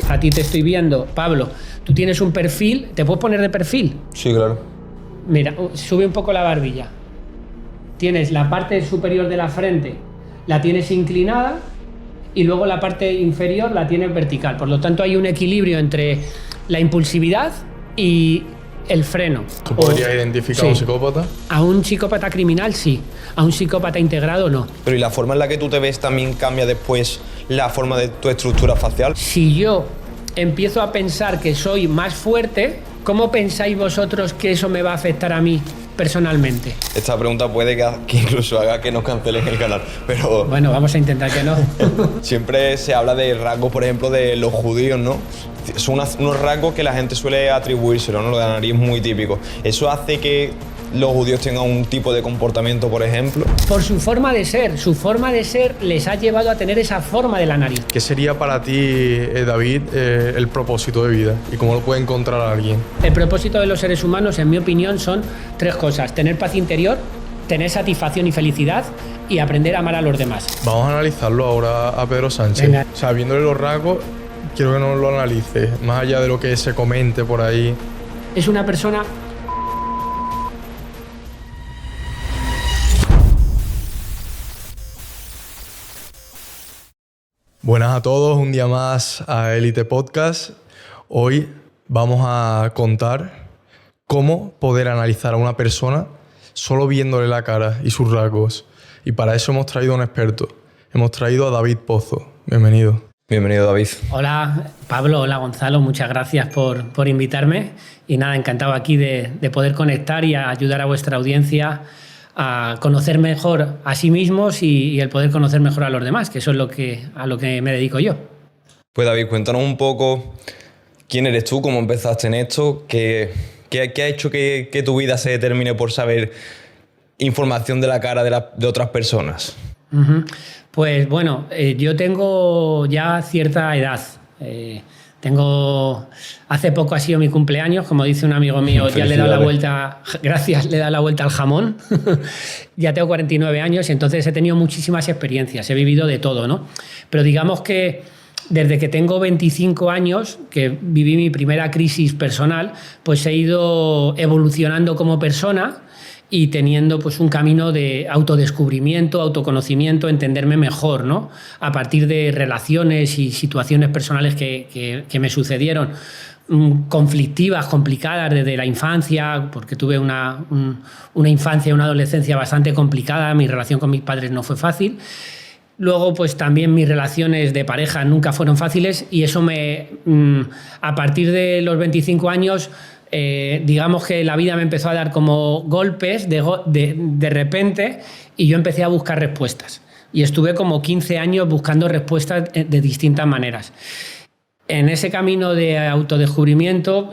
a ti te estoy viendo, Pablo, tú tienes un perfil, ¿te puedes poner de perfil? Sí, claro. Mira, sube un poco la barbilla. Tienes la parte superior de la frente, la tienes inclinada y luego la parte inferior la tienes vertical. Por lo tanto, hay un equilibrio entre la impulsividad y el freno. ¿Tú podrías identificar a un psicópata? A un psicópata criminal, sí. A un psicópata integrado, no. Pero ¿y la forma en la que tú te ves también cambia después la forma de tu estructura facial? Si yo empiezo a pensar que soy más fuerte, ¿cómo pensáis vosotros que eso me va a afectar a mí personalmente? Esta pregunta puede que incluso haga que nos cancelen el canal, pero... Bueno, vamos a intentar que no. Siempre se habla de rasgos, por ejemplo, de los judíos, ¿no? Son unos rasgos que la gente suele atribuírselo, ¿no? Lo de la nariz es muy típico. ¿Eso hace que los judíos tengan un tipo de comportamiento, por ejemplo? Por su forma de ser les ha llevado a tener esa forma de la nariz. ¿Qué sería para ti, David, el propósito de vida? ¿Y cómo lo puede encontrar alguien? El propósito de los seres humanos, en mi opinión, son 3 cosas. Tener paz interior, tener satisfacción y felicidad y aprender a amar a los demás. Vamos a analizarlo ahora a Pedro Sánchez. Venga. O sea, viéndole los rasgos, quiero que nos lo analice, más allá de lo que se comente por ahí. Es una persona... Buenas a todos, un día más a Elite Podcast. Hoy vamos a contar cómo poder analizar a una persona solo viéndole la cara y sus rasgos. Y para eso hemos traído a un experto. Hemos traído a David Pozo. Bienvenido. Bienvenido, David. Hola, Pablo. Hola, Gonzalo. Muchas gracias por invitarme. Y nada, encantado aquí de poder conectar y ayudar a vuestra audiencia a conocer mejor a sí mismos y el poder conocer mejor a los demás, que eso es a lo que me dedico yo. Pues David, cuéntanos un poco quién eres tú, cómo empezaste en esto, qué ha hecho que tu vida se determine por saber información de la cara de otras personas. Uh-huh. Pues bueno, yo tengo ya cierta edad. Hace poco ha sido mi cumpleaños, como dice un amigo mío, ya le he dado la vuelta, gracias, le he dado la vuelta al jamón. Ya tengo 49 años y entonces he tenido muchísimas experiencias, he vivido de todo, ¿no? Pero digamos que desde que tengo 25 años, que viví mi primera crisis personal, pues he ido evolucionando como persona y teniendo pues un camino de autodescubrimiento, autoconocimiento, entenderme mejor, ¿no? A partir de relaciones y situaciones personales que me sucedieron, conflictivas, complicadas desde la infancia, porque tuve una infancia y una adolescencia bastante complicada, mi relación con mis padres no fue fácil. Luego, pues también mis relaciones de pareja nunca fueron fáciles y eso a partir de los 25 años, digamos que la vida me empezó a dar como golpes de repente y yo empecé a buscar respuestas. Y estuve como 15 años buscando respuestas de distintas maneras. En ese camino de autodescubrimiento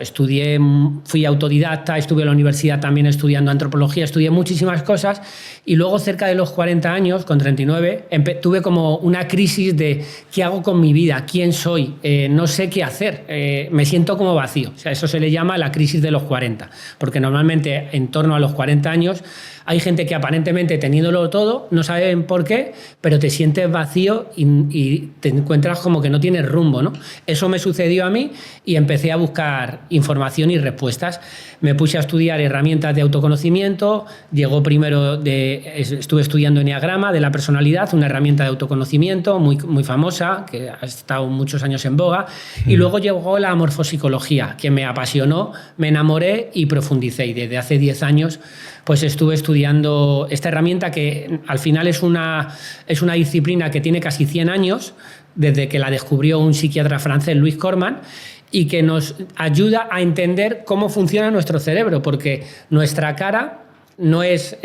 fui autodidacta, estuve en la universidad también estudiando antropología, estudié muchísimas cosas y luego cerca de los 40 años, con 39, tuve como una crisis de ¿qué hago con mi vida? ¿Quién soy? No sé qué hacer, me siento como vacío. O sea, eso se le llama la crisis de los 40, porque normalmente en torno a los 40 años hay gente que aparentemente teniéndolo todo, no saben por qué, pero te sientes vacío y te encuentras como que no tienes rumbo, ¿no? Eso me sucedió a mí y empecé a buscar información y respuestas. Me puse a estudiar herramientas de autoconocimiento, estuve estudiando Enneagrama de la personalidad, una herramienta de autoconocimiento muy, muy famosa, que ha estado muchos años en boga, y luego llegó la morfopsicología, que me apasionó, me enamoré y profundicé, y desde hace 10 años pues estuve estudiando esta herramienta que al final es una disciplina que tiene casi 100 años, desde que la descubrió un psiquiatra francés, Louis Corman, y que nos ayuda a entender cómo funciona nuestro cerebro, porque nuestra cara no es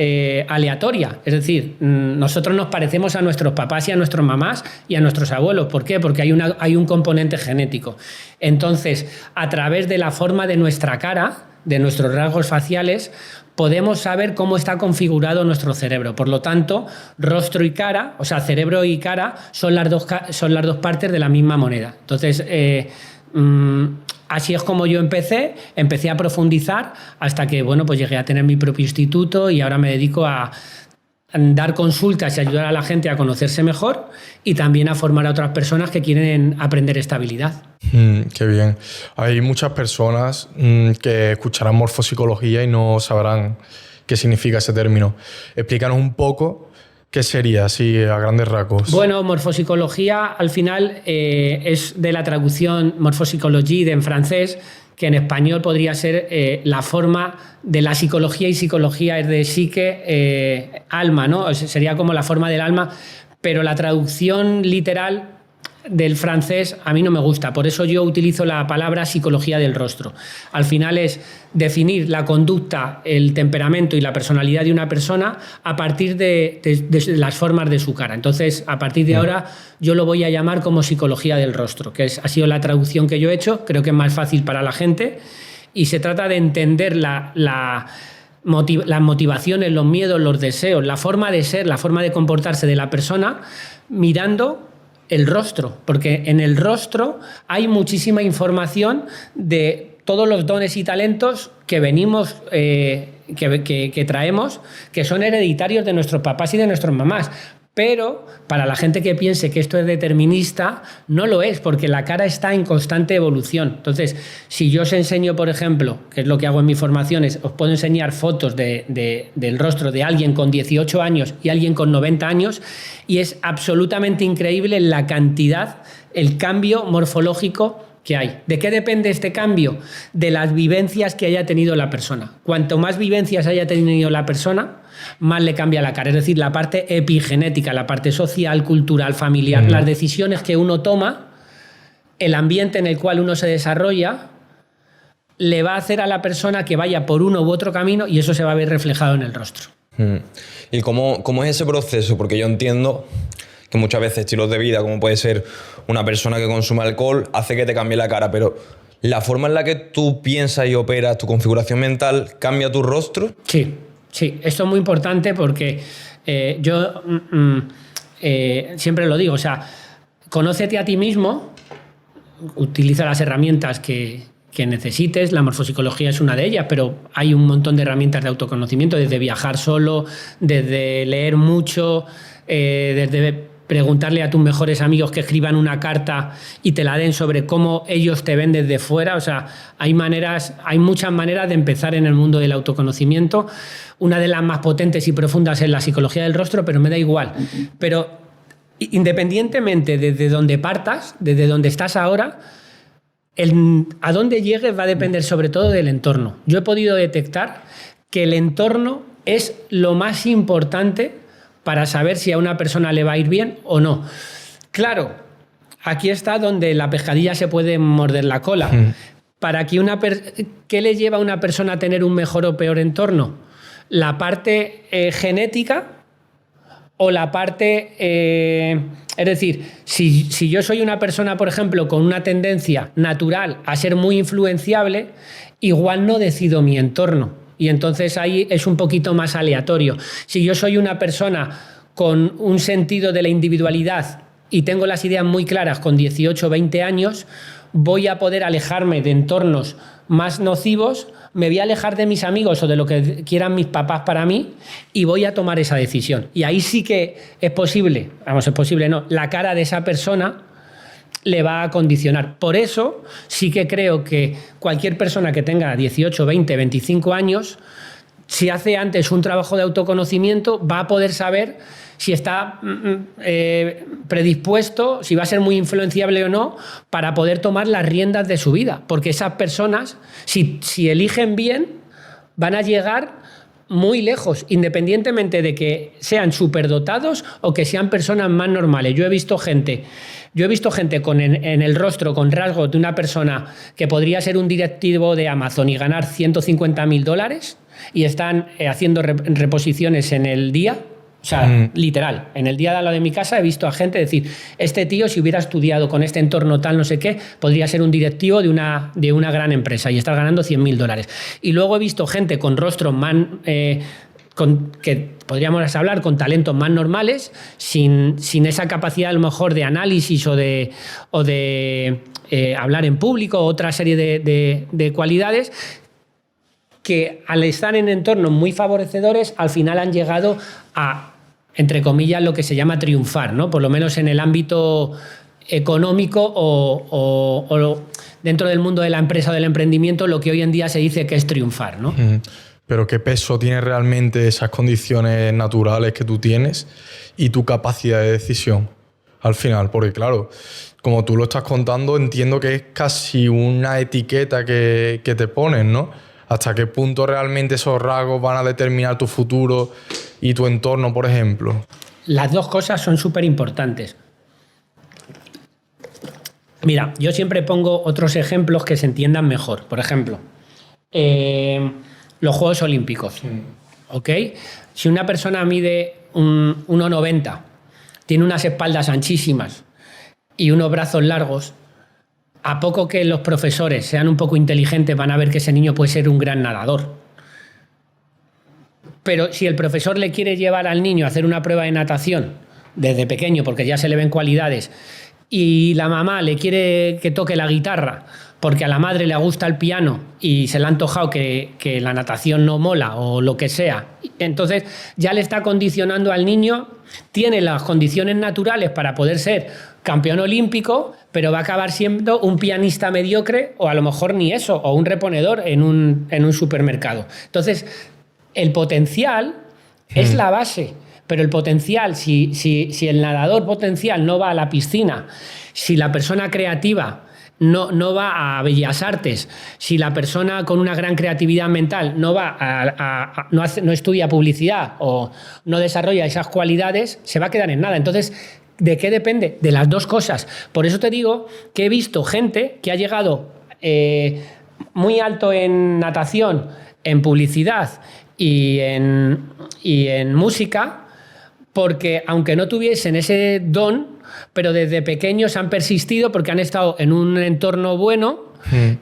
aleatoria, es decir, nosotros nos parecemos a nuestros papás y a nuestras mamás y a nuestros abuelos. ¿Por qué? Porque hay un componente genético. Entonces, a través de la forma de nuestra cara, de nuestros rasgos faciales, podemos saber cómo está configurado nuestro cerebro. Por lo tanto, rostro y cara, o sea, cerebro y cara, son las dos partes de la misma moneda. Entonces, así es como yo empecé a profundizar hasta que, bueno, pues llegué a tener mi propio instituto y ahora me dedico a dar consultas y ayudar a la gente a conocerse mejor y también a formar a otras personas que quieren aprender estabilidad. Qué bien. Hay muchas personas que escucharán morfopsicología y no sabrán qué significa ese término. Explícanos un poco qué sería, así a grandes rasgos. Bueno, morfopsicología al final es de la traducción morphopsychologie en francés, que en español podría ser la forma de la psicología, y psicología es de psique, alma, ¿no? O sea, sería como la forma del alma, pero la traducción literal del francés a mí no me gusta, por eso yo utilizo la palabra psicología del rostro. Al final es definir la conducta, el temperamento y la personalidad de una persona a partir de las formas de su cara. Entonces, a partir de ahora, yo lo voy a llamar como psicología del rostro, que ha sido la traducción que yo he hecho, creo que es más fácil para la gente, y se trata de entender las motivaciones, los miedos, los deseos, la forma de ser, la forma de comportarse de la persona, mirando el rostro, porque en el rostro hay muchísima información de todos los dones y talentos que venimos, que traemos, que son hereditarios de nuestros papás y de nuestras mamás. Pero para la gente que piense que esto es determinista, no lo es, porque la cara está en constante evolución. Entonces, si yo os enseño, por ejemplo, que es lo que hago en mis formaciones, os puedo enseñar fotos del rostro de alguien con 18 años y alguien con 90 años, y es absolutamente increíble la cantidad, el cambio morfológico que hay. ¿De qué depende este cambio? De las vivencias que haya tenido la persona. Cuanto más vivencias haya tenido la persona, más le cambia la cara. Es decir, la parte epigenética, la parte social, cultural, familiar, las decisiones que uno toma, el ambiente en el cual uno se desarrolla, le va a hacer a la persona que vaya por uno u otro camino, y eso se va a ver reflejado en el rostro. ¿Y cómo es ese proceso? Porque yo entiendo que muchas veces estilos de vida, como puede ser una persona que consume alcohol, hace que te cambie la cara, pero ¿la forma en la que tú piensas y operas, tu configuración mental, cambia tu rostro? Sí, esto es muy importante porque yo siempre lo digo, o sea, conócete a ti mismo, utiliza las herramientas que necesites, la morfopsicología es una de ellas, pero hay un montón de herramientas de autoconocimiento, desde viajar solo, desde leer mucho, desde preguntarle a tus mejores amigos que escriban una carta y te la den sobre cómo ellos te ven desde fuera. O sea, hay muchas maneras de empezar en el mundo del autoconocimiento. Una de las más potentes y profundas es la psicología del rostro, pero me da igual. Pero independientemente desde donde partas, desde donde estás ahora, a dónde llegues va a depender sobre todo del entorno. Yo he podido detectar que el entorno es lo más importante para saber si a una persona le va a ir bien o no. Claro, aquí está donde la pescadilla se puede morder la cola. Para que ¿qué le lleva a una persona a tener un mejor o peor entorno? ¿La parte genética o la parte... es decir, si yo soy una persona, por ejemplo, con una tendencia natural a ser muy influenciable, igual no decido mi entorno. Y entonces ahí es un poquito más aleatorio. Si yo soy una persona con un sentido de la individualidad y tengo las ideas muy claras con 18 o 20 años, voy a poder alejarme de entornos más nocivos, me voy a alejar de mis amigos o de lo que quieran mis papás para mí y voy a tomar esa decisión. Y ahí sí que es posible, la cara de esa persona le va a condicionar. Por eso sí que creo que cualquier persona que tenga 18, 20, 25 años, si hace antes un trabajo de autoconocimiento, va a poder saber si está predispuesto, si va a ser muy influenciable o no, para poder tomar las riendas de su vida. Porque esas personas, si eligen bien, van a llegar muy lejos, independientemente de que sean superdotados o que sean personas más normales. Yo he visto gente en el rostro con rasgos de una persona que podría ser un directivo de Amazon y ganar $150.000 y están haciendo reposiciones en el día. O sea, literal, en el día de al lado de mi casa he visto a gente decir, este tío, si hubiera estudiado con este entorno tal, no sé qué, podría ser un directivo de una gran empresa y estar ganando $100.000. Y luego he visto gente con rostros más, que podríamos hablar con talentos más normales, sin esa capacidad a lo mejor de análisis o de hablar en público, otra serie de cualidades, que al estar en entornos muy favorecedores, al final han llegado a entre comillas, lo que se llama triunfar, ¿no? Por lo menos en el ámbito económico o dentro del mundo de la empresa o del emprendimiento, lo que hoy en día se dice que es triunfar, ¿no? Pero ¿qué peso tiene realmente esas condiciones naturales que tú tienes y tu capacidad de decisión al final? Porque claro, como tú lo estás contando, entiendo que es casi una etiqueta que te ponen, ¿no? ¿Hasta qué punto realmente esos rasgos van a determinar tu futuro y tu entorno, por ejemplo? Las dos cosas son súper importantes. Mira, yo siempre pongo otros ejemplos que se entiendan mejor. Por ejemplo, los Juegos Olímpicos. ¿Ok? Si una persona mide 1,90, tiene unas espaldas anchísimas y unos brazos largos, a poco que los profesores sean un poco inteligentes van a ver que ese niño puede ser un gran nadador. Pero si el profesor le quiere llevar al niño a hacer una prueba de natación desde pequeño, porque ya se le ven cualidades, y la mamá le quiere que toque la guitarra porque a la madre le gusta el piano y se le ha antojado que la natación no mola o lo que sea, entonces ya le está condicionando al niño, tiene las condiciones naturales para poder ser campeón olímpico, pero va a acabar siendo un pianista mediocre o a lo mejor ni eso, o un reponedor en un supermercado. Entonces, el potencial es la base. Pero el potencial, si el nadador potencial no va a la piscina, si la persona creativa no va a Bellas Artes, si la persona con una gran creatividad mental no va no estudia publicidad o no desarrolla esas cualidades, se va a quedar en nada. Entonces, ¿de qué depende? De las dos cosas. Por eso te digo que he visto gente que ha llegado muy alto en natación, en publicidad y en música, porque aunque no tuviesen ese don, pero desde pequeños han persistido porque han estado en un entorno bueno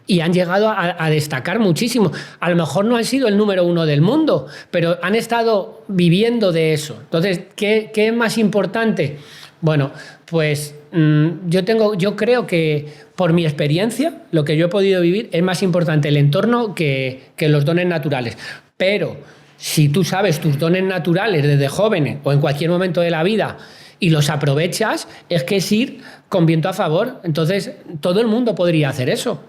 y han llegado a destacar muchísimo. A lo mejor no han sido el número 1 del mundo, pero han estado viviendo de eso. Entonces, ¿qué es más importante? Bueno, pues yo creo que por mi experiencia, lo que yo he podido vivir, es más importante el entorno que los dones naturales. Pero si tú sabes tus dones naturales desde jóvenes o en cualquier momento de la vida y los aprovechas, es que es ir con viento a favor. Entonces, todo el mundo podría hacer eso.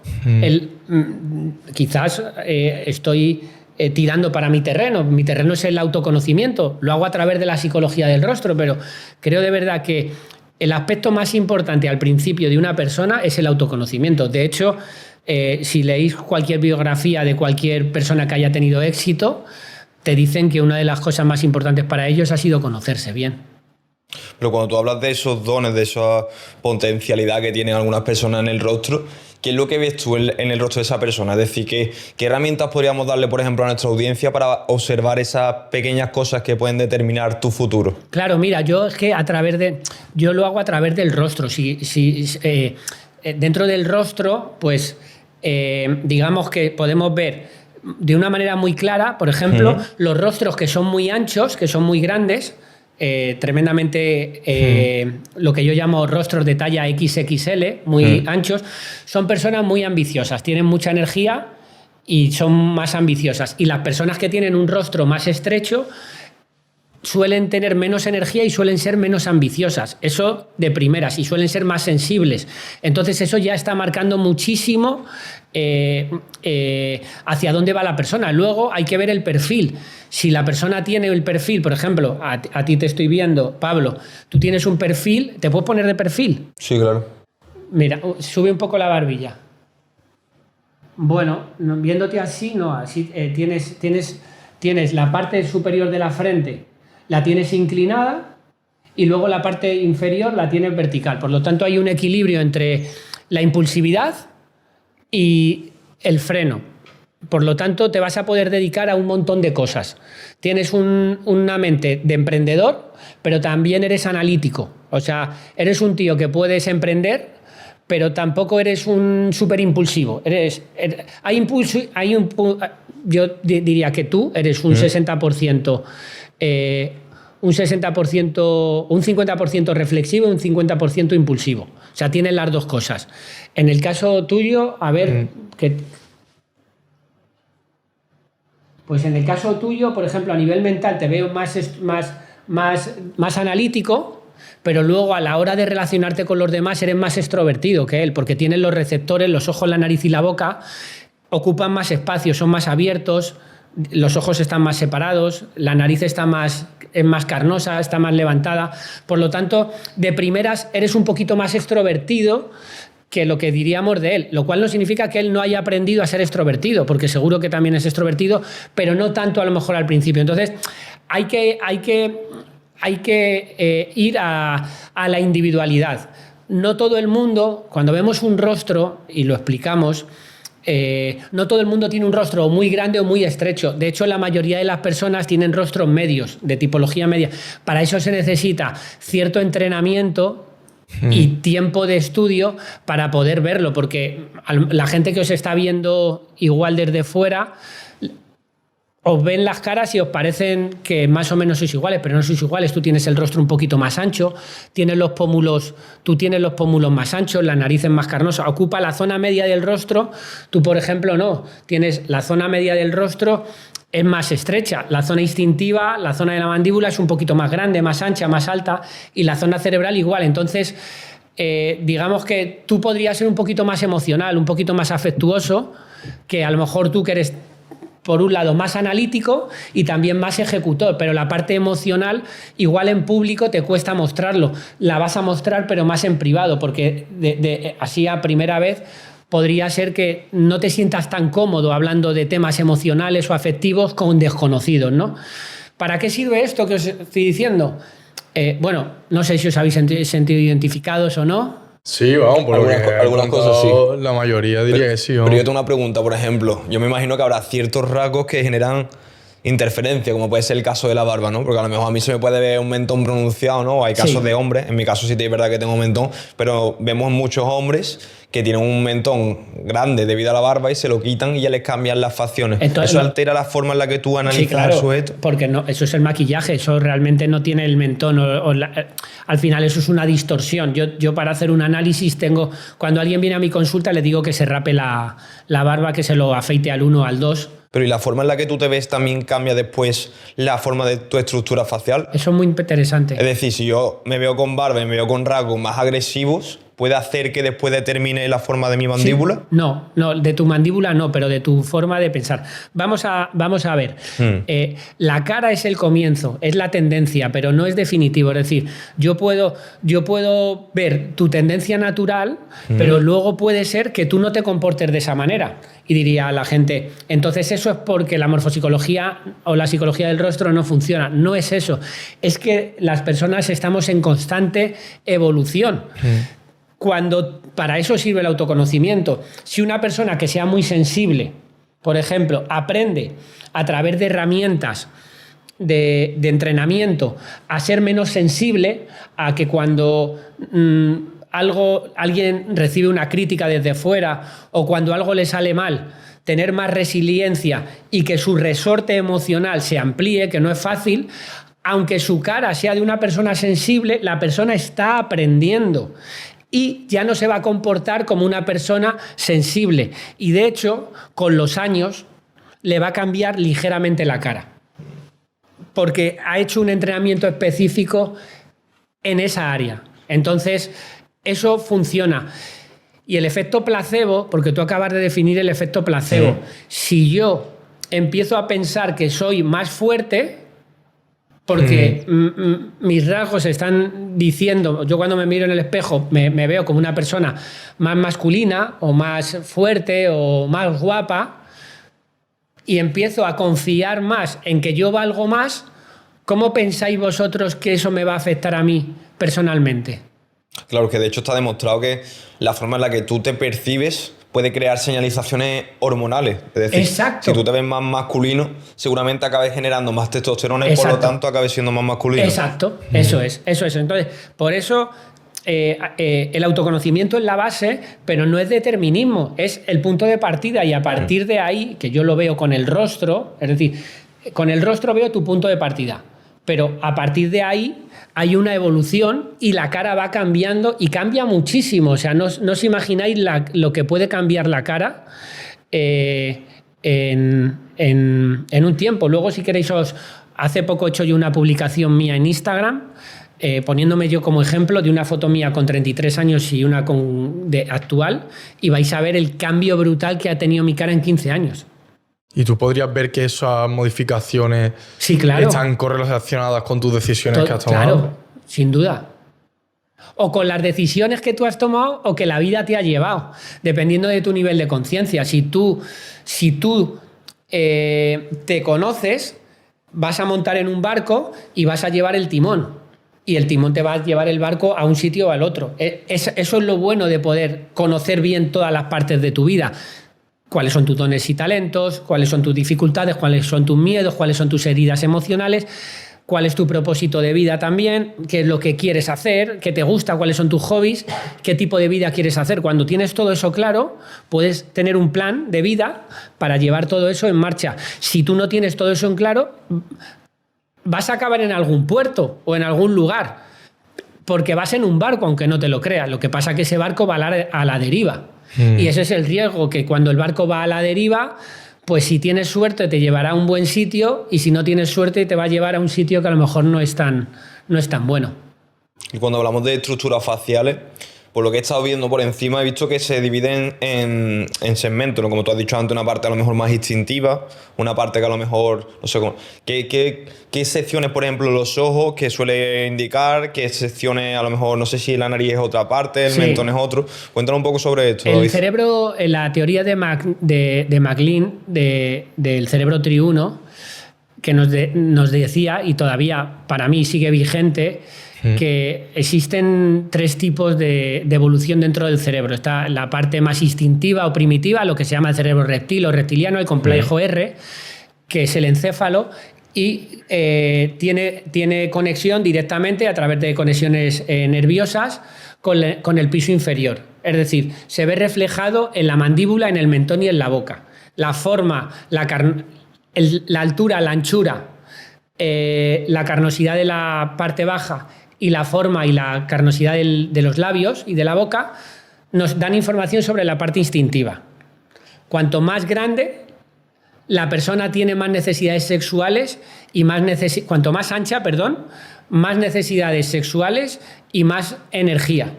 Quizás estoy tirando para mi terreno. Mi terreno es el autoconocimiento. Lo hago a través de la psicología del rostro, pero creo de verdad que el aspecto más importante al principio de una persona es el autoconocimiento. De hecho, si leéis cualquier biografía de cualquier persona que haya tenido éxito, te dicen que una de las cosas más importantes para ellos ha sido conocerse bien. Pero cuando tú hablas de esos dones, de esa potencialidad que tienen algunas personas en el rostro, ¿qué es lo que ves tú en el rostro de esa persona? Es decir, ¿qué herramientas podríamos darle, por ejemplo, a nuestra audiencia para observar esas pequeñas cosas que pueden determinar tu futuro? Claro, mira, yo lo hago a través del rostro. Dentro del rostro, pues digamos que podemos ver de una manera muy clara, por ejemplo, los rostros que son muy anchos, que son muy grandes, tremendamente lo que yo llamo rostros de talla XXL, muy anchos, son personas muy ambiciosas, tienen mucha energía y son más ambiciosas. Y las personas que tienen un rostro más estrecho suelen tener menos energía y suelen ser menos ambiciosas. Eso de primeras, y suelen ser más sensibles. Entonces eso ya está marcando muchísimo hacia dónde va la persona. Luego hay que ver el perfil. Si la persona tiene el perfil, por ejemplo, a ti te estoy viendo, Pablo, tú tienes un perfil, ¿te puedo poner de perfil? Sí, claro. Mira, sube un poco la barbilla. Bueno, viéndote así, no, así tienes la parte superior de la frente, la tienes inclinada y luego la parte inferior la tienes vertical. Por lo tanto, hay un equilibrio entre la impulsividad y el freno. Por lo tanto, te vas a poder dedicar a un montón de cosas. Tienes una mente de emprendedor, pero también eres analítico. O sea, eres un tío que puedes emprender, pero tampoco eres un súper impulsivo. Yo diría que tú eres un 60%, un 50% reflexivo y un 50% impulsivo. O sea, tienes las dos cosas. En el caso tuyo, a ver, pues en el caso tuyo, por ejemplo, a nivel mental te veo más más analítico, pero luego a la hora de relacionarte con los demás eres más extrovertido que él, porque tienes los receptores, los ojos, la nariz y la boca, ocupan más espacio, son más abiertos, los ojos están más separados, la nariz es más carnosa, está más levantada. Por lo tanto, de primeras eres un poquito más extrovertido que lo que diríamos de él, lo cual no significa que él no haya aprendido a ser extrovertido, porque seguro que también es extrovertido, pero no tanto a lo mejor al principio. Entonces, hay que ir a la individualidad. No todo el mundo, cuando vemos un rostro, y lo explicamos, no todo el mundo tiene un rostro muy grande o muy estrecho. De hecho, la mayoría de las personas tienen rostros medios, de tipología media. Para eso se necesita cierto entrenamiento y tiempo de estudio para poder verlo, porque la gente que os está viendo igual desde fuera os ven las caras y os parecen que más o menos sois iguales, pero no sois iguales. Tú tienes el rostro un poquito más ancho, tú tienes los pómulos más anchos, la nariz es más carnosa, ocupa la zona media del rostro. Tú, por ejemplo, no, tienes la zona media del rostro es más estrecha, la zona instintiva, la zona de la mandíbula es un poquito más grande, más ancha, más alta, y la zona cerebral igual. Entonces, digamos que tú podrías ser un poquito más emocional, un poquito más afectuoso, que a lo mejor tú que eres, por un lado, más analítico y también más ejecutor, pero la parte emocional igual en público te cuesta mostrarlo. La vas a mostrar, pero más en privado, porque así a primera vez podría ser que no te sientas tan cómodo hablando de temas emocionales o afectivos con desconocidos, ¿no? ¿Para qué sirve esto que os estoy diciendo? Bueno, no sé si os habéis sentido identificados o no. Sí, vamos, por algunas cosas sí. La mayoría diría que sí. Pero yo tengo una pregunta, por ejemplo. Yo me imagino que habrá ciertos rasgos que generan interferencia, como puede ser el caso de la barba, ¿no? Porque a lo mejor a mí se me puede ver un mentón pronunciado, ¿no? Hay casos de hombres, en mi caso sí es verdad que tengo un mentón, pero vemos muchos hombres que tienen un mentón grande debido a la barba y se lo quitan y ya les cambian las facciones. Entonces, ¿eso altera la forma en la que tú analizas al sujeto? Porque no, eso es el maquillaje, eso realmente no tiene el mentón. Al final eso es una distorsión. Yo para hacer un análisis cuando alguien viene a mi consulta le digo que se rape la barba, que se lo afeite al 1 o al 2. Pero ¿y la forma en la que tú te ves también cambia después la forma de tu estructura facial? Eso es muy interesante. Es decir, si yo me veo con barba y me veo con rasgos más agresivos, ¿puede hacer que después determine la forma de mi mandíbula? Sí. No, de tu mandíbula no, pero de tu forma de pensar. Vamos a ver. La cara es el comienzo, es la tendencia, pero no es definitivo. Es decir, yo puedo ver tu tendencia natural, pero luego puede ser que tú no te comportes de esa manera. Y diría a la gente, entonces eso es porque la morfopsicología o la psicología del rostro no funciona. No es eso. Es que las personas estamos en constante evolución. Para eso sirve el autoconocimiento. Si una persona que sea muy sensible, por ejemplo, aprende a través de herramientas de entrenamiento a ser menos sensible, a que cuando alguien recibe una crítica desde fuera o cuando algo le sale mal, tener más resiliencia y que su resorte emocional se amplíe, que no es fácil. Aunque su cara sea de una persona sensible, la persona está aprendiendo y ya no se va a comportar como una persona sensible. Y de hecho, con los años, le va a cambiar ligeramente la cara, porque ha hecho un entrenamiento específico en esa área. Entonces, eso funciona. Y el efecto placebo, porque tú acabas de definir el efecto placebo. Si yo empiezo a pensar que soy más fuerte, porque mis rasgos están diciendo, yo cuando me miro en el espejo me veo como una persona más masculina o más fuerte o más guapa, y empiezo a confiar más en que yo valgo más, ¿cómo pensáis vosotros que eso me va a afectar a mí personalmente? Claro, que de hecho está demostrado que la forma en la que tú te percibes puede crear señalizaciones hormonales. Es decir, exacto, si tú te ves más masculino, seguramente acabes generando más testosterona y exacto, por lo tanto acabes siendo más masculino. Exacto, eso es. Entonces, por eso el autoconocimiento es la base, pero no es determinismo, es el punto de partida, y a partir de ahí, que yo lo veo con el rostro, es decir, con el rostro veo tu punto de partida, pero a partir de ahí hay una evolución y la cara va cambiando y cambia muchísimo. O sea, no os imagináis lo que puede cambiar la cara en un tiempo. Luego, si queréis, hace poco he hecho yo una publicación mía en Instagram, poniéndome yo como ejemplo de una foto mía con 33 años y una actual, y vais a ver el cambio brutal que ha tenido mi cara en 15 años. ¿Y tú podrías ver que esas modificaciones sí, claro, están correlacionadas con tus decisiones que has tomado? Claro, sin duda. O con las decisiones que tú has tomado o que la vida te ha llevado, dependiendo de tu nivel de conciencia. Si tú te conoces, vas a montar en un barco y vas a llevar el timón. Y el timón te va a llevar el barco a un sitio o al otro. Eso es lo bueno de poder conocer bien todas las partes de tu vida. Cuáles son tus dones y talentos, cuáles son tus dificultades, cuáles son tus miedos, cuáles son tus heridas emocionales, cuál es tu propósito de vida también, qué es lo que quieres hacer, qué te gusta, cuáles son tus hobbies, qué tipo de vida quieres hacer. Cuando tienes todo eso claro, puedes tener un plan de vida para llevar todo eso en marcha. Si tú no tienes todo eso en claro, vas a acabar en algún puerto o en algún lugar, porque vas en un barco, aunque no te lo creas. Lo que pasa es que ese barco va a la deriva. Y ese es el riesgo, que cuando el barco va a la deriva, pues si tienes suerte te llevará a un buen sitio, y si no tienes suerte te va a llevar a un sitio que a lo mejor no es tan bueno. Y cuando hablamos de estructuras faciales, por lo que he estado viendo por encima, he visto que se dividen en segmentos, ¿no? Como tú has dicho antes, una parte a lo mejor más instintiva, una parte que a lo mejor, no sé cómo. ¿Qué secciones, por ejemplo, los ojos, que suele indicar? ¿Qué secciones, a lo mejor, no sé si la nariz es otra parte, el mentón es otro? Cuéntanos un poco sobre esto. El cerebro, en la teoría de MacLean, del cerebro triuno, que nos decía, y todavía para mí sigue vigente, que existen 3 tipos de evolución dentro del cerebro. Está la parte más instintiva o primitiva, lo que se llama el cerebro reptil o reptiliano, el complejo R, que es el encéfalo, y tiene conexión directamente a través de conexiones nerviosas con el piso inferior. Es decir, se ve reflejado en la mandíbula, en el mentón y en la boca. La forma, la altura, la anchura, la carnosidad de la parte baja y la forma y la carnosidad de los labios y de la boca nos dan información sobre la parte instintiva. Cuanto más grande, la persona tiene más necesidades sexuales y cuanto más ancha, más necesidades sexuales y más energía.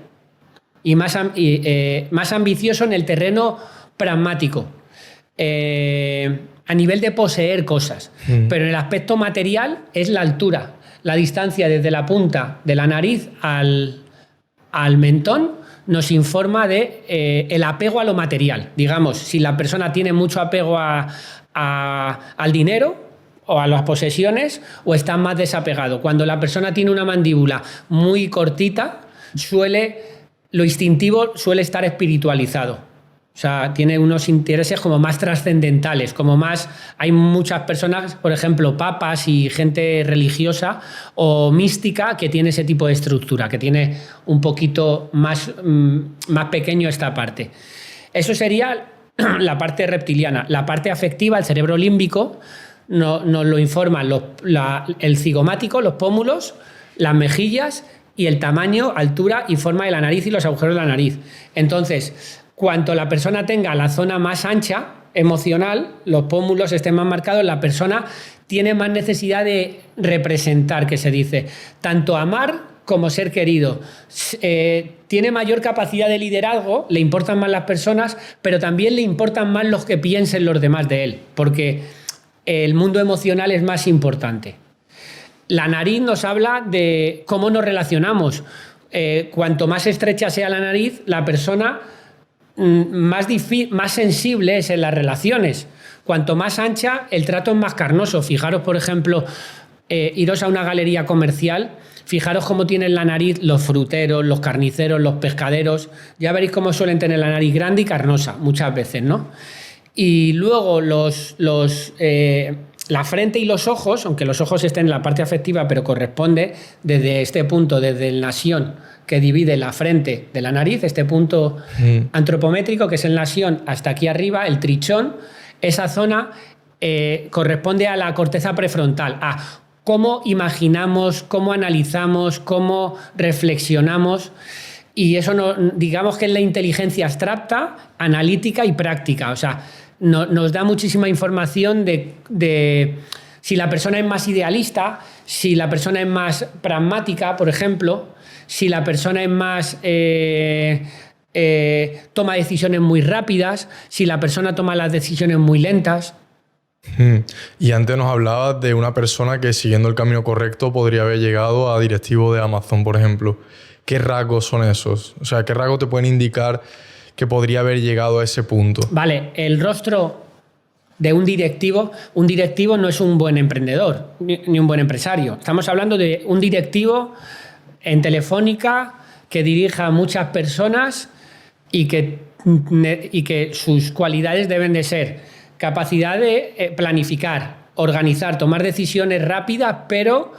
Y más ambicioso en el terreno pragmático. A nivel de poseer cosas. Pero en el aspecto material es la altura. La distancia desde la punta de la nariz al mentón nos informa de el apego a lo material. Digamos, si la persona tiene mucho apego al dinero o a las posesiones, o está más desapegado. Cuando la persona tiene una mandíbula muy cortita, lo instintivo suele estar espiritualizado. O sea, tiene unos intereses como más trascendentales, hay muchas personas, por ejemplo, papas y gente religiosa o mística, que tiene ese tipo de estructura, que tiene un poquito más pequeño esta parte. Eso sería la parte reptiliana. La parte afectiva, el cerebro límbico, nos lo informan el cigomático, los pómulos, las mejillas y el tamaño, altura y forma de la nariz y los agujeros de la nariz. Entonces, cuanto la persona tenga la zona más ancha, emocional, los pómulos estén más marcados, la persona tiene más necesidad de representar, que se dice, tanto amar como ser querido. Tiene mayor capacidad de liderazgo, le importan más las personas, pero también le importan más los que piensen los demás de él, porque el mundo emocional es más importante. La nariz nos habla de cómo nos relacionamos. Cuanto más estrecha sea la nariz, la persona más sensible es en las relaciones. Cuanto más ancha, el trato es más carnoso. Fijaros, por ejemplo, iros a una galería comercial, fijaros cómo tienen la nariz los fruteros, los carniceros, los pescaderos. Ya veréis cómo suelen tener la nariz grande y carnosa muchas veces, ¿no? Y luego la frente y los ojos, aunque los ojos estén en la parte afectiva, pero corresponde desde este punto, desde el nasion, que divide la frente de la nariz, este punto antropométrico, que es el nasion, hasta aquí arriba, el trichón, esa zona corresponde a la corteza prefrontal, a cómo imaginamos, cómo analizamos, cómo reflexionamos. Y eso digamos que es la inteligencia abstracta, analítica y práctica. O sea, nos da muchísima información de Si la persona es más idealista, si la persona es más pragmática, por ejemplo, si la persona es más toma decisiones muy rápidas, si la persona toma las decisiones muy lentas. Y antes nos hablabas de una persona que siguiendo el camino correcto podría haber llegado a directivo de Amazon, por ejemplo. ¿Qué rasgos son esos? O sea, ¿qué rasgos te pueden indicar que podría haber llegado a ese punto? Vale, el rostro de un directivo no es un buen emprendedor ni un buen empresario. Estamos hablando de un directivo en Telefónica que dirija a muchas personas y que sus cualidades deben de ser capacidad de planificar, organizar, tomar decisiones rápidas, pero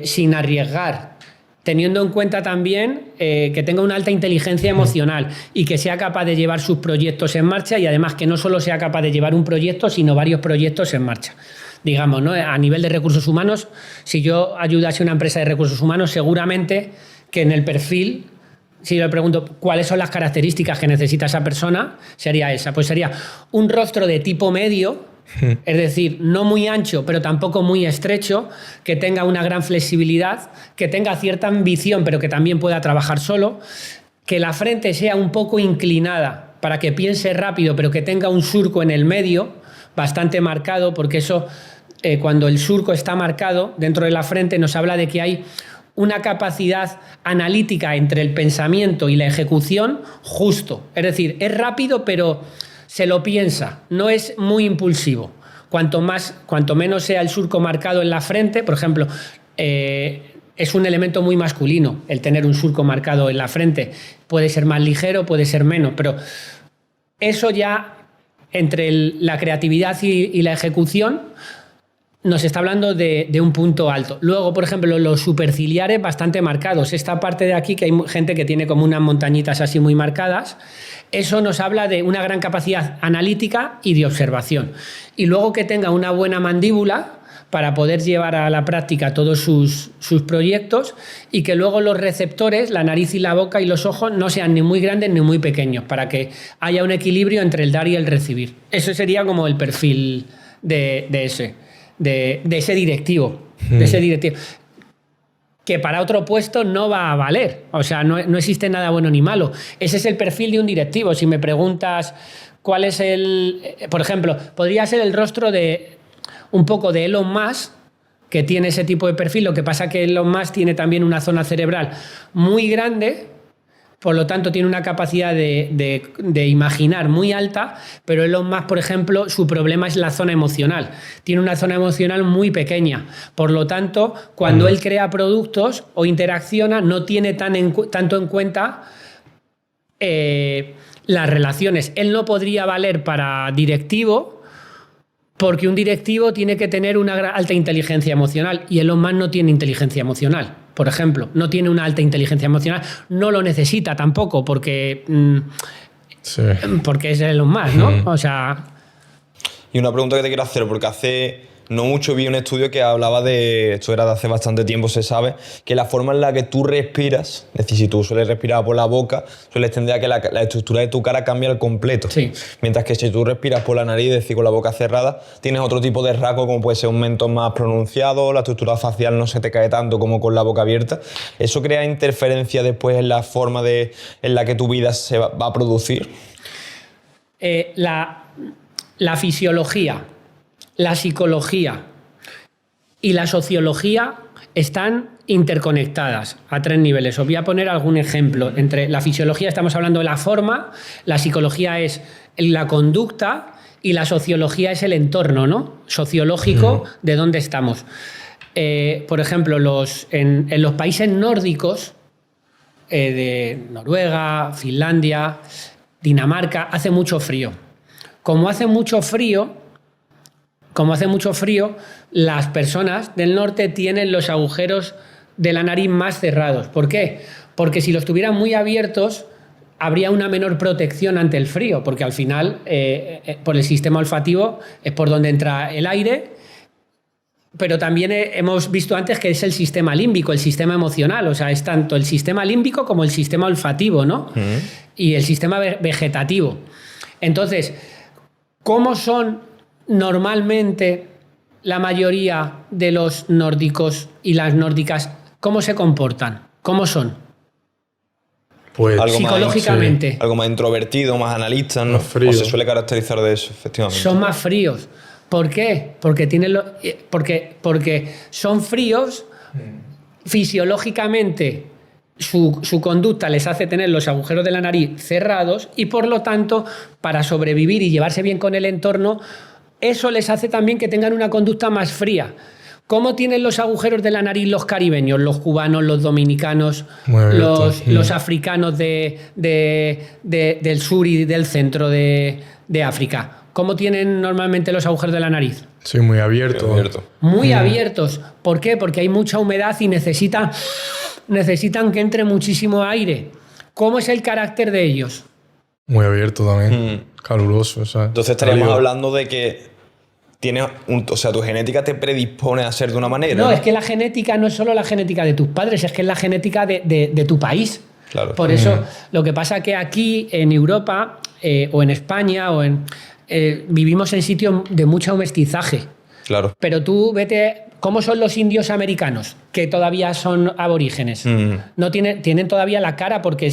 sin arriesgar, teniendo en cuenta también que tenga una alta inteligencia emocional y que sea capaz de llevar sus proyectos en marcha, y además que no solo sea capaz de llevar un proyecto, sino varios proyectos en marcha. Digamos, ¿no? A nivel de recursos humanos, si yo ayudase a una empresa de recursos humanos, seguramente que en el perfil, si yo le pregunto cuáles son las características que necesita esa persona, sería esa. Pues sería un rostro de tipo medio, es decir, no muy ancho, pero tampoco muy estrecho, que tenga una gran flexibilidad, que tenga cierta ambición, pero que también pueda trabajar solo, que la frente sea un poco inclinada para que piense rápido, pero que tenga un surco en el medio, bastante marcado, porque eso, cuando el surco está marcado dentro de la frente, nos habla de que hay una capacidad analítica entre el pensamiento y la ejecución justo. Es decir, es rápido, pero se lo piensa, no es muy impulsivo. Cuanto menos sea el surco marcado en la frente, por ejemplo, es un elemento muy masculino el tener un surco marcado en la frente. Puede ser más ligero, puede ser menos, pero eso ya entre la creatividad y la ejecución nos está hablando de un punto alto. Luego, por ejemplo, los superciliares bastante marcados. Esta parte de aquí, que hay gente que tiene como unas montañitas así muy marcadas, eso nos habla de una gran capacidad analítica y de observación. Y luego que tenga una buena mandíbula para poder llevar a la práctica todos sus proyectos, y que luego los receptores, la nariz y la boca y los ojos, no sean ni muy grandes ni muy pequeños, para que haya un equilibrio entre el dar y el recibir. Eso sería como el perfil de ese directivo, que para otro puesto no va a valer. O sea, no existe nada bueno ni malo. Ese es el perfil de un directivo. Si me preguntas cuál es por ejemplo, podría ser el rostro de un poco de Elon Musk, que tiene ese tipo de perfil. Lo que pasa que Elon Musk tiene también una zona cerebral muy grande, por lo tanto tiene una capacidad de imaginar muy alta, pero Elon Musk, por ejemplo, su problema es la zona emocional. Tiene una zona emocional muy pequeña. Por lo tanto, cuando él crea productos o interacciona, no tiene tanto en cuenta las relaciones. Él no podría valer para directivo, porque un directivo tiene que tener una alta inteligencia emocional, y Elon Musk no tiene inteligencia emocional, por ejemplo. No tiene una alta inteligencia emocional, no lo necesita tampoco, porque es Elon Musk, ¿no? O sea... Y una pregunta que te quiero hacer, porque hace no mucho vi un estudio que hablaba de, esto era de hace bastante tiempo, se sabe, que la forma en la que tú respiras, es decir, si tú sueles respirar por la boca, sueles tender a que la estructura de tu cara cambie al completo. Sí. Mientras que si tú respiras por la nariz, es decir, con la boca cerrada, tienes otro tipo de rasgo, como puede ser un mentón más pronunciado, la estructura facial no se te cae tanto como con la boca abierta. ¿Eso crea interferencia después en la forma en la que tu vida se va a producir? La fisiología, la psicología y la sociología están interconectadas a 3 niveles. Os voy a poner algún ejemplo. Entre la fisiología estamos hablando de la forma, la psicología es la conducta y la sociología es el entorno, ¿no? Sociológico de dónde estamos. Por ejemplo, en los países nórdicos, de Noruega, Finlandia, Dinamarca, hace mucho frío. Como hace mucho frío, las personas del norte tienen los agujeros de la nariz más cerrados. ¿Por qué? Porque si los tuvieran muy abiertos, habría una menor protección ante el frío, porque al final, por el sistema olfativo, es por donde entra el aire, pero también hemos visto antes que es el sistema límbico, el sistema emocional, o sea, es tanto el sistema límbico como el sistema olfativo, ¿no? Y el sistema vegetativo. Entonces, ¿cómo son normalmente la mayoría de los nórdicos y las nórdicas, cómo se comportan? ¿Cómo son? Pues Psicológicamente. Algo más introvertido, más analista, ¿no? Más frío. O se suele caracterizar de eso, efectivamente. Son más fríos. ¿Por qué? Porque son fríos fisiológicamente. Su conducta les hace tener los agujeros de la nariz cerrados y, por lo tanto, para sobrevivir y llevarse bien con el entorno, eso les hace también que tengan una conducta más fría. ¿Cómo tienen los agujeros de la nariz los caribeños, los cubanos, los dominicanos, los africanos del sur y del centro de África? ¿Cómo tienen normalmente los agujeros de la nariz? Sí, muy abierto. Muy abiertos. ¿Por qué? Porque hay mucha humedad y necesitan que entre muchísimo aire. ¿Cómo es el carácter de ellos? Muy abierto también. Caluroso, ¿sabes? Entonces estaríamos hablando de que o sea, tu genética te predispone a ser de una manera. No, es que la genética no es solo la genética de tus padres, es que es la genética de tu país. Claro. Por eso, lo que pasa es que aquí en Europa o en España vivimos en sitios de mucho mestizaje. Claro. Pero tú vete, ¿cómo son los indios americanos? Que todavía son aborígenes. No tienen todavía la cara porque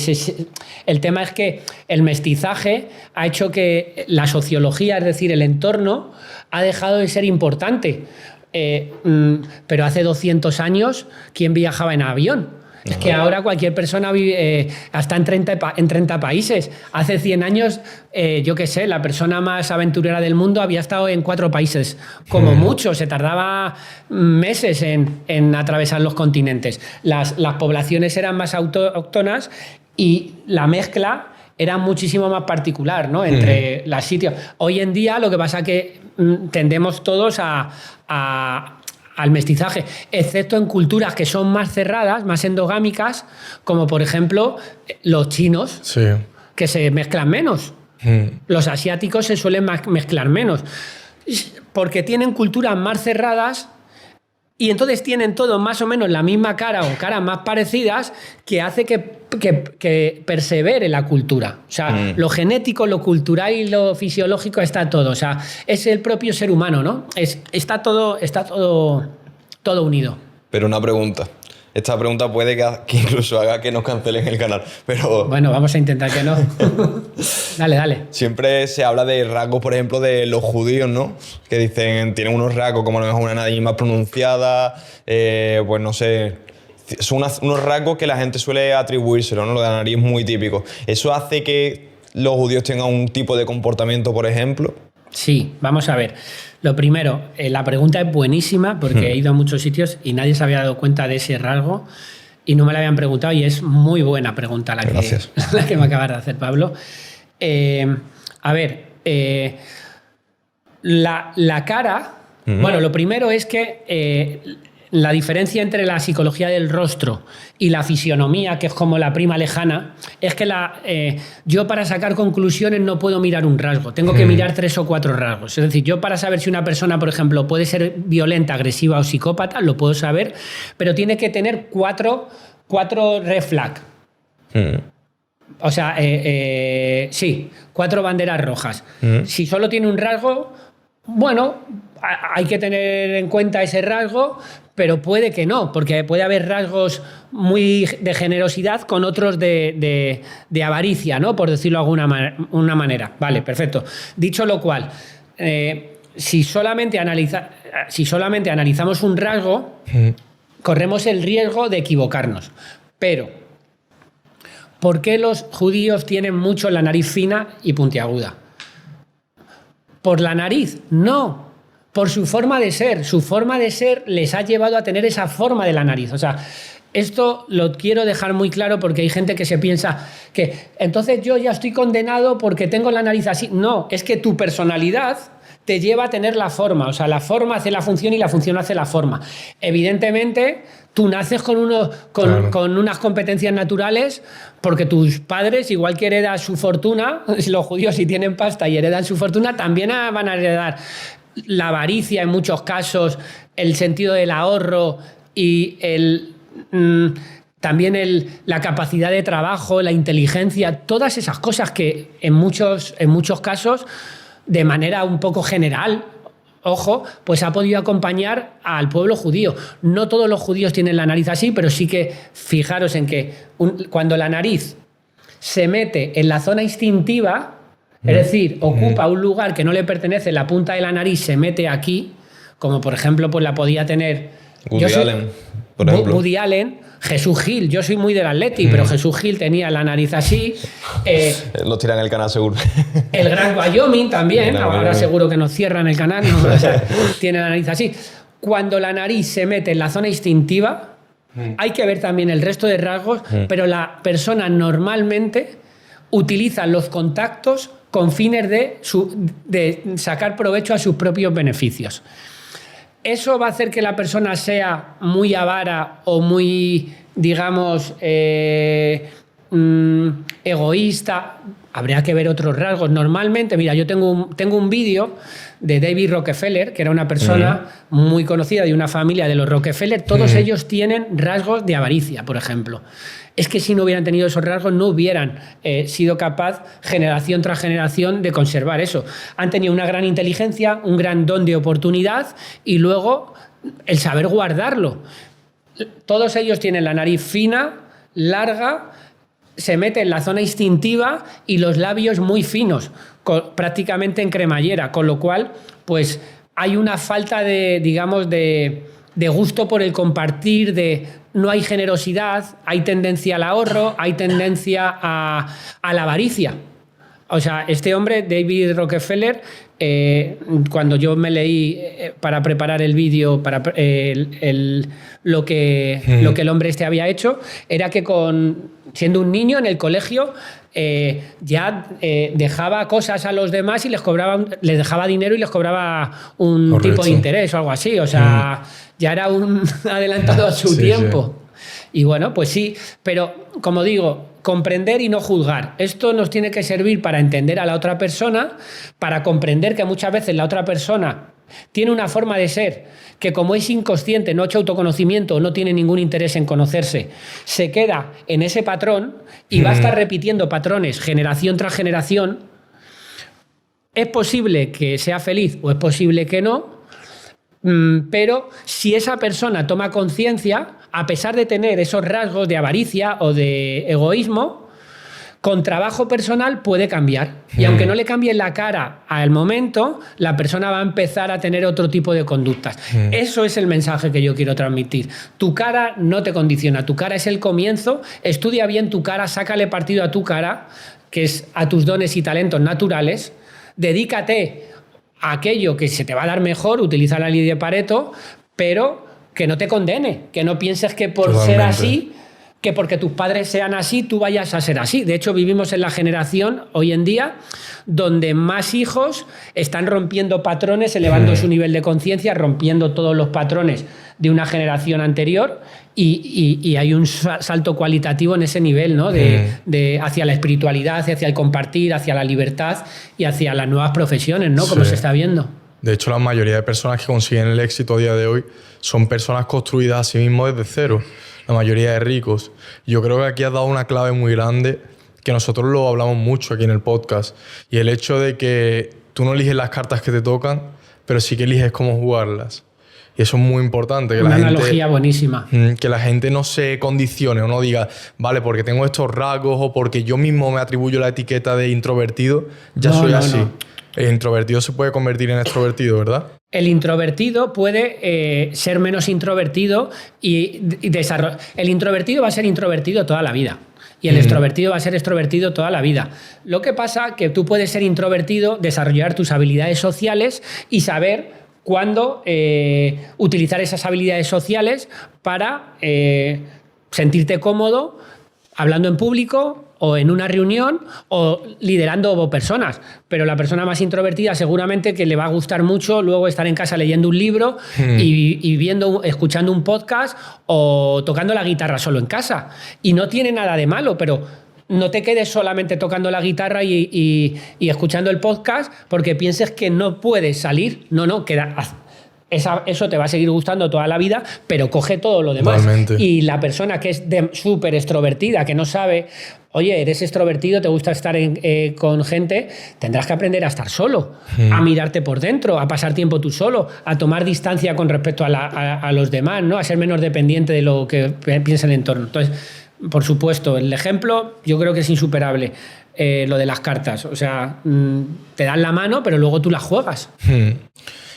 el tema es que el mestizaje ha hecho que la sociología, es decir, el entorno, ha dejado de ser importante. Pero hace 200 años, ¿quién viajaba en avión? Es que ahora cualquier persona vive hasta en 30 países. Hace 100 años, yo qué sé, la persona más aventurera del mundo había estado en 4 países. Como mucho, se tardaba meses en atravesar los continentes. Las poblaciones eran más autóctonas y la mezcla era muchísimo más particular, ¿no? Entre los sitios. Hoy en día lo que pasa es que tendemos todos al mestizaje, excepto en culturas que son más cerradas, más endogámicas, como por ejemplo los chinos, que se mezclan menos. Los asiáticos se suelen mezclar menos, porque tienen culturas más cerradas y entonces tienen todos más o menos la misma cara o caras más parecidas, que hace que persevere la cultura. O sea, lo genético, lo cultural y lo fisiológico está todo. O sea, es el propio ser humano, ¿no? Está todo unido. Pero una pregunta. Esta pregunta puede que incluso haga que nos cancelen el canal, pero... Bueno, vamos a intentar que no. Dale. Siempre se habla de rasgos, por ejemplo, de los judíos, ¿no? Que dicen, tienen unos rasgos como a lo mejor una nariz más pronunciada, pues no sé... Son unos rasgos que la gente suele atribuírselo, ¿no? Lo de la nariz es muy típico. ¿Eso hace que los judíos tengan un tipo de comportamiento, por ejemplo? Sí, vamos a ver. Lo primero, la pregunta es buenísima porque he ido a muchos sitios y nadie se había dado cuenta de ese rasgo y no me la habían preguntado, y es muy buena pregunta la que me acabas de hacer, Pablo. A ver, la cara... Bueno, lo primero es que la diferencia entre la psicología del rostro y la fisionomía, que es como la prima lejana, es que yo para sacar conclusiones no puedo mirar un rasgo, tengo que mirar 3 o 4 rasgos. Es decir, yo para saber si una persona, por ejemplo, puede ser violenta, agresiva o psicópata, lo puedo saber, pero tiene que tener 4 red flag. O sea, sí, 4 banderas rojas. Si solo tiene un rasgo, bueno, hay que tener en cuenta ese rasgo, pero puede que no, porque puede haber rasgos muy de generosidad con otros de avaricia, ¿no? Por decirlo de una manera. Vale, perfecto. Dicho lo cual, si solamente analizamos un rasgo, corremos el riesgo de equivocarnos. Pero, ¿por qué los judíos tienen mucho la nariz fina y puntiaguda? ¿Por la nariz? No. Por su forma de ser. Su forma de ser les ha llevado a tener esa forma de la nariz. O sea, esto lo quiero dejar muy claro porque hay gente que se piensa que entonces yo ya estoy condenado porque tengo la nariz así. No, es que tu personalidad te lleva a tener la forma. O sea, la forma hace la función y la función hace la forma. Evidentemente, tú naces con unas competencias naturales porque tus padres, igual que heredan su fortuna, los judíos si tienen pasta y heredan su fortuna, también van a heredar la avaricia en muchos casos, el sentido del ahorro y también la capacidad de trabajo, la inteligencia, todas esas cosas que en muchos casos, de manera un poco general, ojo, pues ha podido acompañar al pueblo judío. No todos los judíos tienen la nariz así, pero sí que fijaros en que cuando la nariz se mete en la zona instintiva, es decir, ocupa un lugar que no le pertenece, la punta de la nariz se mete aquí, como por ejemplo pues la podía tener Woody Allen, por ejemplo. Woody Allen, Jesús Gil. Yo soy muy del Atleti, pero Jesús Gil tenía la nariz así. Nos tiran el canal seguro. El Gran Wyoming también, ahora seguro que nos cierran el canal, ¿no? O sea, tiene la nariz así. Cuando la nariz se mete en la zona instintiva, hay que ver también el resto de rasgos, pero la persona normalmente utiliza los contactos con fines de sacar provecho a sus propios beneficios. ¿Eso va a hacer que la persona sea muy avara o muy, digamos, egoísta? Habría que ver otros rasgos. Normalmente, mira, yo tengo un vídeo de David Rockefeller, que era una persona muy conocida de una familia de los Rockefeller. Todos ellos tienen rasgos de avaricia, por ejemplo. Es que si no hubieran tenido esos rasgos, no hubieran sido capaz, generación tras generación, de conservar eso. Han tenido una gran inteligencia, un gran don de oportunidad y luego el saber guardarlo. Todos ellos tienen la nariz fina, larga, se mete en la zona instintiva y los labios muy finos, prácticamente en cremallera, con lo cual, pues hay una falta de, digamos, de gusto por el compartir, no hay generosidad, hay tendencia al ahorro, hay tendencia a la avaricia. O sea, este hombre, David Rockefeller, cuando yo me leí para preparar el vídeo, para lo que el hombre este había hecho, era que siendo un niño en el colegio ya dejaba cosas a los demás y les dejaba dinero y les cobraba un Correcto. tipo de interés o algo así. O sea, ya era un adelantado a su tiempo. Sí. Y bueno, pues sí, pero como digo, comprender y no juzgar. Esto nos tiene que servir para entender a la otra persona, para comprender que muchas veces la otra persona tiene una forma de ser que, como es inconsciente, no ha hecho autoconocimiento, no tiene ningún interés en conocerse, se queda en ese patrón y va a estar repitiendo patrones generación tras generación. Es posible que sea feliz o es posible que no, pero si esa persona toma conciencia, a pesar de tener esos rasgos de avaricia o de egoísmo, con trabajo personal puede cambiar. Y aunque no le cambie la cara al momento, la persona va a empezar a tener otro tipo de conductas. Eso es el mensaje que yo quiero transmitir. Tu cara no te condiciona, tu cara es el comienzo. Estudia bien tu cara, sácale partido a tu cara, que es a tus dones y talentos naturales. Dedícate a aquello que se te va a dar mejor, utiliza la ley de Pareto, pero que no te condene, que no pienses que por ser así, que porque tus padres sean así, tú vayas a ser así. De hecho, vivimos en la generación hoy en día donde más hijos están rompiendo patrones, elevando su nivel de conciencia, rompiendo todos los patrones de una generación anterior y hay un salto cualitativo en ese nivel, ¿no? Hacia la espiritualidad, hacia el compartir, hacia la libertad y hacia las nuevas profesiones, ¿no? Como se está viendo. De hecho, la mayoría de personas que consiguen el éxito a día de hoy son personas construidas a sí mismos desde cero. La mayoría de ricos. Yo creo que aquí has dado una clave muy grande, que nosotros lo hablamos mucho aquí en el podcast, y el hecho de que tú no eliges las cartas que te tocan, pero sí que eliges cómo jugarlas. Y eso es muy importante. Que una la analogía gente, buenísima. Que la gente no se condicione o no diga, vale, porque tengo estos rasgos o porque yo mismo me atribuyo la etiqueta de introvertido, ya soy así. No. El introvertido se puede convertir en extrovertido, ¿verdad? El introvertido puede ser menos introvertido y desarrollar. El introvertido va a ser introvertido toda la vida. Y el extrovertido va a ser extrovertido toda la vida. Lo que pasa es que tú puedes ser introvertido, desarrollar tus habilidades sociales y saber cuándo utilizar esas habilidades sociales para sentirte cómodo hablando en público o en una reunión o liderando personas. Pero la persona más introvertida seguramente que le va a gustar mucho luego estar en casa leyendo un libro y escuchando un podcast o tocando la guitarra solo en casa. Y no tiene nada de malo, pero no te quedes solamente tocando la guitarra y escuchando el podcast porque pienses que no puedes salir. No, eso te va a seguir gustando toda la vida, pero coge todo lo demás. Totalmente. Y la persona que es súper extrovertida, que no sabe, oye, eres extrovertido, te gusta estar con gente, tendrás que aprender a estar solo, a mirarte por dentro, a pasar tiempo tú solo, a tomar distancia con respecto a los demás, ¿no? A ser menos dependiente de lo que piensa el entorno. Entonces, por supuesto, el ejemplo yo creo que es insuperable. Lo de las cartas, o sea, te dan la mano, pero luego tú las juegas.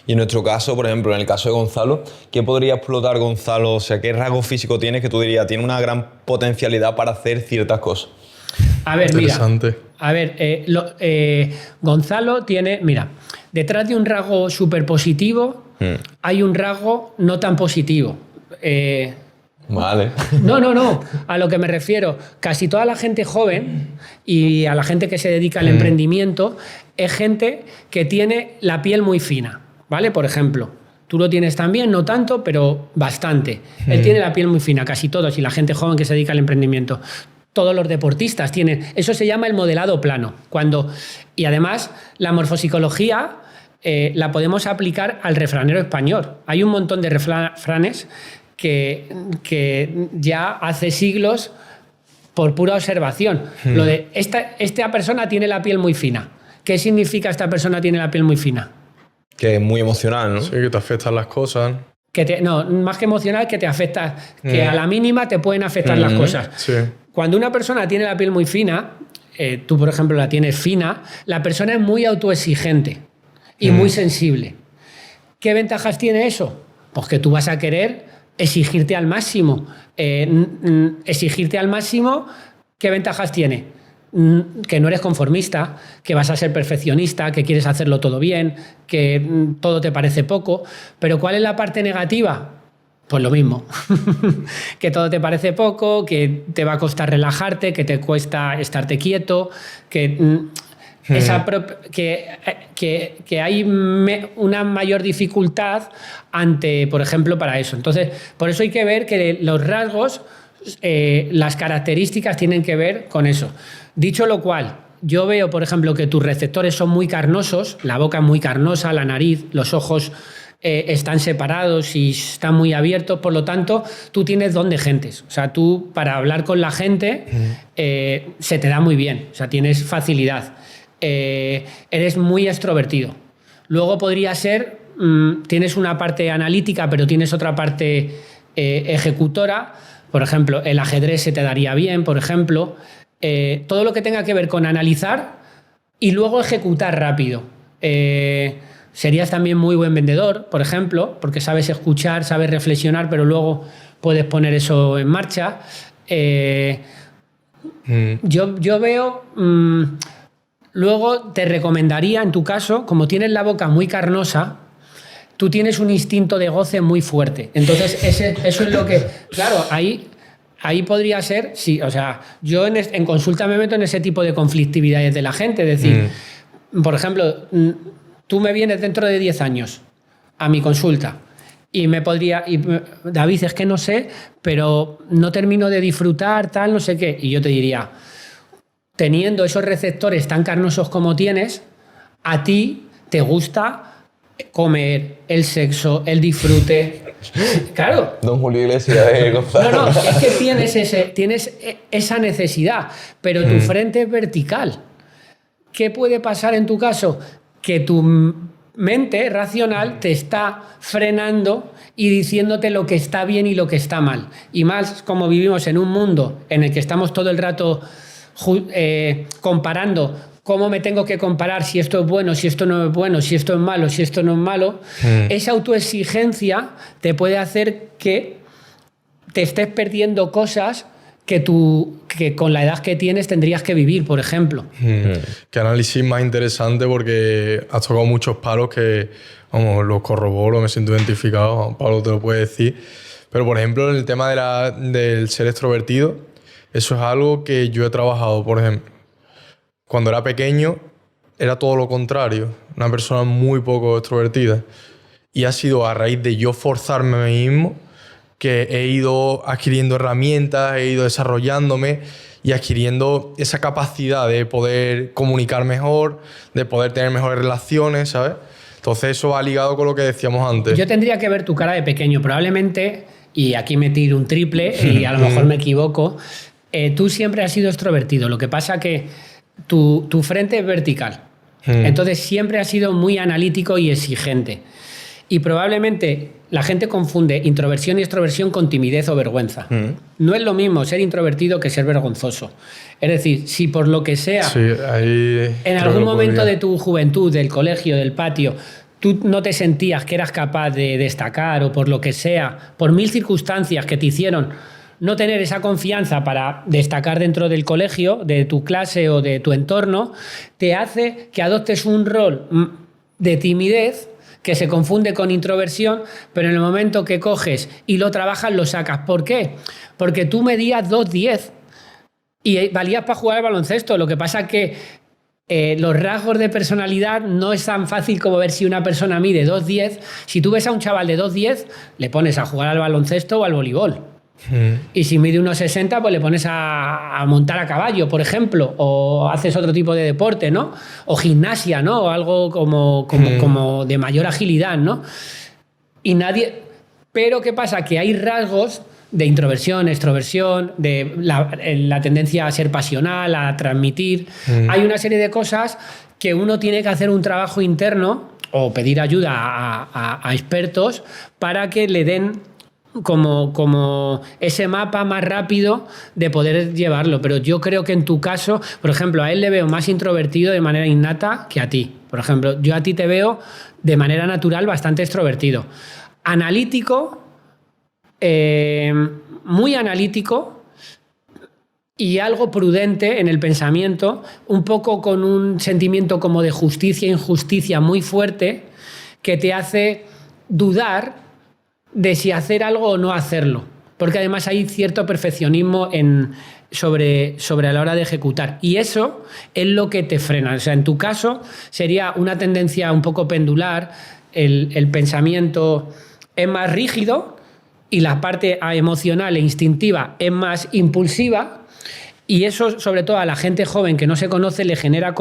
Y en nuestro caso, por ejemplo, en el caso de Gonzalo, ¿qué podría explotar Gonzalo? O sea, ¿qué rasgo físico tiene que tú dirías tiene una gran potencialidad para hacer ciertas cosas? A ver, mira. Interesante. A ver, Gonzalo tiene, mira, detrás de un rasgo súper positivo hay un rasgo no tan positivo. Vale. No. A lo que me refiero, casi toda la gente joven y a la gente que se dedica al emprendimiento es gente que tiene la piel muy fina, ¿vale? Por ejemplo, tú lo tienes también, no tanto, pero bastante. Él tiene la piel muy fina, casi todos, y la gente joven que se dedica al emprendimiento. Todos los deportistas tienen. Eso se llama el modelado plano. Y además, la morfopsicología la podemos aplicar al refranero español. Hay un montón de refranes que ya hace siglos, por pura observación, lo de esta persona tiene la piel muy fina. ¿Qué significa esta persona tiene la piel muy fina? Que es muy emocional, ¿no? Sí, que te afectan las cosas. No, más que emocional, que te afecta, que a la mínima te pueden afectar las cosas. Sí. Cuando una persona tiene la piel muy fina, tú por ejemplo la tienes fina, la persona es muy autoexigente y muy sensible. ¿Qué ventajas tiene eso? Pues que tú vas a querer exigirte al máximo. Exigirte al máximo, ¿qué ventajas tiene? Que no eres conformista, que vas a ser perfeccionista, que quieres hacerlo todo bien, que todo te parece poco. Pero ¿cuál es la parte negativa? Pues lo mismo. Que todo te parece poco, que te va a costar relajarte, que te cuesta estarte quieto, que hay una mayor dificultad ante, por ejemplo, para eso. Entonces, por eso hay que ver que los rasgos, las características tienen que ver con eso. Dicho lo cual, yo veo, por ejemplo, que tus receptores son muy carnosos, la boca es muy carnosa, la nariz, los ojos están separados y están muy abiertos, por lo tanto, tú tienes don de gentes. O sea, tú para hablar con la gente se te da muy bien, o sea, tienes facilidad. Eres muy extrovertido. Luego podría ser, tienes una parte analítica, pero tienes otra parte ejecutora. Por ejemplo, el ajedrez se te daría bien, por ejemplo. Todo lo que tenga que ver con analizar y luego ejecutar rápido. Serías también muy buen vendedor, por ejemplo, porque sabes escuchar, sabes reflexionar, pero luego puedes poner eso en marcha. Yo veo... Luego te recomendaría, en tu caso, como tienes la boca muy carnosa, tú tienes un instinto de goce muy fuerte. Entonces, eso es lo que... Claro, ahí podría ser... Sí, o sea, yo en consulta me meto en ese tipo de conflictividades de la gente. Es decir, por ejemplo, tú me vienes dentro de 10 años a mi consulta y David, es que no sé, pero no termino de disfrutar, tal, no sé qué. Y yo te diría... Teniendo esos receptores tan carnosos como tienes, a ti te gusta comer, el sexo, el disfrute. Claro. Don Julio Iglesias de Gonzalo. No, es que tienes esa necesidad, pero tu frente es vertical. ¿Qué puede pasar en tu caso? Que tu mente racional te está frenando y diciéndote lo que está bien y lo que está mal. Y más como vivimos en un mundo en el que estamos todo el rato... comparando cómo me tengo que comparar, si esto es bueno, si esto no es bueno, si esto es malo, si esto no es malo, esa autoexigencia te puede hacer que te estés perdiendo cosas que con la edad que tienes tendrías que vivir, por ejemplo. Qué análisis más interesante, porque has tocado muchos palos que, vamos, los corroboro, me siento identificado, Pablo te lo puede decir. Pero, por ejemplo, en el tema del ser extrovertido, eso es algo que yo he trabajado, por ejemplo. Cuando era pequeño, era todo lo contrario. Una persona muy poco extrovertida. Y ha sido a raíz de yo forzarme a mí mismo que he ido adquiriendo herramientas, he ido desarrollándome y adquiriendo esa capacidad de poder comunicar mejor, de poder tener mejores relaciones, ¿sabes? Entonces eso va ligado con lo que decíamos antes. Yo tendría que ver tu cara de pequeño, probablemente, y aquí me tiro un triple y a lo mejor me equivoco, tú siempre has sido extrovertido, lo que pasa que tu frente es vertical, entonces siempre has sido muy analítico y exigente. Y probablemente la gente confunde introversión y extroversión con timidez o vergüenza. No es lo mismo ser introvertido que ser vergonzoso. Es decir, si por lo que sea, Sí, ahí en creo algún que momento podría. de tu juventud, del colegio, del patio, tú no te sentías que eras capaz de destacar o por lo que sea, por mil circunstancias que te hicieron no tener esa confianza para destacar dentro del colegio, de tu clase o de tu entorno, te hace que adoptes un rol de timidez que se confunde con introversión, pero en el momento que coges y lo trabajas, lo sacas. ¿Por qué? Porque tú medías 2,10 y valías para jugar al baloncesto. Lo que pasa es que los rasgos de personalidad no es tan fácil como ver si una persona mide 2,10. Si tú ves a un chaval de 2,10, le pones a jugar al baloncesto o al voleibol. Y si mide 1,60, pues le pones a montar a caballo, por ejemplo, o haces otro tipo de deporte, ¿no? O gimnasia, ¿no? O algo como de mayor agilidad, ¿no? Y nadie... Pero ¿qué pasa? Que hay rasgos de introversión, extroversión, de la tendencia a ser pasional, a transmitir. Hay una serie de cosas que uno tiene que hacer un trabajo interno o pedir ayuda a expertos para que le den como ese mapa más rápido de poder llevarlo. Pero yo creo que en tu caso, por ejemplo, a él le veo más introvertido de manera innata que a ti. Por ejemplo, yo a ti te veo de manera natural bastante extrovertido. Analítico, muy analítico y algo prudente en el pensamiento, un poco con un sentimiento como de justicia e injusticia muy fuerte que te hace dudar de si hacer algo o no hacerlo, porque además hay cierto perfeccionismo sobre a la hora de ejecutar, y eso es lo que te frena. O sea, en tu caso sería una tendencia un poco pendular, el pensamiento es más rígido y la parte emocional e instintiva es más impulsiva, y eso, sobre todo a la gente joven que no se conoce, le genera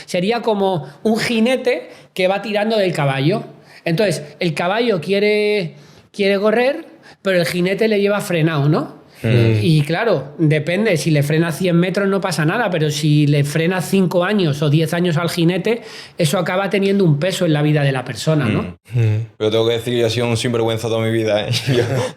sería como un jinete que va tirando del caballo. Entonces, el caballo quiere correr, pero el jinete le lleva frenado, ¿no? Y claro, depende, si le frena 100 metros no pasa nada, pero si le frena 5 años o 10 años al jinete, eso acaba teniendo un peso en la vida de la persona, ¿no? Pero tengo que decir que yo he sido un sinvergüenza toda mi vida, ¿eh?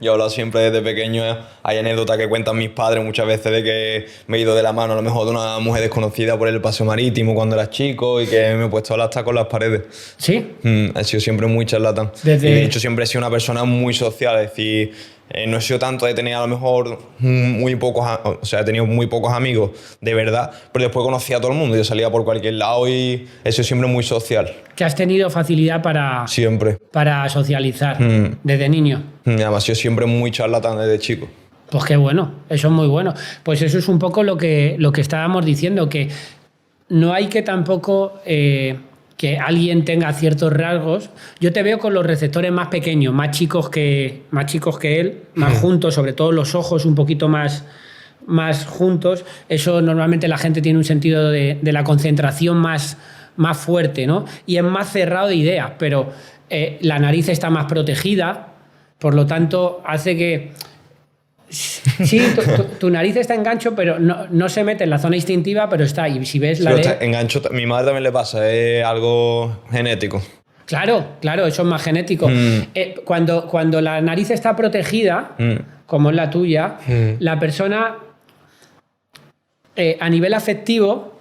Yo he hablado siempre desde pequeño, ¿eh? Hay anécdotas que cuentan mis padres muchas veces de que me he ido de la mano a lo mejor de una mujer desconocida por el paseo marítimo cuando era chico y que me he puesto a lastar con las paredes. ¿Sí? He sido siempre muy charlatán. Y de hecho siempre he sido una persona muy social, es decir, no he sido tanto de tener a lo mejor muy pocos, o sea, he tenido muy pocos amigos de verdad, pero después conocía a todo el mundo, yo salía por cualquier lado y he sido siempre muy social. Que has tenido facilidad Siempre. para socializar desde niño. Además, yo siempre muy charlatán desde chico. Pues qué bueno, eso es muy bueno. Pues eso es un poco lo que estábamos diciendo, que no hay que tampoco que alguien tenga ciertos rasgos. Yo te veo con los receptores más pequeños, más chicos que él, más juntos, sobre todo los ojos un poquito más juntos. Eso normalmente la gente tiene un sentido de la concentración más fuerte, ¿no? Y es más cerrado de ideas, pero la nariz está más protegida, por lo tanto hace que... Sí, tu nariz está en gancho, pero no se mete en la zona instintiva, pero está. Y si ves la engancho, mi madre también le pasa, es algo genético. Claro, eso es más genético. Cuando la nariz está protegida, como es la tuya, la persona a nivel afectivo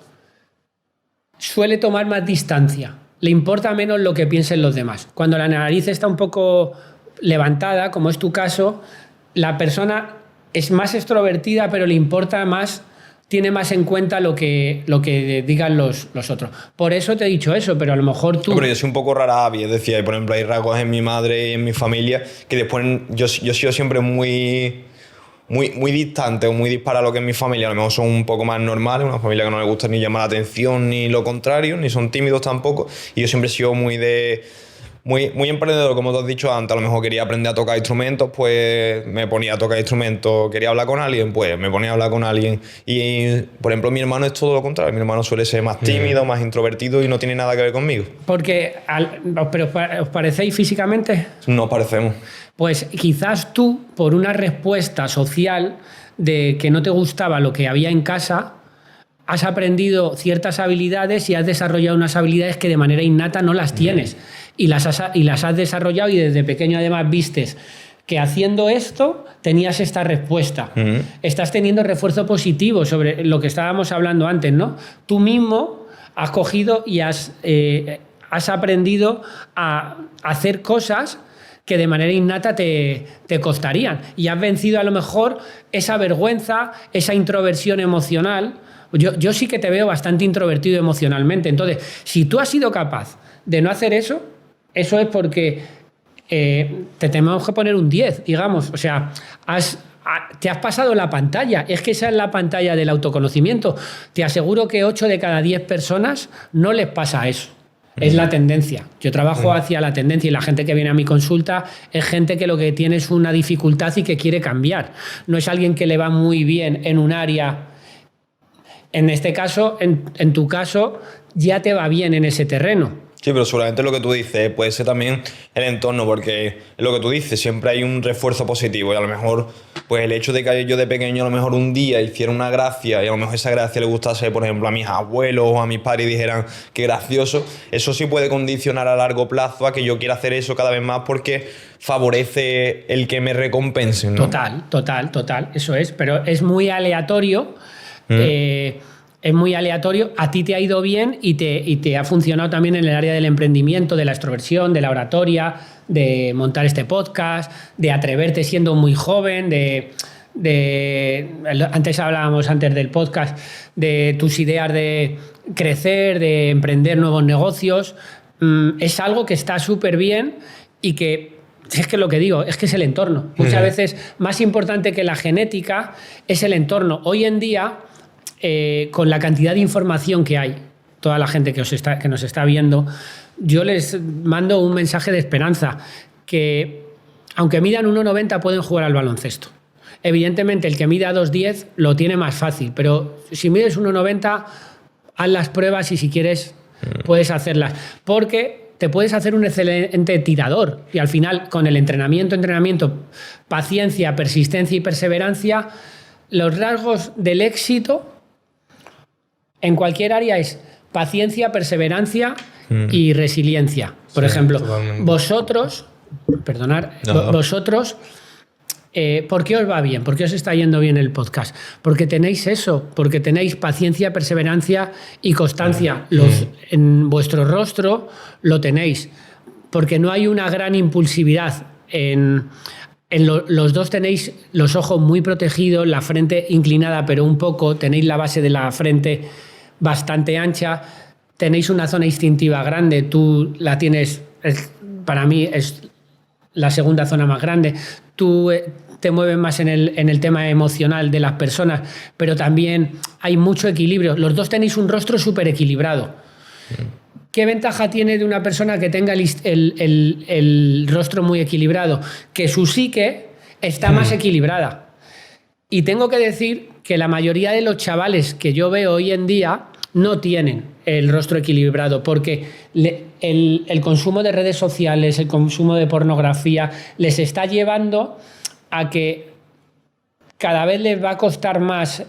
suele tomar más distancia. Le importa menos lo que piensen los demás. Cuando la nariz está un poco levantada, como es tu caso, la persona es más extrovertida, pero le importa más, tiene más en cuenta lo que digan los otros. Por eso te he dicho eso, pero a lo mejor tú... No, pero yo soy un poco rara avis, es decir, por ejemplo, hay rasgos en mi madre y en mi familia que después yo he sido siempre muy distante o muy dispara a lo que es mi familia. A lo mejor son un poco más normales, una familia que no le gusta ni llamar la atención ni lo contrario, ni son tímidos tampoco. Y yo siempre he sido muy muy, muy emprendedor, como te has dicho antes. A lo mejor quería aprender a tocar instrumentos, pues me ponía a tocar instrumentos. Quería hablar con alguien, pues me ponía a hablar con alguien. Y, por ejemplo, mi hermano es todo lo contrario. Mi hermano suele ser más tímido, más introvertido y no tiene nada que ver conmigo. Porque, ¿pero os parecéis físicamente? Nos parecemos. Pues quizás tú, por una respuesta social de que no te gustaba lo que había en casa, has aprendido ciertas habilidades y has desarrollado unas habilidades que de manera innata no las tienes. Y las has desarrollado y desde pequeño además vistes que haciendo esto tenías esta respuesta. Estás teniendo refuerzo positivo sobre lo que estábamos hablando antes, ¿no? Tú mismo has cogido y has aprendido a hacer cosas que de manera innata te costarían. Y has vencido a lo mejor esa vergüenza, esa introversión emocional. Yo sí que te veo bastante introvertido emocionalmente. Entonces, si tú has sido capaz de no hacer eso, eso es porque te tenemos que poner un 10, digamos. O sea, te has pasado la pantalla. Es que esa es la pantalla del autoconocimiento. Te aseguro que 8 de cada 10 personas no les pasa eso. Es la tendencia. Yo trabajo hacia la tendencia y la gente que viene a mi consulta es gente que lo que tiene es una dificultad y que quiere cambiar. No es alguien que le va muy bien en un área. En este caso, en tu caso, ya te va bien en ese terreno. Sí, pero seguramente lo que tú dices puede ser también el entorno, porque es lo que tú dices, siempre hay un refuerzo positivo y a lo mejor pues el hecho de que yo de pequeño a lo mejor un día hiciera una gracia y a lo mejor esa gracia le gustase, por ejemplo, a mis abuelos o a mis padres y dijeran qué gracioso, eso sí puede condicionar a largo plazo a que yo quiera hacer eso cada vez más porque favorece el que me recompensen, ¿no? Total, eso es, pero es muy aleatorio. Es muy aleatorio, a ti te ha ido bien y te ha funcionado también en el área del emprendimiento, de la extroversión, de la oratoria, de montar este podcast, de atreverte siendo muy joven, antes hablábamos antes del podcast, de tus ideas de crecer, de emprender nuevos negocios. Es algo que está súper bien y que es que lo que digo, es que es el entorno. Muchas veces más importante que la genética es el entorno. Hoy en día, con la cantidad de información que hay, toda la gente que nos está viendo, yo les mando un mensaje de esperanza, que aunque midan 1,90 pueden jugar al baloncesto. Evidentemente el que mida 2,10 lo tiene más fácil, pero si mides 1,90, haz las pruebas y si quieres puedes hacerlas, porque te puedes hacer un excelente tirador y al final con el entrenamiento, paciencia, persistencia y perseverancia, los rasgos del éxito en cualquier área es paciencia, perseverancia y resiliencia. Por ejemplo, totalmente. Vosotros, ¿por qué os va bien? ¿Por qué os está yendo bien el podcast? Porque tenéis eso, porque tenéis paciencia, perseverancia y constancia. En vuestro rostro lo tenéis, porque no hay una gran impulsividad. Los dos tenéis los ojos muy protegidos, la frente inclinada pero un poco, tenéis la base de la frente bastante ancha, tenéis una zona instintiva grande, tú la tienes, para mí es la segunda zona más grande, tú te mueves más en el tema emocional de las personas, pero también hay mucho equilibrio, los dos tenéis un rostro súper equilibrado. ¿Qué ventaja tiene de una persona que tenga el rostro muy equilibrado? Que su psique está más equilibrada. Y tengo que decir que la mayoría de los chavales que yo veo hoy en día no tienen el rostro equilibrado porque el consumo de redes sociales, el consumo de pornografía les está llevando a que cada vez les va a costar más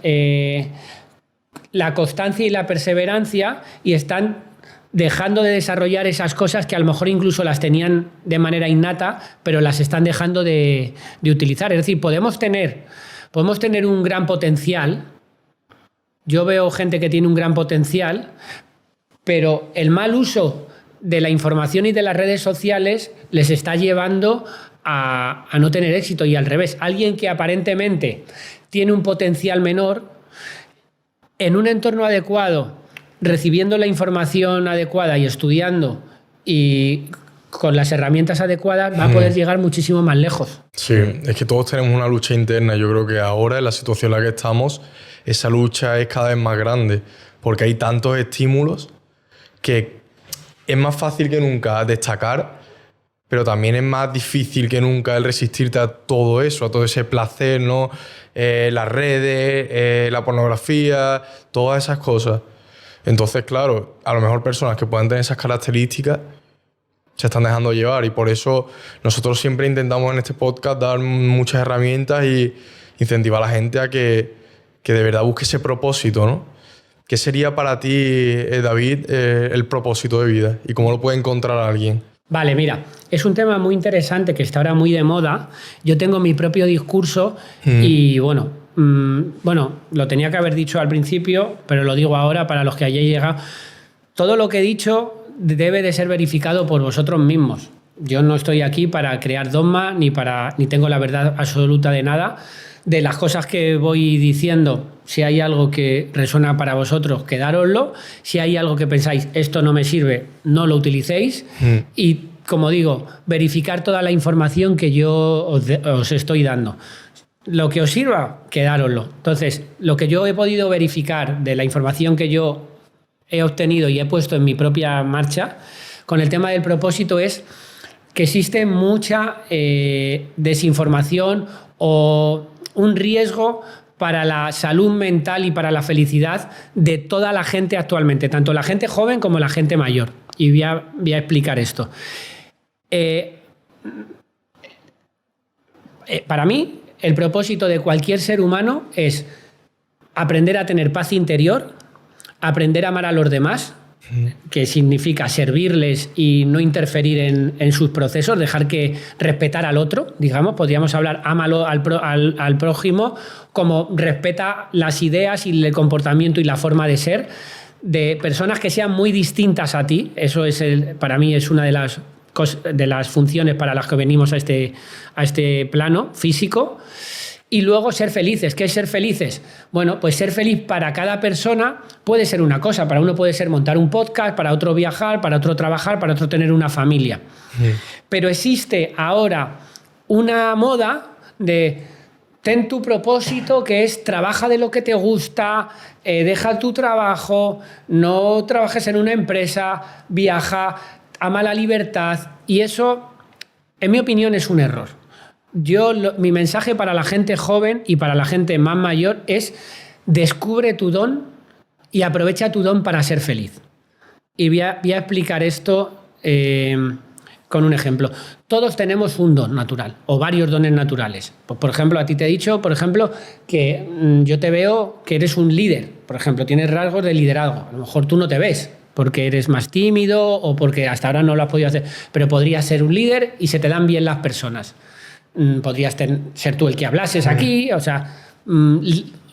la constancia y la perseverancia y están dejando de desarrollar esas cosas que a lo mejor incluso las tenían de manera innata, pero las están dejando de utilizar. Es decir, podemos tener un gran potencial. Yo veo gente que tiene un gran potencial, pero el mal uso de la información y de las redes sociales les está llevando a no tener éxito y al revés. Alguien que aparentemente tiene un potencial menor, en un entorno adecuado, recibiendo la información adecuada y estudiando y con las herramientas adecuadas va a poder llegar muchísimo más lejos. Sí, es que todos tenemos una lucha interna. Yo creo que ahora, en la situación en la que estamos, esa lucha es cada vez más grande porque hay tantos estímulos que es más fácil que nunca destacar pero también es más difícil que nunca el resistirte a todo eso, a todo ese placer, ¿no? Las redes, la pornografía, todas esas cosas. Entonces, claro, a lo mejor personas que puedan tener esas características se están dejando llevar, y por eso nosotros siempre intentamos en este podcast dar muchas herramientas y incentivar a la gente a que de verdad busque ese propósito, ¿no? ¿Qué sería para ti, David, el propósito de vida y cómo lo puede encontrar alguien? Vale, mira, es un tema muy interesante que está ahora muy de moda. Yo tengo mi propio discurso y bueno, lo tenía que haber dicho al principio, pero lo digo ahora para los que hayáis llegado. Todo lo que he dicho debe de ser verificado por vosotros mismos. Yo no estoy aquí para crear dogma ni tengo la verdad absoluta de nada. De las cosas que voy diciendo, si hay algo que resuena para vosotros, quedároslo. Si hay algo que pensáis, esto no me sirve, no lo utilicéis. Y, como digo, verificar toda la información que yo os estoy dando. Lo que os sirva, quedároslo. Entonces, lo que yo he podido verificar de la información que yo he obtenido y he puesto en mi propia marcha con el tema del propósito es que existe mucha desinformación o un riesgo para la salud mental y para la felicidad de toda la gente actualmente, tanto la gente joven como la gente mayor. Y voy a explicar esto. Para mí, el propósito de cualquier ser humano es aprender a tener paz interior, aprender a amar a los demás, que significa servirles y no interferir en sus procesos, dejar que respetar al otro, digamos, podríamos hablar, ámalo al prójimo como respeta las ideas y el comportamiento y la forma de ser de personas que sean muy distintas a ti. Eso es para mí es una de las funciones para las que venimos a este plano físico. Y luego ser felices. ¿Qué es ser felices? Bueno, pues ser feliz para cada persona puede ser una cosa. Para uno puede ser montar un podcast, para otro viajar, para otro trabajar, para otro tener una familia. Pero existe ahora una moda de ten tu propósito, que es trabaja de lo que te gusta, deja tu trabajo, no trabajes en una empresa, viaja, ama la libertad. Y eso, en mi opinión, es un error. Mi mensaje para la gente joven y para la gente más mayor es descubre tu don y aprovecha tu don para ser feliz. Y voy a explicar esto con un ejemplo. Todos tenemos un don natural o varios dones naturales. Pues, por ejemplo, a ti te he dicho, por ejemplo, que yo te veo que eres un líder. Por ejemplo, tienes rasgos de liderazgo. A lo mejor tú no te ves porque eres más tímido o porque hasta ahora no lo has podido hacer. Pero podrías ser un líder y se te dan bien las personas. Podrías ser tú el que hablases aquí, o sea,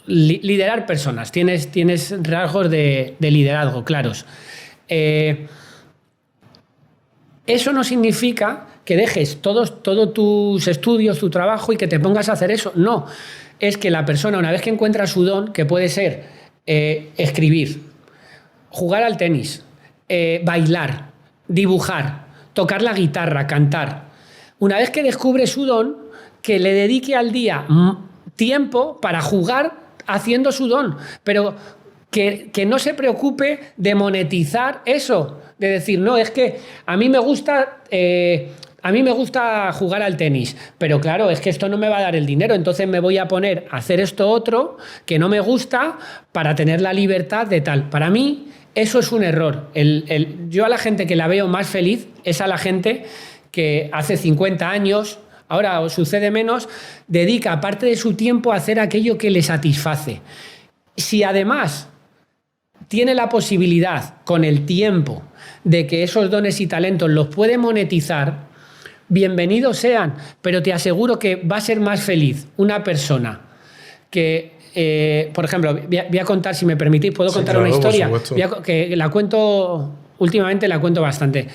liderar personas. Tienes rasgos de liderazgo claros. Eso no significa que dejes todos tus estudios, tu trabajo y que te pongas a hacer eso. No, es que la persona, una vez que encuentra su don, que puede ser escribir, jugar al tenis, bailar, dibujar, tocar la guitarra, cantar. Una vez que descubre su don, que le dedique al día tiempo para jugar haciendo su don, pero que no se preocupe de monetizar eso, de decir, no, es que a mí me gusta jugar al tenis, pero claro, es que esto no me va a dar el dinero, entonces me voy a poner a hacer esto otro que no me gusta para tener la libertad de tal. Para mí eso es un error. Yo a la gente que la veo más feliz es a la gente que hace 50 años, ahora os sucede menos, dedica parte de su tiempo a hacer aquello que le satisface. Si además tiene la posibilidad con el tiempo de que esos dones y talentos los puede monetizar, bienvenidos sean, pero te aseguro que va a ser más feliz una persona que, por ejemplo, voy a contar, si me permitís, ¿puedo contar una historia? Que la cuento, últimamente la cuento bastante.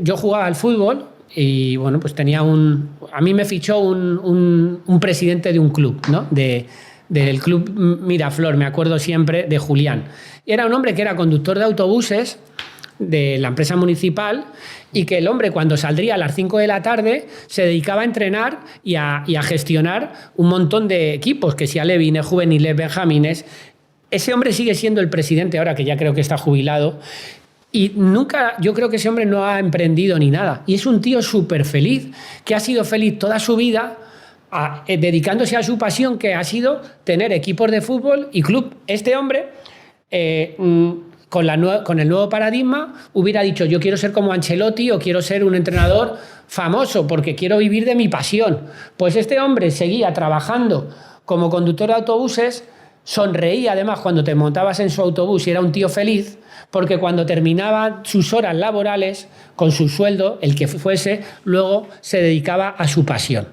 Yo jugaba al fútbol y, bueno, pues a mí me fichó un presidente de un club, ¿no? Del club Miraflor, me acuerdo siempre de Julián. Y era un hombre que era conductor de autobuses de la empresa municipal y que el hombre, cuando saldría a las 5 de la tarde, se dedicaba a entrenar y a gestionar un montón de equipos, que si alevines, juveniles, benjamines. Ese hombre sigue siendo el presidente ahora, que ya creo que está jubilado. Y nunca, yo creo que ese hombre no ha emprendido ni nada. Y es un tío súper feliz, que ha sido feliz toda su vida dedicándose a su pasión, que ha sido tener equipos de fútbol y club. Este hombre, con el nuevo paradigma, hubiera dicho, yo quiero ser como Ancelotti o quiero ser un entrenador famoso porque quiero vivir de mi pasión. Pues este hombre seguía trabajando como conductor de autobuses, sonreía además cuando te montabas en su autobús y era un tío feliz, porque cuando terminaba sus horas laborales, con su sueldo, el que fuese, luego se dedicaba a su pasión.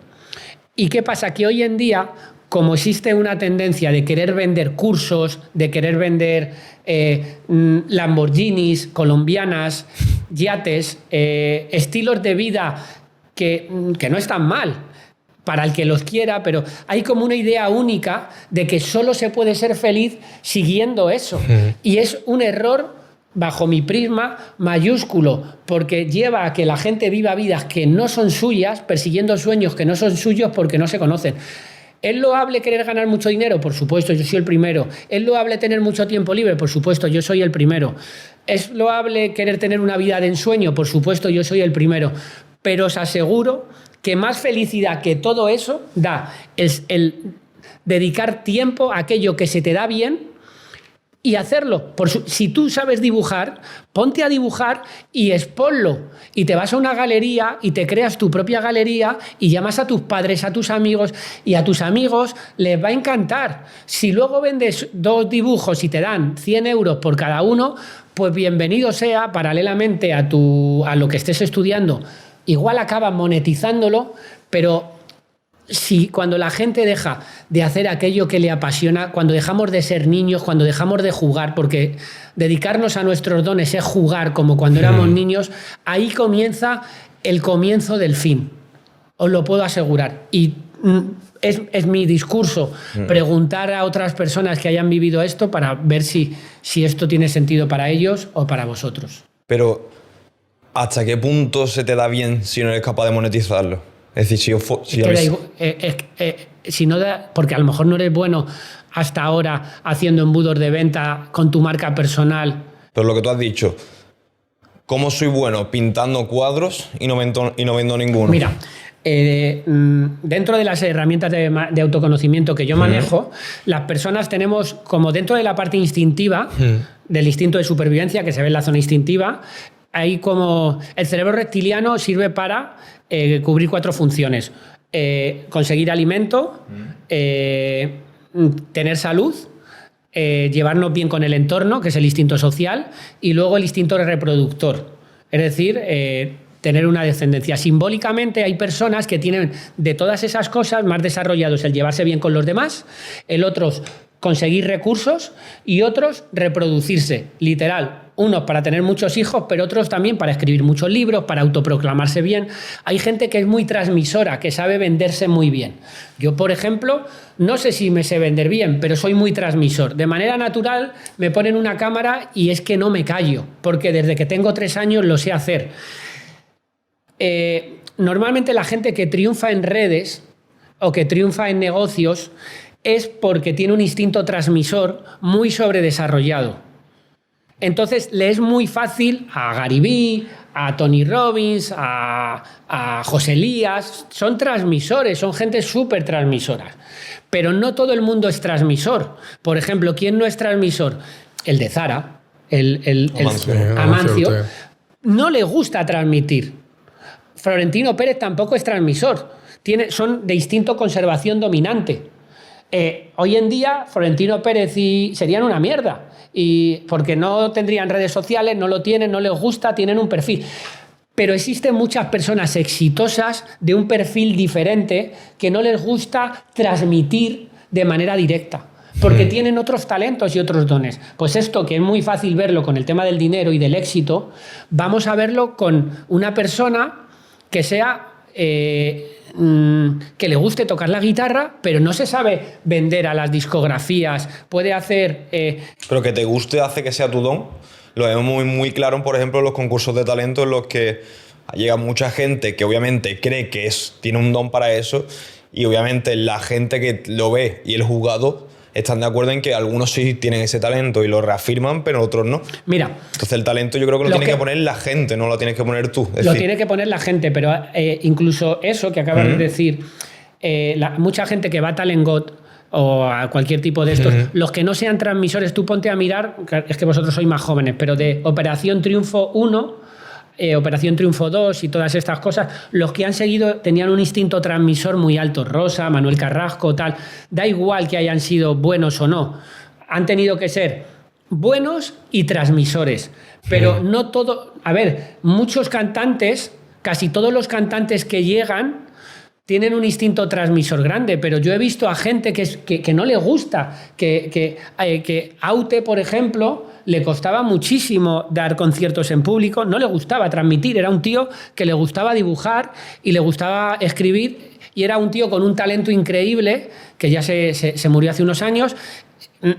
¿Y qué pasa? Que hoy en día, como existe una tendencia de querer vender cursos, de querer vender Lamborghinis, colombianas, yates, estilos de vida que no están mal para el que los quiera, pero hay como una idea única de que solo se puede ser feliz siguiendo eso. Y es un error, bajo mi prisma, mayúsculo, porque lleva a que la gente viva vidas que no son suyas, persiguiendo sueños que no son suyos porque no se conocen. ¿Es loable querer ganar mucho dinero? Por supuesto, yo soy el primero. ¿Es loable tener mucho tiempo libre? Por supuesto, yo soy el primero. ¿Es loable querer tener una vida de ensueño? Por supuesto, yo soy el primero. Pero os aseguro que más felicidad que todo eso da el dedicar tiempo a aquello que se te da bien y hacerlo. Si tú sabes dibujar, ponte a dibujar y exponlo. Y te vas a una galería y te creas tu propia galería y llamas a tus padres, a tus amigos, y a tus amigos les va a encantar. Si luego vendes 2 dibujos y te dan 100 euros por cada uno, pues bienvenido sea, paralelamente a lo que estés estudiando. Igual acabas monetizándolo, pero si cuando la gente deja de hacer aquello que le apasiona, cuando dejamos de ser niños, cuando dejamos de jugar, porque dedicarnos a nuestros dones es jugar como cuando éramos niños, ahí comienza el comienzo del fin. Os lo puedo asegurar. Y es mi discurso preguntar a otras personas que hayan vivido esto para ver si esto tiene sentido para ellos o para vosotros. Pero, ¿hasta qué punto se te da bien si no eres capaz de monetizarlo? Es decir, porque a lo mejor no eres bueno hasta ahora haciendo embudos de venta con tu marca personal. Pero lo que tú has dicho, ¿cómo soy bueno pintando cuadros y no vendo ninguno? Mira, dentro de las herramientas de autoconocimiento que yo manejo, las personas tenemos como dentro de la parte instintiva, del instinto de supervivencia que se ve en la zona instintiva, hay como el cerebro reptiliano sirve para cubrir 4 funciones: conseguir alimento, tener salud, llevarnos bien con el entorno, que es el instinto social, y luego el instinto reproductor, es decir, tener una descendencia. Simbólicamente hay personas que tienen de todas esas cosas más desarrollados el llevarse bien con los demás, el otro conseguir recursos y otros reproducirse, literal. Unos para tener muchos hijos, pero otros también para escribir muchos libros, para autoproclamarse bien. Hay gente que es muy transmisora, que sabe venderse muy bien. Yo, por ejemplo, no sé si me sé vender bien, pero soy muy transmisor. De manera natural me ponen una cámara y es que no me callo, porque desde que tengo 3 años lo sé hacer. Normalmente la gente que triunfa en redes o que triunfa en negocios es porque tiene un instinto transmisor muy sobredesarrollado. Entonces le es muy fácil a Gary Vee, a Tony Robbins, a José Elías. Son transmisores, son gente súper transmisora. Pero no todo el mundo es transmisor. Por ejemplo, ¿quién no es transmisor? El de Zara, Amancio. No le gusta transmitir. Florentino Pérez tampoco es transmisor. Son de instinto conservación dominante. Hoy en día Florentino Pérez serían una mierda, porque no tendrían redes sociales, no lo tienen, no les gusta, tienen un perfil. Pero existen muchas personas exitosas de un perfil diferente que no les gusta transmitir de manera directa, porque tienen otros talentos y otros dones. Pues esto, que es muy fácil verlo con el tema del dinero y del éxito, vamos a verlo con una persona que sea... que le guste tocar la guitarra, pero no se sabe vender a las discografías, puede hacer... Pero que te guste hace que sea tu don. Lo vemos muy, muy claro, por ejemplo, en los concursos de talento en los que llega mucha gente que obviamente cree que tiene un don para eso, y obviamente la gente que lo ve y el juzgado están de acuerdo en que algunos sí tienen ese talento y lo reafirman, pero otros no. Mira. Entonces el talento yo creo que lo tiene que poner la gente, no lo tienes que poner tú. Lo tiene que poner la gente, pero incluso eso que acabas de decir, mucha gente que va a Talent God o a cualquier tipo de estos, los que no sean transmisores, tú ponte a mirar, es que vosotros sois más jóvenes, pero de Operación Triunfo 1... Operación Triunfo 2 y todas estas cosas, los que han seguido tenían un instinto transmisor muy alto. Rosa, Manuel Carrasco, tal. Da igual que hayan sido buenos o no. Han tenido que ser buenos y transmisores. Pero no todo... A ver, muchos cantantes, casi todos los cantantes que llegan tienen un instinto transmisor grande, pero yo he visto a gente que no le gusta, que Aute, por ejemplo, le costaba muchísimo dar conciertos en público, no le gustaba transmitir, era un tío que le gustaba dibujar y le gustaba escribir, y era un tío con un talento increíble, que ya se murió hace unos años.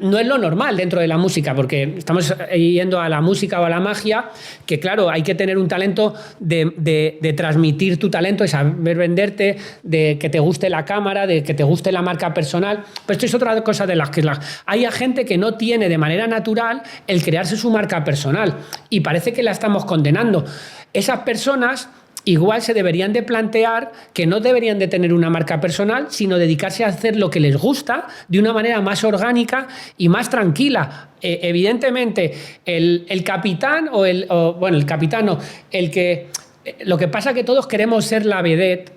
No es lo normal dentro de la música, porque estamos yendo a la música o a la magia, que claro, hay que tener un talento de transmitir tu talento, de saber venderte, de que te guste la cámara, de que te guste la marca personal. Pero esto es otra cosa de las que hay gente que no tiene de manera natural el crearse su marca personal y parece que la estamos condenando. Esas personas igual se deberían de plantear que no deberían de tener una marca personal, sino dedicarse a hacer lo que les gusta de una manera más orgánica y más tranquila. Evidentemente, el capitán el capitán no, lo que pasa es que todos queremos ser la vedette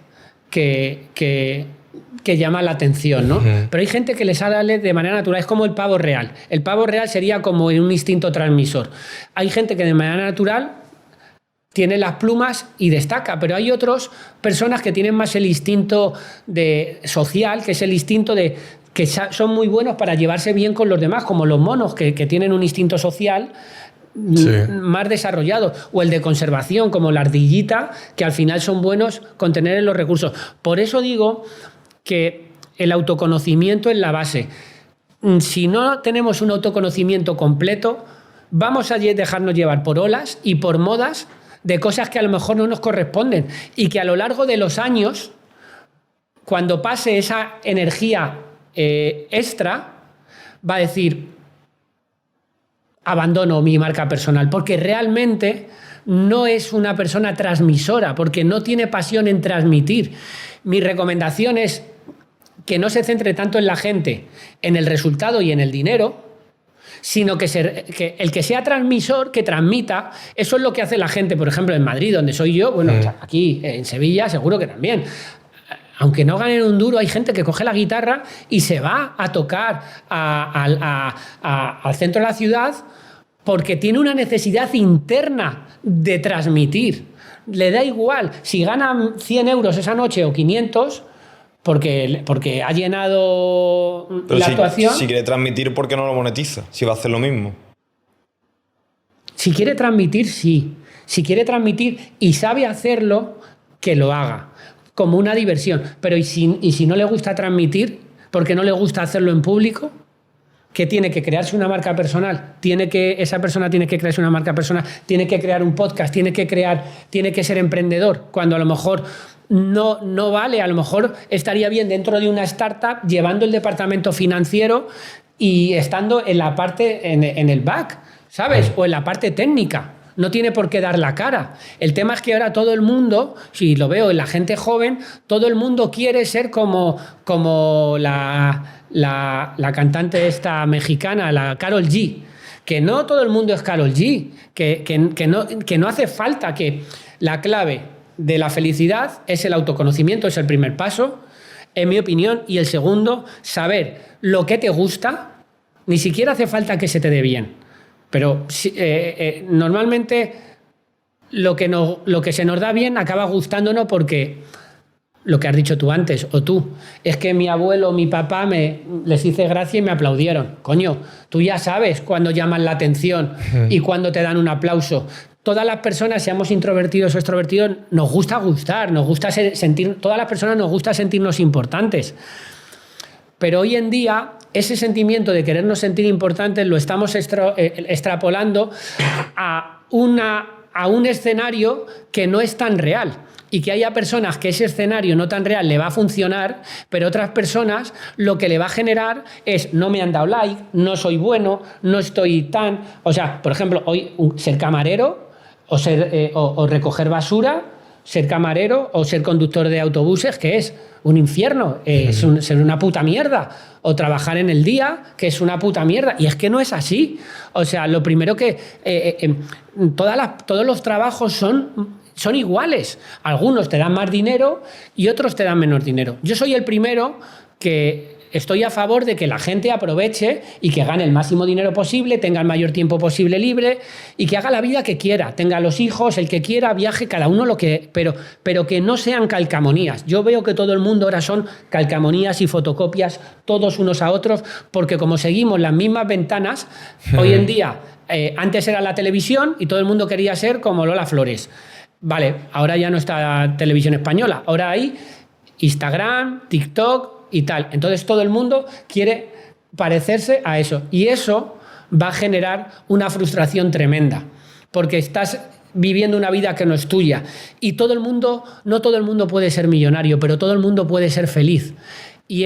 que llama la atención, ¿no? Pero hay gente que le sale de manera natural, es como el pavo real. El pavo real sería como un instinto transmisor. Hay gente que de manera natural tiene las plumas y destaca, pero hay otras personas que tienen más el instinto social, que es el instinto de que son muy buenos para llevarse bien con los demás, como los monos, que tienen un instinto social más desarrollado, o el de conservación, como la ardillita, que al final son buenos con tener los recursos. Por eso digo que el autoconocimiento es la base. Si no tenemos un autoconocimiento completo, vamos a dejarnos llevar por olas y por modas de cosas que a lo mejor no nos corresponden y que a lo largo de los años, cuando pase esa energía extra, va a decir, abandono mi marca personal, porque realmente no es una persona transmisora, porque no tiene pasión en transmitir. Mi recomendación es que no se centre tanto en la gente, en el resultado y en el dinero, sino que el que sea transmisor, que transmita. Eso es lo que hace la gente, por ejemplo, en Madrid, donde soy yo, bueno, aquí en Sevilla seguro que también. Aunque no ganen un duro, hay gente que coge la guitarra y se va a tocar al centro de la ciudad porque tiene una necesidad interna de transmitir. Le da igual si gana 100 euros esa noche o 500... Porque ha llenado la actuación. Si quiere transmitir, ¿por qué no lo monetiza? Si va a hacer lo mismo. Si quiere transmitir, sí. Si quiere transmitir y sabe hacerlo, que lo haga. Como una diversión. Pero ¿y si no le gusta transmitir? ¿Porque no le gusta hacerlo en público? Que tiene que crearse una marca personal. Esa persona tiene que crearse una marca personal. Tiene que crear un podcast. Tiene que ser emprendedor. Cuando a lo mejor no vale, a lo mejor estaría bien dentro de una startup llevando el departamento financiero y estando en la parte, en el back, ¿sabes? O en la parte técnica. No tiene por qué dar la cara. El tema es que ahora todo el mundo, si lo veo en la gente joven, todo el mundo quiere ser como la cantante esta mexicana, la Karol G. Que no todo el mundo es Karol G. Que no hace falta, que la clave de la felicidad es el autoconocimiento, es el primer paso, en mi opinión, y el segundo, saber lo que te gusta. Ni siquiera hace falta que se te dé bien, pero normalmente lo que se nos da bien acaba gustándonos, porque lo que has dicho tú antes, o tú, es que mi abuelo o mi papá les hice gracia y me aplaudieron. Coño, tú ya sabes cuándo llaman la atención y cuándo te dan un aplauso. Todas las personas, seamos introvertidos o extrovertidos, nos gusta gustar, nos gusta todas las personas nos gusta sentirnos importantes. Pero hoy en día, ese sentimiento de querernos sentir importantes lo estamos extrapolando a a un escenario que no es tan real. Y que haya personas que ese escenario no tan real le va a funcionar, pero otras personas lo que le va a generar es no me han dado like, no soy bueno, no estoy tan... O sea, por ejemplo, hoy ser camarero o recoger basura, ser camarero o ser conductor de autobuses, que es un infierno, ser una puta mierda. O trabajar en el día, que es una puta mierda. Y es que no es así. O sea, lo primero que... todos los trabajos son iguales. Algunos te dan más dinero y otros te dan menos dinero. Yo soy el primero que estoy a favor de que la gente aproveche y que gane el máximo dinero posible, tenga el mayor tiempo posible libre y que haga la vida que quiera, tenga los hijos, el que quiera, viaje, cada uno lo que... Pero que no sean calcamonías. Yo veo que todo el mundo ahora son calcamonías y fotocopias, todos unos a otros, porque como seguimos las mismas ventanas, hoy en día, antes era la televisión y todo el mundo quería ser como Lola Flores. Vale, ahora ya no está Televisión Española, ahora hay Instagram, TikTok y tal. Entonces todo el mundo quiere parecerse a eso. Y eso va a generar una frustración tremenda, porque estás viviendo una vida que no es tuya. Y no todo el mundo puede ser millonario, pero todo el mundo puede ser feliz. Y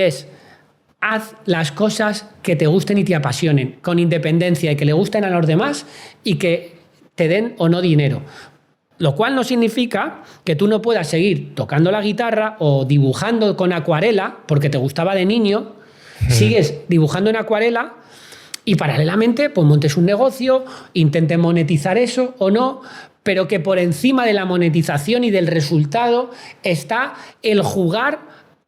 haz las cosas que te gusten y te apasionen, con independencia y que le gusten a los demás y que te den o no dinero. Lo cual no significa que tú no puedas seguir tocando la guitarra o dibujando con acuarela, porque te gustaba de niño, sigues dibujando en acuarela y paralelamente pues montes un negocio, intentes monetizar eso o no, pero que por encima de la monetización y del resultado está el jugar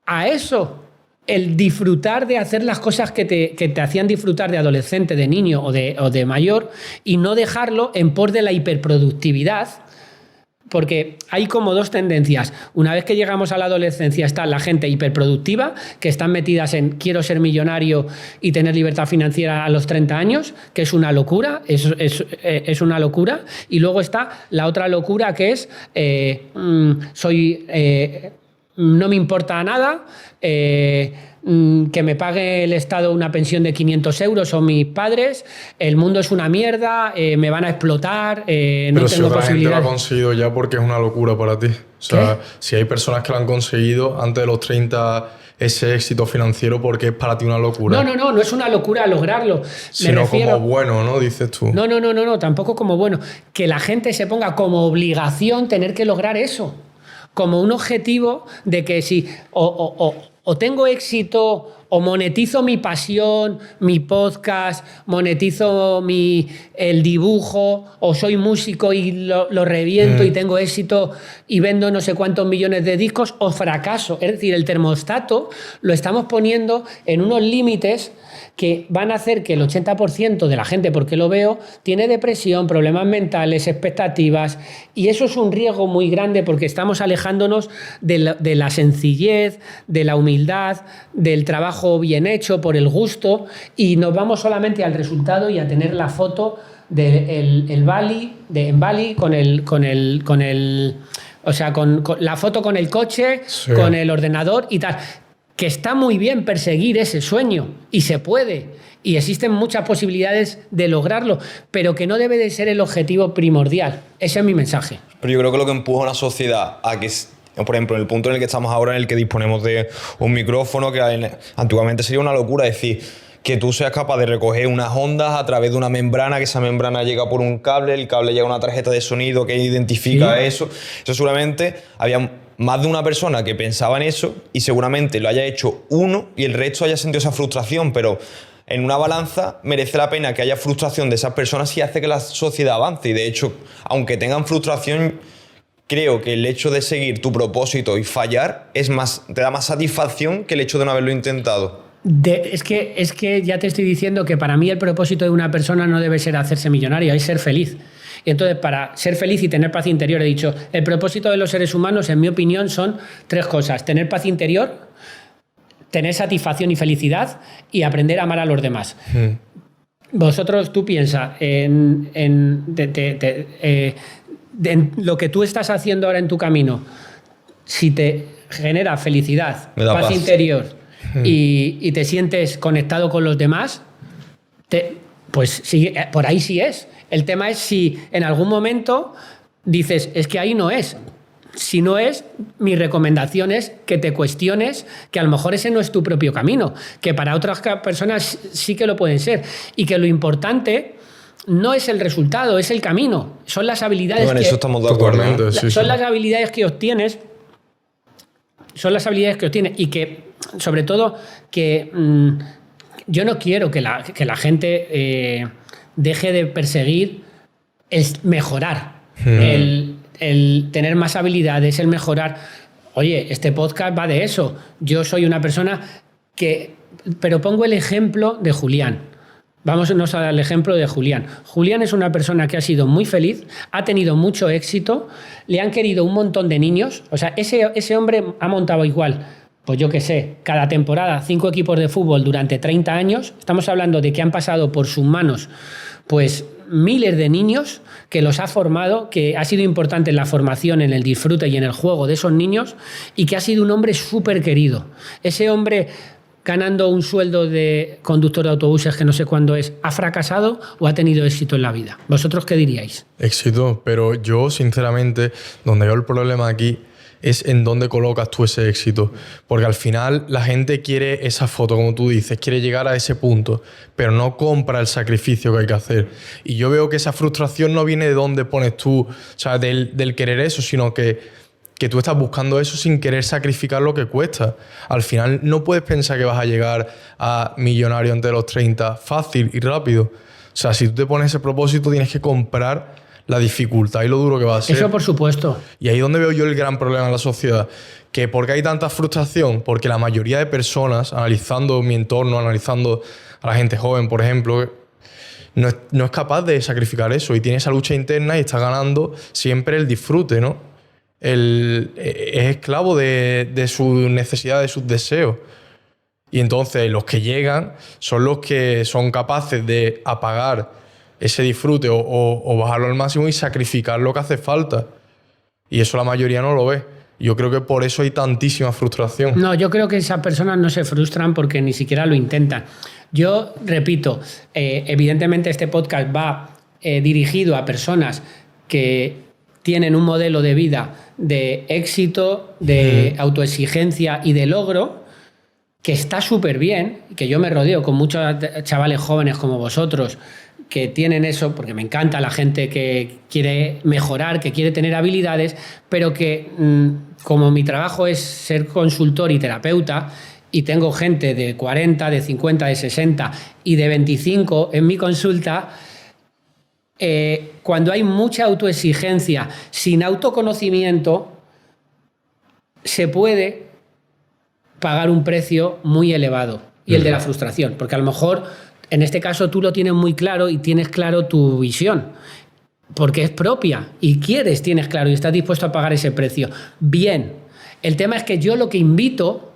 a eso, el disfrutar de hacer las cosas que te hacían disfrutar de adolescente, de niño o de mayor, y no dejarlo en pos de la hiperproductividad. Porque hay como dos tendencias. Una vez que llegamos a la adolescencia está la gente hiperproductiva, que están metidas en quiero ser millonario y tener libertad financiera a los 30 años, que es una locura, es una locura. Y luego está la otra locura que es no me importa nada, que me pague el Estado una pensión de 500 euros o mis padres, el mundo es una mierda, me van a explotar, no tengo posibilidad. Pero si otra gente lo ha conseguido ya, porque es una locura para ti. O sea, si hay personas que lo han conseguido antes de los 30, ese éxito financiero, porque es para ti una locura. No es una locura lograrlo. Sino como bueno, ¿no? Dices tú. No, tampoco como bueno. Que la gente se ponga como obligación tener que lograr eso. Como un objetivo de que si o tengo éxito o monetizo mi pasión, mi podcast, monetizo el dibujo, o soy músico y lo reviento y tengo éxito y vendo no sé cuántos millones de discos, o fracaso. Es decir, el termostato lo estamos poniendo en unos límites que van a hacer que el 80% de la gente, porque lo veo, tiene depresión, problemas mentales, expectativas, y eso es un riesgo muy grande porque estamos alejándonos de la sencillez, de la humildad, del trabajo bien hecho, por el gusto, y nos vamos solamente al resultado y a tener la foto en Bali o sea, con la foto con el coche, sí, con el ordenador y tal. Que está muy bien perseguir ese sueño y se puede y existen muchas posibilidades de lograrlo, pero que no debe de ser el objetivo primordial. Ese es mi mensaje. Pero yo creo que lo que empuja a una sociedad a que, por ejemplo, en el punto en el que estamos ahora, en el que disponemos de un micrófono, que antiguamente sería una locura decir que tú seas capaz de recoger unas ondas a través de una membrana, que esa membrana llega por un cable, el cable llega a una tarjeta de sonido que identifica eso. Eso seguramente había más de una persona que pensaba en eso y seguramente lo haya hecho uno y el resto haya sentido esa frustración, pero en una balanza merece la pena que haya frustración de esas personas y hace que la sociedad avance. Y de hecho, aunque tengan frustración, creo que el hecho de seguir tu propósito y fallar te da más satisfacción que el hecho de no haberlo intentado. Es que ya te estoy diciendo que para mí el propósito de una persona no debe ser hacerse millonario, es ser feliz. Y entonces, para ser feliz y tener paz interior, he dicho, el propósito de los seres humanos, en mi opinión, son 3 cosas. Tener paz interior, tener satisfacción y felicidad y aprender a amar a los demás. Vosotros, tú piensas en lo que tú estás haciendo ahora en tu camino, si te genera felicidad, paz interior y te sientes conectado con los demás, pues sí, por ahí sí es. El tema es si en algún momento dices, es que ahí no es. Si no es, mi recomendación es que te cuestiones que a lo mejor ese no es tu propio camino, que para otras personas sí que lo pueden ser, y que lo importante no es el resultado, es el camino, son las habilidades Bueno, eso estamos de acuerdo, ¿no? son las habilidades que obtienes, y que, sobre todo, que yo no quiero que la gente deje de perseguir el mejorar, el tener más habilidades, el mejorar. Oye, este podcast va de eso. Yo soy una persona que... Pero pongo el ejemplo de Julián. Vámonos al ejemplo de Julián. Julián es una persona que ha sido muy feliz, ha tenido mucho éxito, le han querido un montón de niños. O sea, ese hombre ha montado igual, pues yo qué sé, cada temporada 5 equipos de fútbol durante 30 años. Estamos hablando de que han pasado por sus manos pues miles de niños, que los ha formado, que ha sido importante en la formación, en el disfrute y en el juego de esos niños, y que ha sido un hombre súper querido. Ese hombre, ganando un sueldo de conductor de autobuses que no sé cuándo es, ¿ha fracasado o ha tenido éxito en la vida? ¿Vosotros qué diríais? Éxito, pero yo sinceramente, donde veo el problema aquí es en dónde colocas tú ese éxito. Porque al final la gente quiere esa foto, como tú dices, quiere llegar a ese punto, pero no compra el sacrificio que hay que hacer. Y yo veo que esa frustración no viene de dónde pones tú, o sea, del querer eso, sino que tú estás buscando eso sin querer sacrificar lo que cuesta. Al final no puedes pensar que vas a llegar a millonario antes de los 30 fácil y rápido. O sea, si tú te pones ese propósito, tienes que comprar la dificultad y lo duro que va a ser. Eso por supuesto. Y ahí es donde veo yo el gran problema en la sociedad. Que ¿por qué hay tanta frustración? Porque la mayoría de personas, analizando mi entorno, analizando a la gente joven, por ejemplo, no es capaz de sacrificar eso. Y tiene esa lucha interna y está ganando siempre el disfrute, ¿no? Es esclavo de sus necesidades, de sus deseos. Y entonces los que llegan son los que son capaces de apagar ese disfrute o bajarlo al máximo y sacrificar lo que hace falta. Y eso la mayoría no lo ve. Yo creo que por eso hay tantísima frustración. No, yo creo que esas personas no se frustran porque ni siquiera lo intentan. Yo repito, evidentemente este podcast va dirigido a personas que tienen un modelo de vida de éxito, de autoexigencia y de logro, que está súper bien, que yo me rodeo con muchos chavales jóvenes como vosotros que tienen eso, porque me encanta la gente que quiere mejorar, que quiere tener habilidades, pero que como mi trabajo es ser consultor y terapeuta, y tengo gente de 40, de 50, de 60 y de 25 en mi consulta, cuando hay mucha autoexigencia sin autoconocimiento, se puede pagar un precio muy elevado, y el de la frustración, porque a lo mejor en este caso tú lo tienes muy claro y tienes claro tu visión, porque es propia y tienes claro y estás dispuesto a pagar ese precio. Bien, el tema es que yo lo que invito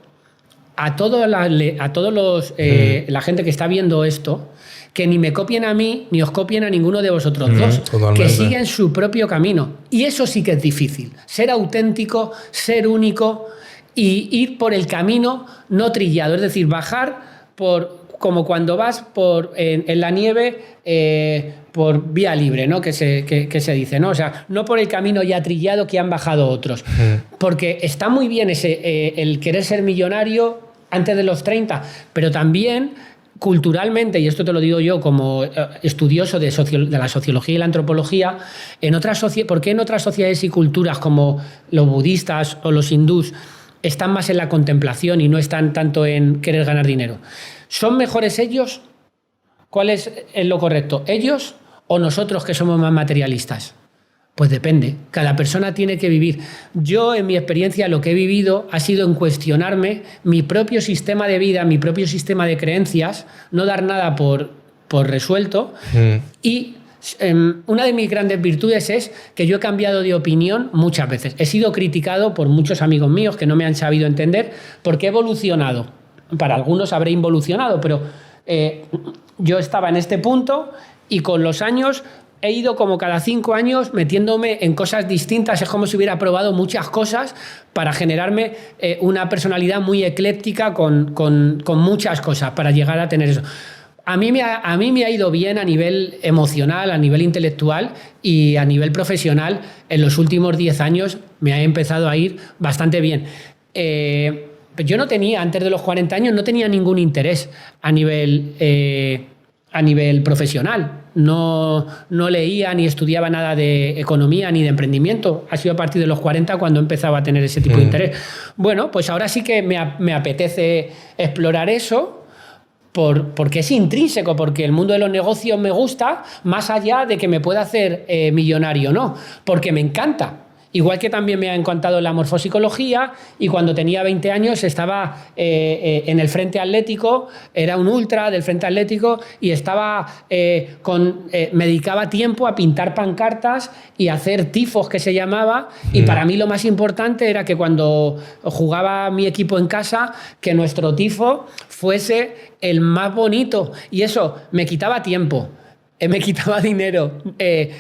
a todos la gente que está viendo esto, que ni me copien a mí ni os copien a ninguno de vosotros dos, totalmente. Que siguen su propio camino. Y eso sí que es difícil, ser auténtico, ser único y ir por el camino no trillado, es decir, bajar como cuando vas en la nieve por vía libre, ¿no? que se dice, ¿no? O sea, no por el camino ya trillado que han bajado otros. Porque está muy bien el querer ser millonario antes de los 30, pero también culturalmente, y esto te lo digo yo como estudioso de la sociología y la antropología, ¿por qué en otras sociedades y culturas como los budistas o los hindús están más en la contemplación y no están tanto en querer ganar dinero? ¿Son mejores ellos? ¿Cuál es lo correcto? ¿Ellos o nosotros que somos más materialistas? Pues depende. Cada persona tiene que vivir. Yo, en mi experiencia, lo que he vivido ha sido en cuestionarme mi propio sistema de vida, mi propio sistema de creencias, no dar nada por resuelto. Y una de mis grandes virtudes es que yo he cambiado de opinión muchas veces. He sido criticado por muchos amigos míos que no me han sabido entender porque he evolucionado. Para algunos habré involucionado, pero yo estaba en este punto y con los años he ido como cada 5 años metiéndome en cosas distintas. Es como si hubiera probado muchas cosas para generarme una personalidad muy ecléctica con muchas cosas para llegar a tener eso. A mí me ha ido bien a nivel emocional, a nivel intelectual y a nivel profesional. En los últimos 10 años me ha empezado a ir bastante bien. Yo no tenía, antes de los 40 años, no tenía ningún interés a nivel profesional. No leía ni estudiaba nada de economía ni de emprendimiento. Ha sido a partir de los 40 cuando empezaba a tener ese tipo de interés. Bueno, pues ahora sí que me apetece explorar eso. Porque es intrínseco, porque el mundo de los negocios me gusta, más allá de que me pueda hacer millonario, no, porque me encanta. Igual que también me ha encantado la morfopsicología, y cuando tenía 20 años estaba en el Frente Atlético, era un ultra del Frente Atlético, y me dedicaba tiempo a pintar pancartas y a hacer tifos, que se llamaba, y para mí lo más importante era que cuando jugaba mi equipo en casa, que nuestro tifo fuese el más bonito, y eso me quitaba tiempo. Me quitaba dinero,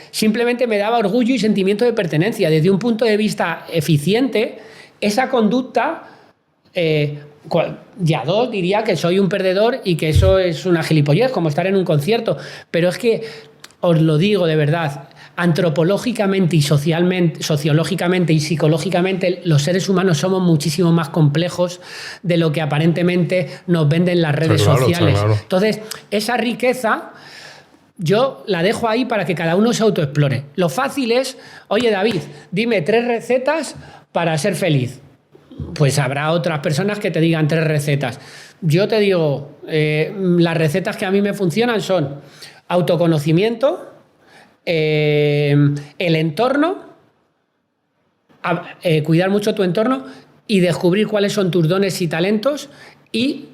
simplemente me daba orgullo y sentimiento de pertenencia. Desde un punto de vista eficiente, esa conducta, diría que soy un perdedor y que eso es una gilipollez, como estar en un concierto. Pero es que, os lo digo de verdad, antropológicamente y sociológicamente y psicológicamente, los seres humanos somos muchísimo más complejos de lo que aparentemente nos venden las redes sociales. Claro. Entonces, esa riqueza yo la dejo ahí para que cada uno se autoexplore. Lo fácil es, oye David, dime 3 recetas para ser feliz. Pues habrá otras personas que te digan 3 recetas. Yo te digo, las recetas que a mí me funcionan son autoconocimiento, el entorno, cuidar mucho tu entorno y descubrir cuáles son tus dones y talentos y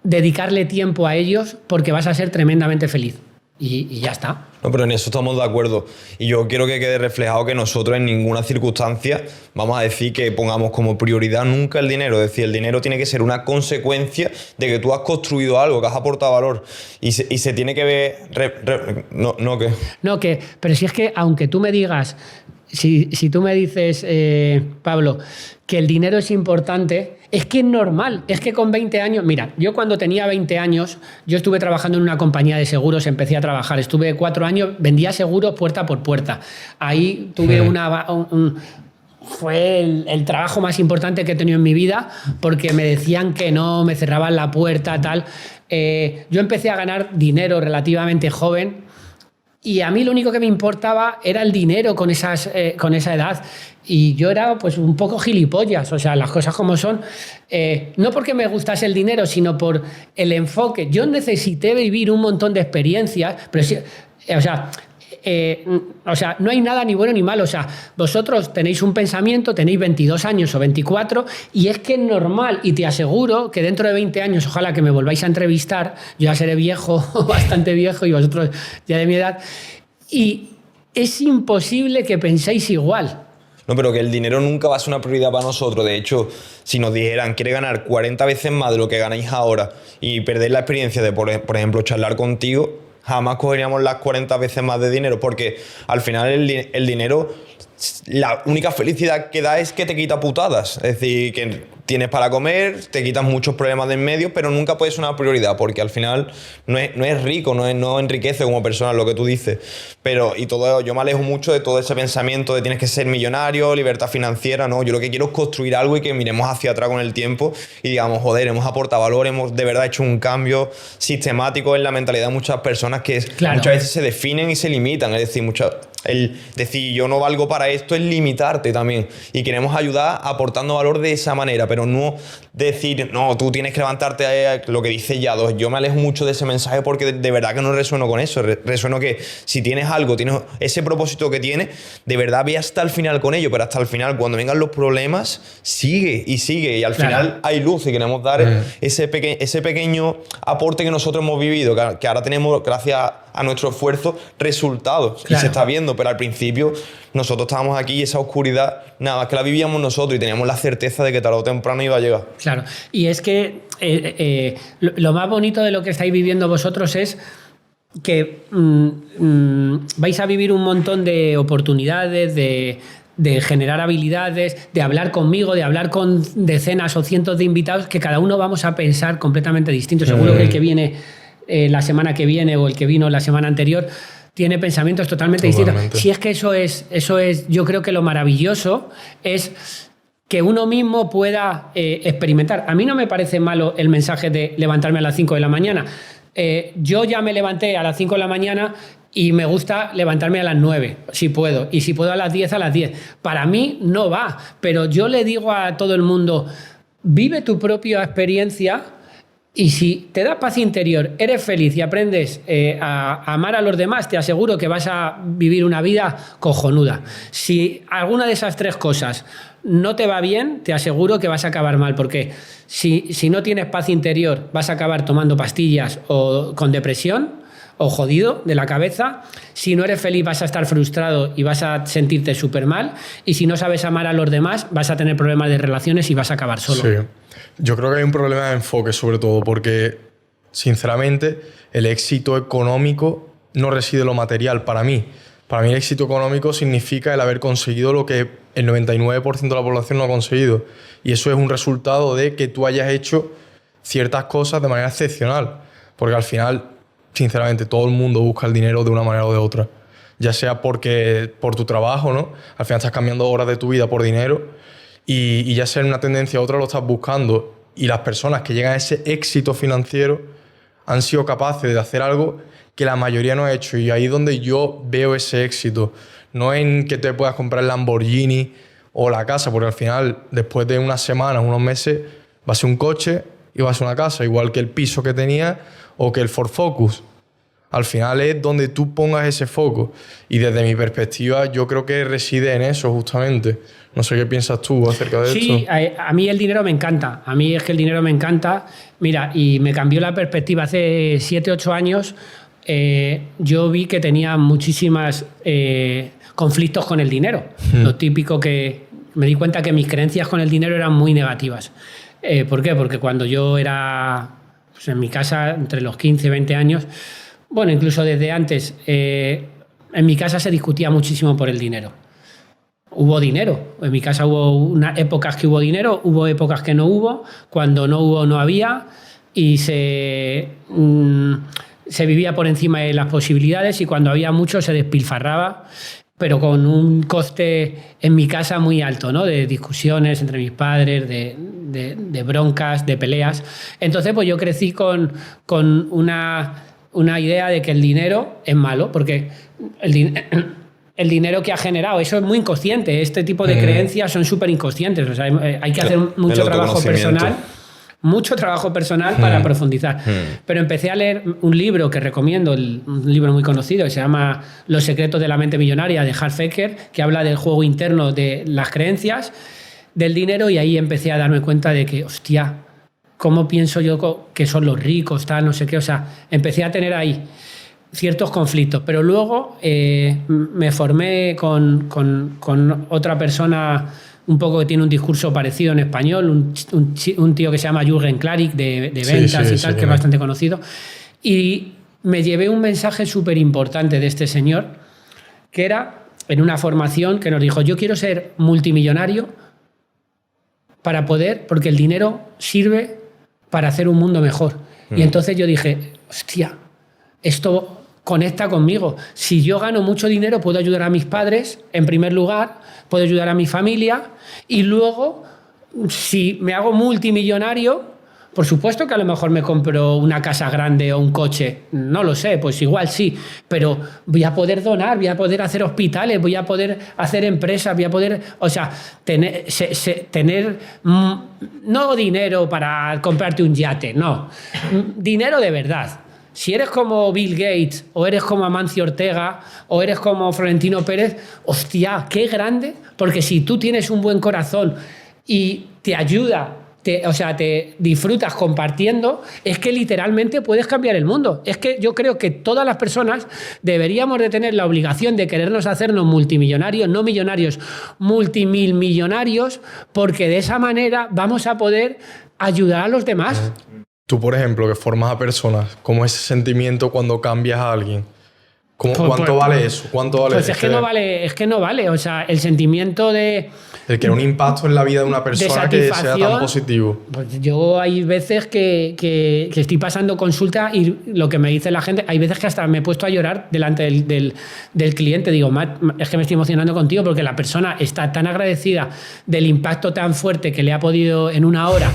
dedicarle tiempo a ellos, porque vas a ser tremendamente feliz. Y ya está. No, pero en eso estamos de acuerdo. Y yo quiero que quede reflejado que nosotros en ninguna circunstancia vamos a decir que pongamos como prioridad nunca el dinero. Es decir, el dinero tiene que ser una consecuencia de que tú has construido algo, que has aportado valor. Y se tiene que ver... Pero si es que, aunque tú me digas... Si tú me dices, Pablo, que el dinero es importante, es que es normal. Es que con 20 años... Mira, yo cuando tenía 20 años, yo estuve trabajando en una compañía de seguros, empecé a trabajar. Estuve 4 años, vendía seguros puerta por puerta. Ahí tuve fue el trabajo más importante que he tenido en mi vida, porque me decían que no, me cerraban la puerta, tal. Yo empecé a ganar dinero relativamente joven. Y a mí lo único que me importaba era el dinero con esa edad. Y yo era pues un poco gilipollas, o sea, las cosas como son. No porque me gustase el dinero, sino por el enfoque. Yo necesité vivir un montón de experiencias, pero sí, no hay nada ni bueno ni malo. O sea, vosotros tenéis un pensamiento, tenéis 22 años o 24, y es que es normal, y te aseguro que dentro de 20 años, ojalá que me volváis a entrevistar, yo ya seré viejo, bastante viejo, y vosotros ya de mi edad, y es imposible que penséis igual. No, pero que el dinero nunca va a ser una prioridad para nosotros. De hecho, si nos dijeran, quiere ganar 40 veces más de lo que ganáis ahora y perder la experiencia de, por ejemplo, charlar contigo, jamás cogeríamos las 40 veces más de dinero, porque al final el dinero, la única felicidad que da es que te quita putadas. Es decir, que tienes para comer, te quitas muchos problemas de en medio, pero nunca puede ser una prioridad, porque al final no es rico, no enriquece como persona, lo que tú dices. Y todo, yo me alejo mucho de todo ese pensamiento de tienes que ser millonario, libertad financiera, no. Yo lo que quiero es construir algo y que miremos hacia atrás con el tiempo y digamos, joder, hemos aportado valor, hemos de verdad hecho un cambio sistemático en la mentalidad de muchas personas que muchas veces se definen y se limitan. Es decir, el decir yo no valgo para esto es limitarte también, y queremos ayudar aportando valor de esa manera, pero no decir no, tú tienes que levantarte a lo que dice Yados. Yo me alejo mucho de ese mensaje porque de verdad que no resueno con eso. Resueno que si tienes algo, tienes ese propósito que tienes, de verdad ve hasta el final con ello, pero hasta el final, cuando vengan los problemas, sigue y al final hay luz, y queremos dar ese pequeño aporte que nosotros hemos vivido, que ahora tenemos, gracias a nuestro esfuerzo, resultados, y se está viendo, pero al principio nosotros estábamos aquí y esa oscuridad nada más que la vivíamos nosotros y teníamos la certeza de que tarde o temprano iba a llegar. Claro, y es que lo más bonito de lo que estáis viviendo vosotros es que vais a vivir un montón de oportunidades, de generar habilidades, de hablar conmigo, de hablar con decenas o cientos de invitados, que cada uno vamos a pensar completamente distinto. Seguro que el que viene la semana que viene o el que vino la semana anterior, tiene pensamientos totalmente distintos. Si es que eso es, yo creo que lo maravilloso es que uno mismo pueda experimentar. A mí no me parece malo el mensaje de levantarme a las 5 de la mañana. Yo ya me levanté a las 5 de la mañana y me gusta levantarme a las 9, si puedo. Y si puedo a las 10, a las 10. Para mí no va, pero yo le digo a todo el mundo, vive tu propia experiencia. Y si te da paz interior, eres feliz y aprendes a amar a los demás, te aseguro que vas a vivir una vida cojonuda. Si alguna de esas 3 cosas no te va bien, te aseguro que vas a acabar mal, porque si no tienes paz interior, vas a acabar tomando pastillas o con depresión o jodido de la cabeza. Si no eres feliz, vas a estar frustrado y vas a sentirte súper mal. Y si no sabes amar a los demás, vas a tener problemas de relaciones y vas a acabar solo. Sí. Yo creo que hay un problema de enfoque, sobre todo, porque, sinceramente, el éxito económico no reside en lo material para mí. Para mí el éxito económico significa el haber conseguido lo que el 99% de la población no ha conseguido. Y eso es un resultado de que tú hayas hecho ciertas cosas de manera excepcional. Porque al final, sinceramente, todo el mundo busca el dinero de una manera o de otra. Ya sea por tu trabajo, ¿no? Al final estás cambiando horas de tu vida por dinero. Y ya sea en una tendencia u otra lo estás buscando. Y las personas que llegan a ese éxito financiero han sido capaces de hacer algo que la mayoría no ha hecho. Y ahí es donde yo veo ese éxito. No en que te puedas comprar el Lamborghini o la casa, porque al final, después de unas semanas, unos meses, va a ser un coche y va a ser una casa, igual que el piso que tenía o que el Ford Focus. Al final es donde tú pongas ese foco. Y desde mi perspectiva, yo creo que reside en eso, justamente. No sé qué piensas tú acerca de esto. Sí, a mí el dinero me encanta. A mí es que el dinero me encanta. Mira, y me cambió la perspectiva. Hace 7, 8 años yo vi que tenía muchísimos conflictos con el dinero. Lo típico que me di cuenta que mis creencias con el dinero eran muy negativas. ¿Por qué? Porque cuando yo era pues, en mi casa, entre los 15 y 20 años, bueno, incluso desde antes, en mi casa se discutía muchísimo por el dinero. Hubo dinero. En mi casa hubo épocas que hubo dinero, hubo épocas que no hubo. Cuando no hubo, no había. Y se vivía por encima de las posibilidades y cuando había mucho se despilfarraba, pero con un coste en mi casa muy alto, ¿no? De discusiones entre mis padres, de broncas, de peleas. Entonces, pues yo crecí con una idea de que el dinero es malo, porque el dinero que ha generado, eso es muy inconsciente. Este tipo de creencias son súper inconscientes. O sea, hay que hacer mucho trabajo personal para profundizar. Pero empecé a leer un libro que recomiendo, un libro muy conocido, que se llama Los secretos de la mente millonaria, de Hal Ficker, que habla del juego interno de las creencias, del dinero, y ahí empecé a darme cuenta de que, hostia, ¿cómo pienso yo que son los ricos, tal, no sé qué? O sea, empecé a tener ahí ciertos conflictos, pero luego me formé con otra persona un poco que tiene un discurso parecido en español, un tío que se llama Jürgen Klarik de ventas y tal, que es bastante conocido, y me llevé un mensaje súper importante de este señor, que era en una formación que nos dijo: yo quiero ser multimillonario para poder, porque el dinero sirve para hacer un mundo mejor. Y entonces yo dije, hostia, esto conecta conmigo. Si yo gano mucho dinero, puedo ayudar a mis padres, en primer lugar, puedo ayudar a mi familia, y luego, si me hago multimillonario, por supuesto que a lo mejor me compro una casa grande o un coche, no lo sé, pues igual sí, pero voy a poder donar, voy a poder hacer hospitales, voy a poder hacer empresas, voy a poder, o sea, tener no dinero para comprarte un yate, no, dinero de verdad. Si eres como Bill Gates, o eres como Amancio Ortega, o eres como Florentino Pérez, hostia, qué grande, porque si tú tienes un buen corazón y te ayuda, te disfrutas compartiendo, es que literalmente puedes cambiar el mundo. Es que yo creo que todas las personas deberíamos de tener la obligación de querernos hacernos multimillonarios, no millonarios, multimillonarios, porque de esa manera vamos a poder ayudar a los demás. Tú, por ejemplo, que formas a personas, ¿cómo es ese sentimiento cuando cambias a alguien? ¿Cuánto vale eso? ¿Cuánto vale? Pues es que no vale. O sea, el sentimiento de... El que era un impacto en la vida de una persona que sea tan positivo. Pues yo hay veces que estoy pasando consulta y lo que me dice la gente, hay veces que hasta me he puesto a llorar delante del cliente. Digo, Matt, es que me estoy emocionando contigo porque la persona está tan agradecida del impacto tan fuerte que le ha podido en una hora,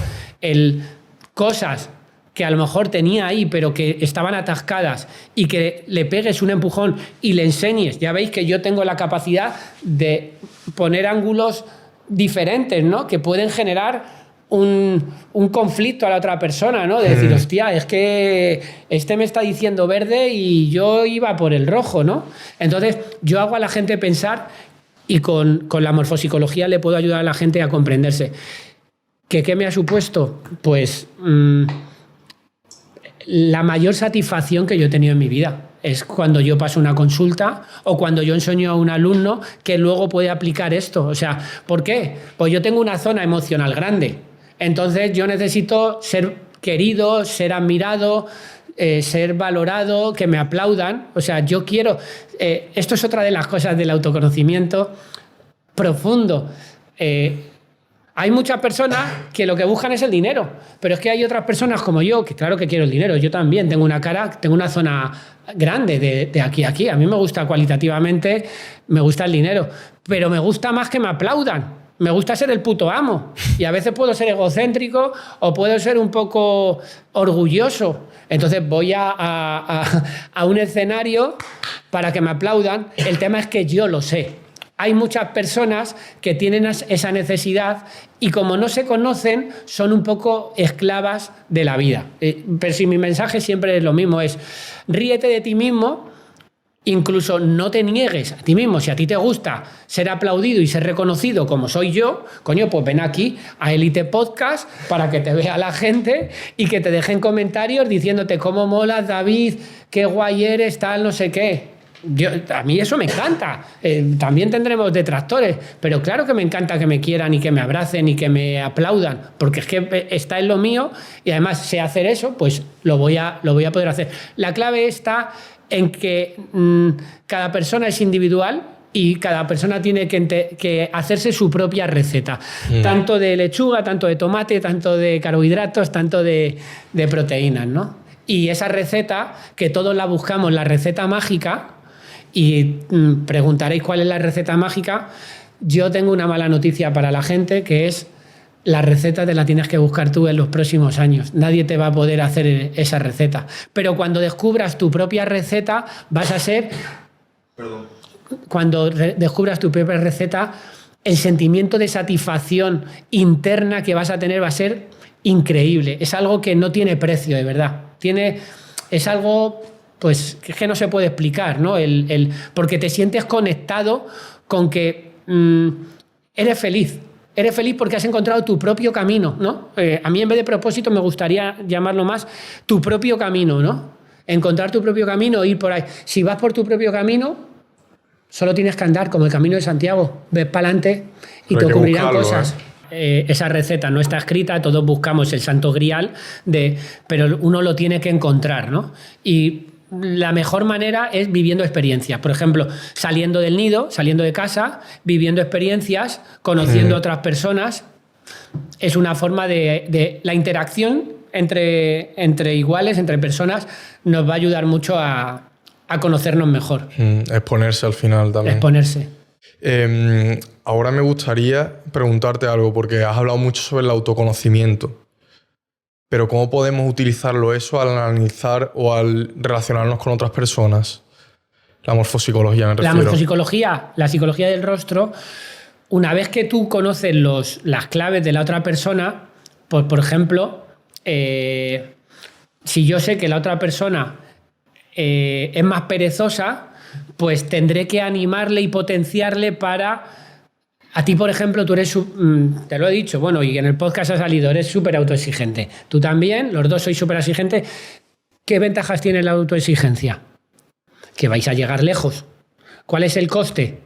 cosas que a lo mejor tenía ahí, pero que estaban atascadas, y que le pegues un empujón y le enseñes. Ya veis que yo tengo la capacidad de poner ángulos diferentes, ¿no? Que pueden generar un conflicto a la otra persona, ¿no? De decir, hostia, es que este me está diciendo verde y yo iba por el rojo, ¿no? Entonces, yo hago a la gente pensar y con la morfopsicología le puedo ayudar a la gente a comprenderse. ¿Qué me ha supuesto? Pues... la mayor satisfacción que yo he tenido en mi vida es cuando yo paso una consulta o cuando yo enseño a un alumno que luego puede aplicar esto. O sea, ¿por qué? Pues yo tengo una zona emocional grande. Entonces yo necesito ser querido, ser admirado, ser valorado, que me aplaudan. O sea, yo quiero... esto es otra de las cosas del autoconocimiento profundo. Hay muchas personas que lo que buscan es el dinero, pero es que hay otras personas como yo, que claro que quiero el dinero. Yo también tengo una zona grande de aquí a aquí. A mí me gusta cualitativamente, me gusta el dinero, pero me gusta más que me aplaudan. Me gusta ser el puto amo. Y a veces puedo ser egocéntrico o puedo ser un poco orgulloso. Entonces voy a un escenario para que me aplaudan. El tema es que yo lo sé. Hay muchas personas que tienen esa necesidad y como no se conocen, son un poco esclavas de la vida. Pero si mi mensaje siempre es lo mismo, es ríete de ti mismo, incluso no te niegues a ti mismo. Si a ti te gusta ser aplaudido y ser reconocido como soy yo, coño, pues ven aquí a Elite Podcast para que te vea la gente y que te dejen comentarios diciéndote cómo molas, David, qué guay eres, tal, no sé qué. A mí eso me encanta. También tendremos detractores, pero claro que me encanta que me quieran y que me abracen y que me aplaudan, porque es que está en lo mío y además sé hacer eso, pues lo voy a poder hacer. La clave está en que cada persona es individual y cada persona tiene que hacerse su propia receta, tanto de lechuga, tanto de tomate, tanto de carbohidratos, tanto de proteínas, ¿no? Y esa receta, que todos la buscamos, la receta mágica, y preguntaréis cuál es la receta mágica. Yo tengo una mala noticia para la gente, que es la receta te la tienes que buscar tú en los próximos años. Nadie te va a poder hacer esa receta. Pero cuando descubras tu propia receta, vas a ser... Cuando descubras tu propia receta, el sentimiento de satisfacción interna que vas a tener va a ser increíble. Es algo que no tiene precio, de verdad. Es algo... pues es que no se puede explicar, ¿no? Porque te sientes conectado con que eres feliz. Eres feliz porque has encontrado tu propio camino, ¿no? A mí en vez de propósito me gustaría llamarlo más tu propio camino, ¿no? Encontrar tu propio camino, ir por ahí. Si vas por tu propio camino, solo tienes que andar como el camino de Santiago. Ves para adelante y te ocurrirán cosas. Esa receta no está escrita, todos buscamos el santo grial, pero uno lo tiene que encontrar, ¿no? Y la mejor manera es viviendo experiencias. Por ejemplo, saliendo del nido, saliendo de casa, viviendo experiencias, conociendo a otras personas. Es una forma de la interacción entre iguales, entre personas, nos va a ayudar mucho a conocernos mejor. Exponerse al final también. Exponerse. Ahora me gustaría preguntarte algo, porque has hablado mucho sobre el autoconocimiento. Pero ¿cómo podemos utilizarlo eso al analizar o al relacionarnos con otras personas? La morfopsicología, me refiero. La morfopsicología, la psicología del rostro, una vez que tú conoces las claves de la otra persona, pues por ejemplo, si yo sé que la otra persona es más perezosa, pues tendré que animarle y potenciarle para... A ti, por ejemplo, tú eres, te lo he dicho, bueno, y en el podcast ha salido, eres súper autoexigente. Tú también, los dos sois súper exigentes. ¿Qué ventajas tiene la autoexigencia? Que vais a llegar lejos. ¿Cuál es el coste?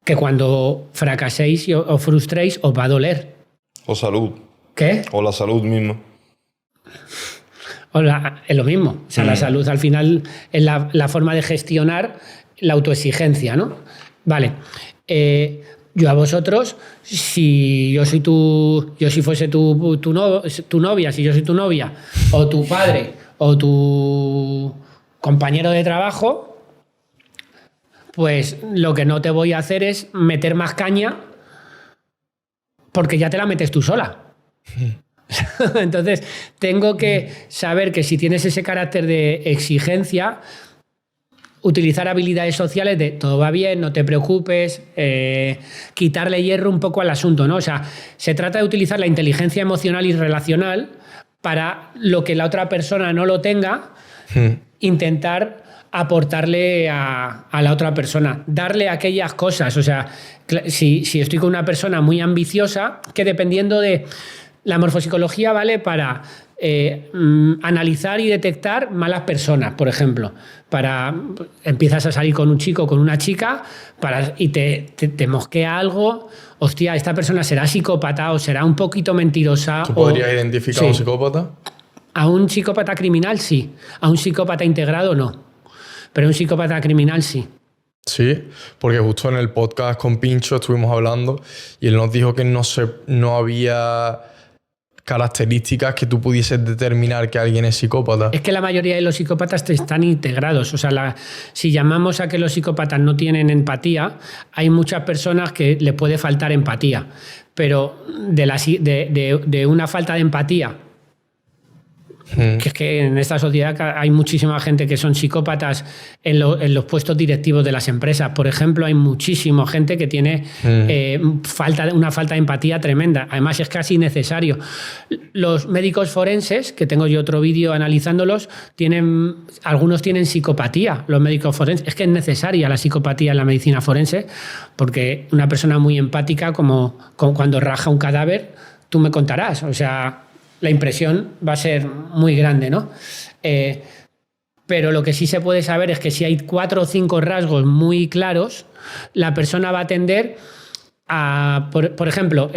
Que cuando fracaséis o frustréis os va a doler. O salud. ¿Qué? O la salud misma. Es lo mismo. O sea, la salud al final es la forma de gestionar la autoexigencia, ¿no? Vale. Yo a vosotros, si fuese tu novia, si yo soy tu novia, o tu padre, o tu compañero de trabajo, pues lo que no te voy a hacer es meter más caña porque ya te la metes tú sola. Entonces, tengo que saber que si tienes ese carácter de exigencia, utilizar habilidades sociales de todo va bien, no te preocupes, quitarle hierro un poco al asunto, ¿no? O sea, se trata de utilizar la inteligencia emocional y relacional para lo que la otra persona no lo tenga, intentar aportarle a la otra persona, darle aquellas cosas. O sea, si estoy con una persona muy ambiciosa, que dependiendo de la morfopsicología vale para analizar y detectar malas personas, por ejemplo. Empiezas a salir con un chico o con una chica y te mosquea algo. Hostia, esta persona será psicópata o será un poquito mentirosa. ¿Tú podrías identificar a un psicópata? A un psicópata criminal sí, a un psicópata integrado no, pero a un psicópata criminal sí. Sí, porque justo en el podcast con Pincho estuvimos hablando y él nos dijo que no había características que tú pudieses determinar que alguien es psicópata. Es que la mayoría de los psicópatas están integrados. O sea, si llamamos a que los psicópatas no tienen empatía, hay muchas personas que le puede faltar empatía. Pero de una falta de empatía, que es que en esta sociedad hay muchísima gente que son psicópatas en los puestos directivos de las empresas. Por ejemplo, hay muchísima gente que tiene una falta de empatía tremenda. Además, es casi necesario. Los médicos forenses, que tengo yo otro vídeo analizándolos, algunos tienen psicopatía, los médicos forenses. Es que es necesaria la psicopatía en la medicina forense, porque una persona muy empática, como cuando raja un cadáver, tú me contarás. O sea, la impresión va a ser muy grande, ¿no? Pero lo que sí se puede saber es que si hay 4 o 5 rasgos muy claros, la persona va a tender a... Por ejemplo,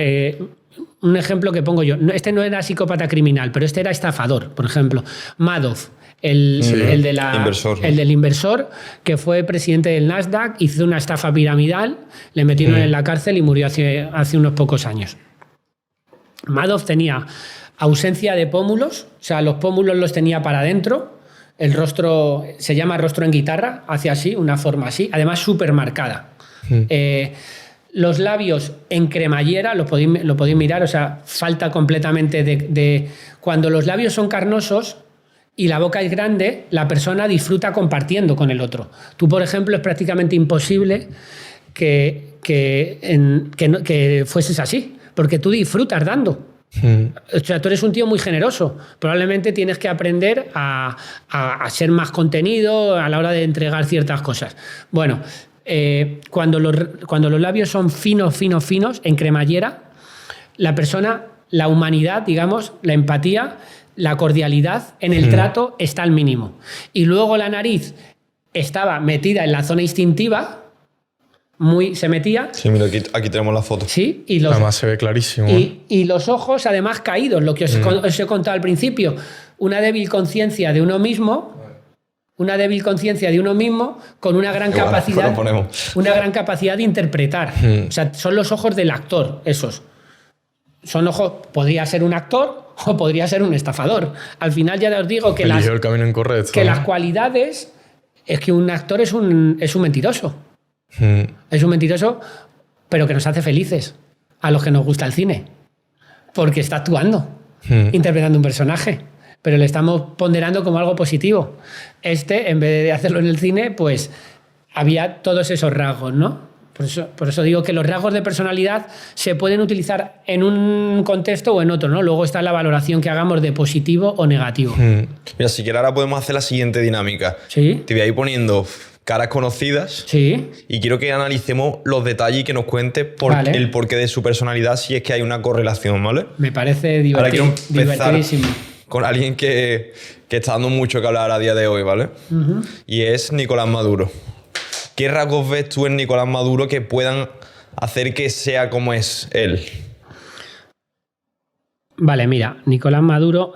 un ejemplo que pongo yo. Este no era psicópata criminal, pero este era estafador, por ejemplo. Madoff, el del inversor, que fue presidente del Nasdaq, hizo una estafa piramidal, le metieron en la cárcel y murió hace unos pocos años. Madoff tenía ausencia de pómulos, o sea, los pómulos los tenía para adentro, el rostro se llama rostro en guitarra, hace así, una forma así, además súper marcada. Los labios en cremallera, lo podéis mirar, o sea, falta completamente de... Cuando los labios son carnosos y la boca es grande, la persona disfruta compartiendo con el otro. Tú, por ejemplo, es prácticamente imposible que fueses así, porque tú disfrutas dando. O sea, tú eres un tío muy generoso. Probablemente tienes que aprender a ser más contenido a la hora de entregar ciertas cosas. Bueno, cuando los labios son finos, en cremallera, la persona, la humanidad, digamos, la empatía, la cordialidad en el trato está al mínimo. Y luego la nariz estaba metida en la zona instintiva, se metía. Sí, mira, aquí tenemos la foto. Sí, además se ve clarísimo. Y los ojos, además, caídos, lo que os he contado al principio. Una débil conciencia de uno mismo, con una gran capacidad. Una gran capacidad de interpretar. O sea, son los ojos del actor, esos. Son ojos, podría ser un actor o podría ser un estafador. Al final ya os digo que eligió el camino incorrecto. Que las cualidades es que un actor es un mentiroso. Es un mentiroso, pero que nos hace felices a los que nos gusta el cine, porque está actuando, interpretando un personaje, pero le estamos ponderando como algo positivo. En vez de hacerlo en el cine, pues había todos esos rasgos, ¿no? Por eso digo que los rasgos de personalidad se pueden utilizar en un contexto o en otro, ¿no? Luego está la valoración que hagamos de positivo o negativo. Mira, si quieres ahora podemos hacer la siguiente dinámica. Sí. Te voy a ir poniendo caras conocidas. Sí. Y quiero que analicemos los detalles y que nos cuentes el porqué de su personalidad, si es que hay una correlación, ¿vale? Me parece divertidísimo. Con alguien que está dando mucho que hablar a día de hoy, ¿vale? Y es Nicolás Maduro. ¿Qué rasgos ves tú en Nicolás Maduro que puedan hacer que sea como es él? Vale, mira, Nicolás Maduro,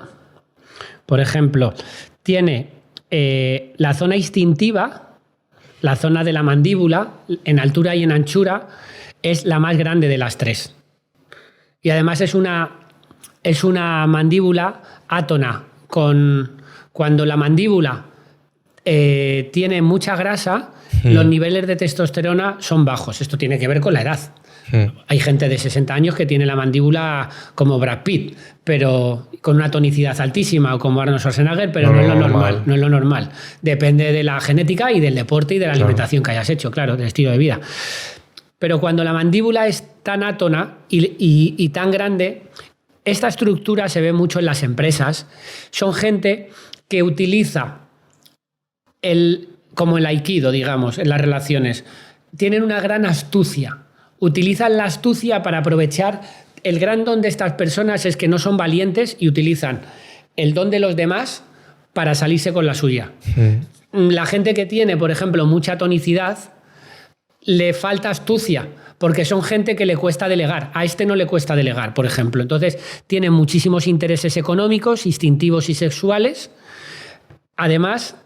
Por ejemplo, tiene la zona instintiva, la zona de la mandíbula, en altura y en anchura, es la más grande de las tres. Y además es una mandíbula átona. Cuando la mandíbula tiene mucha grasa, los niveles de testosterona son bajos. Esto tiene que ver con la edad. Hay gente de 60 años que tiene la mandíbula como Brad Pitt, pero con una tonicidad altísima, o como Arnold Schwarzenegger, pero no es lo normal. No es lo normal. Depende de la genética y del deporte y de la alimentación que hayas hecho, claro, del estilo de vida. Pero cuando la mandíbula es tan átona y tan grande, esta estructura se ve mucho en las empresas. Son gente que utiliza como el aikido, digamos, en las relaciones. Tienen una gran astucia. Utilizan la astucia para aprovechar. El gran don de estas personas es que no son valientes y utilizan el don de los demás para salirse con la suya. La gente que tiene, por ejemplo, mucha tonicidad, le falta astucia, porque son gente que le cuesta delegar. A este no le cuesta delegar, por ejemplo. Entonces, tienen muchísimos intereses económicos, instintivos y sexuales. Además,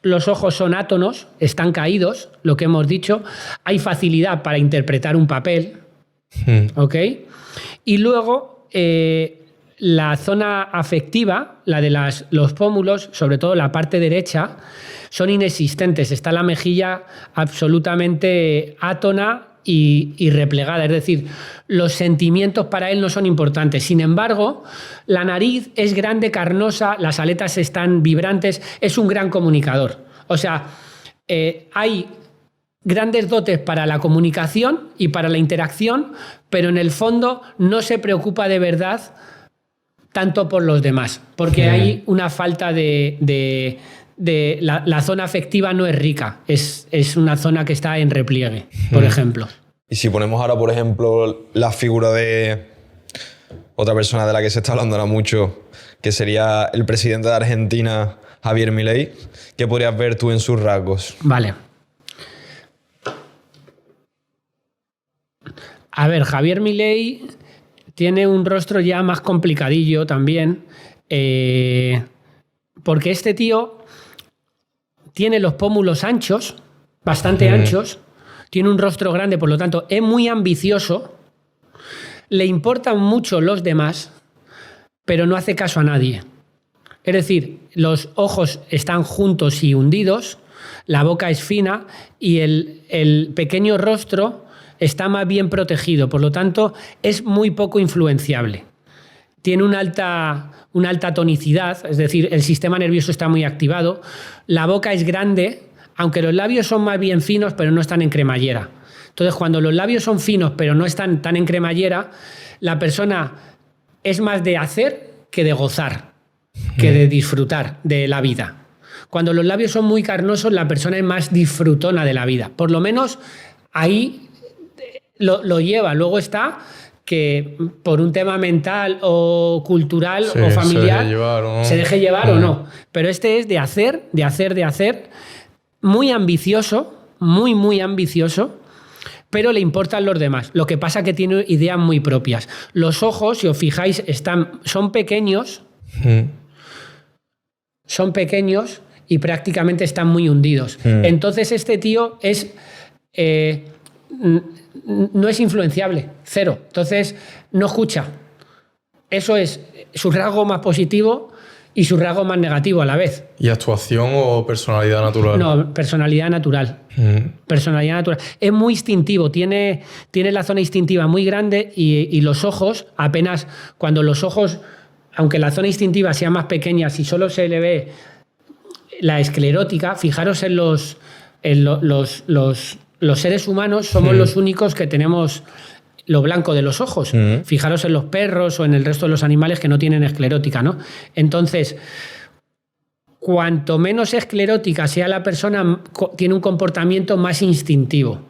los ojos son átonos, están caídos, lo que hemos dicho. Hay facilidad para interpretar un papel. ¿Ok? Y luego, la zona afectiva, la de los pómulos, sobre todo la parte derecha, son inexistentes. Está la mejilla absolutamente átona y replegada. Es decir, los sentimientos para él no son importantes. Sin embargo, la nariz es grande, carnosa, las aletas están vibrantes, es un gran comunicador. O sea, hay grandes dotes para la comunicación y para la interacción, pero en el fondo no se preocupa de verdad tanto por los demás, porque hay una falta la zona afectiva no es rica, es una zona que está en repliegue, por ejemplo. Y si ponemos ahora, por ejemplo, la figura de otra persona de la que se está hablando ahora mucho, que sería el presidente de Argentina, Javier Milei, ¿qué podrías ver tú en sus rasgos? Vale. A ver, Javier Milei tiene un rostro ya más complicadillo también, porque este tío tiene los pómulos anchos, bastante anchos, tiene un rostro grande, por lo tanto es muy ambicioso, le importan mucho los demás, pero no hace caso a nadie. Es decir, los ojos están juntos y hundidos, la boca es fina y el pequeño rostro está más bien protegido, por lo tanto es muy poco influenciable. Tiene una alta tonicidad, es decir, el sistema nervioso está muy activado, la boca es grande, aunque los labios son más bien finos, pero no están en cremallera. Entonces, cuando los labios son finos, pero no están tan en cremallera, la persona es más de hacer que de gozar, que de disfrutar de la vida. Cuando los labios son muy carnosos, la persona es más disfrutona de la vida. Por lo menos ahí lo lleva. Luego está que por un tema mental o cultural o familiar se deje llevar o no. Pero este es de hacer, muy ambicioso, muy ambicioso, pero le importan los demás. Lo que pasa es que tiene ideas muy propias. Los ojos, si os fijáis, son pequeños, y prácticamente están muy hundidos. Entonces este tío no es influenciable, cero. Entonces no escucha. Eso es su rasgo más positivo y su rasgo más negativo a la vez. ¿Y actuación o personalidad natural? No, personalidad natural. Personalidad natural. Es muy instintivo, tiene la zona instintiva muy grande y los ojos, apenas cuando los ojos, aunque la zona instintiva sea más pequeña, si solo se le ve la esclerótica, fijaros en los seres humanos, somos los únicos que tenemos lo blanco de los ojos. Fijaros en los perros o en el resto de los animales que no tienen esclerótica, ¿no? Entonces, cuanto menos esclerótica sea la persona, tiene un comportamiento más instintivo.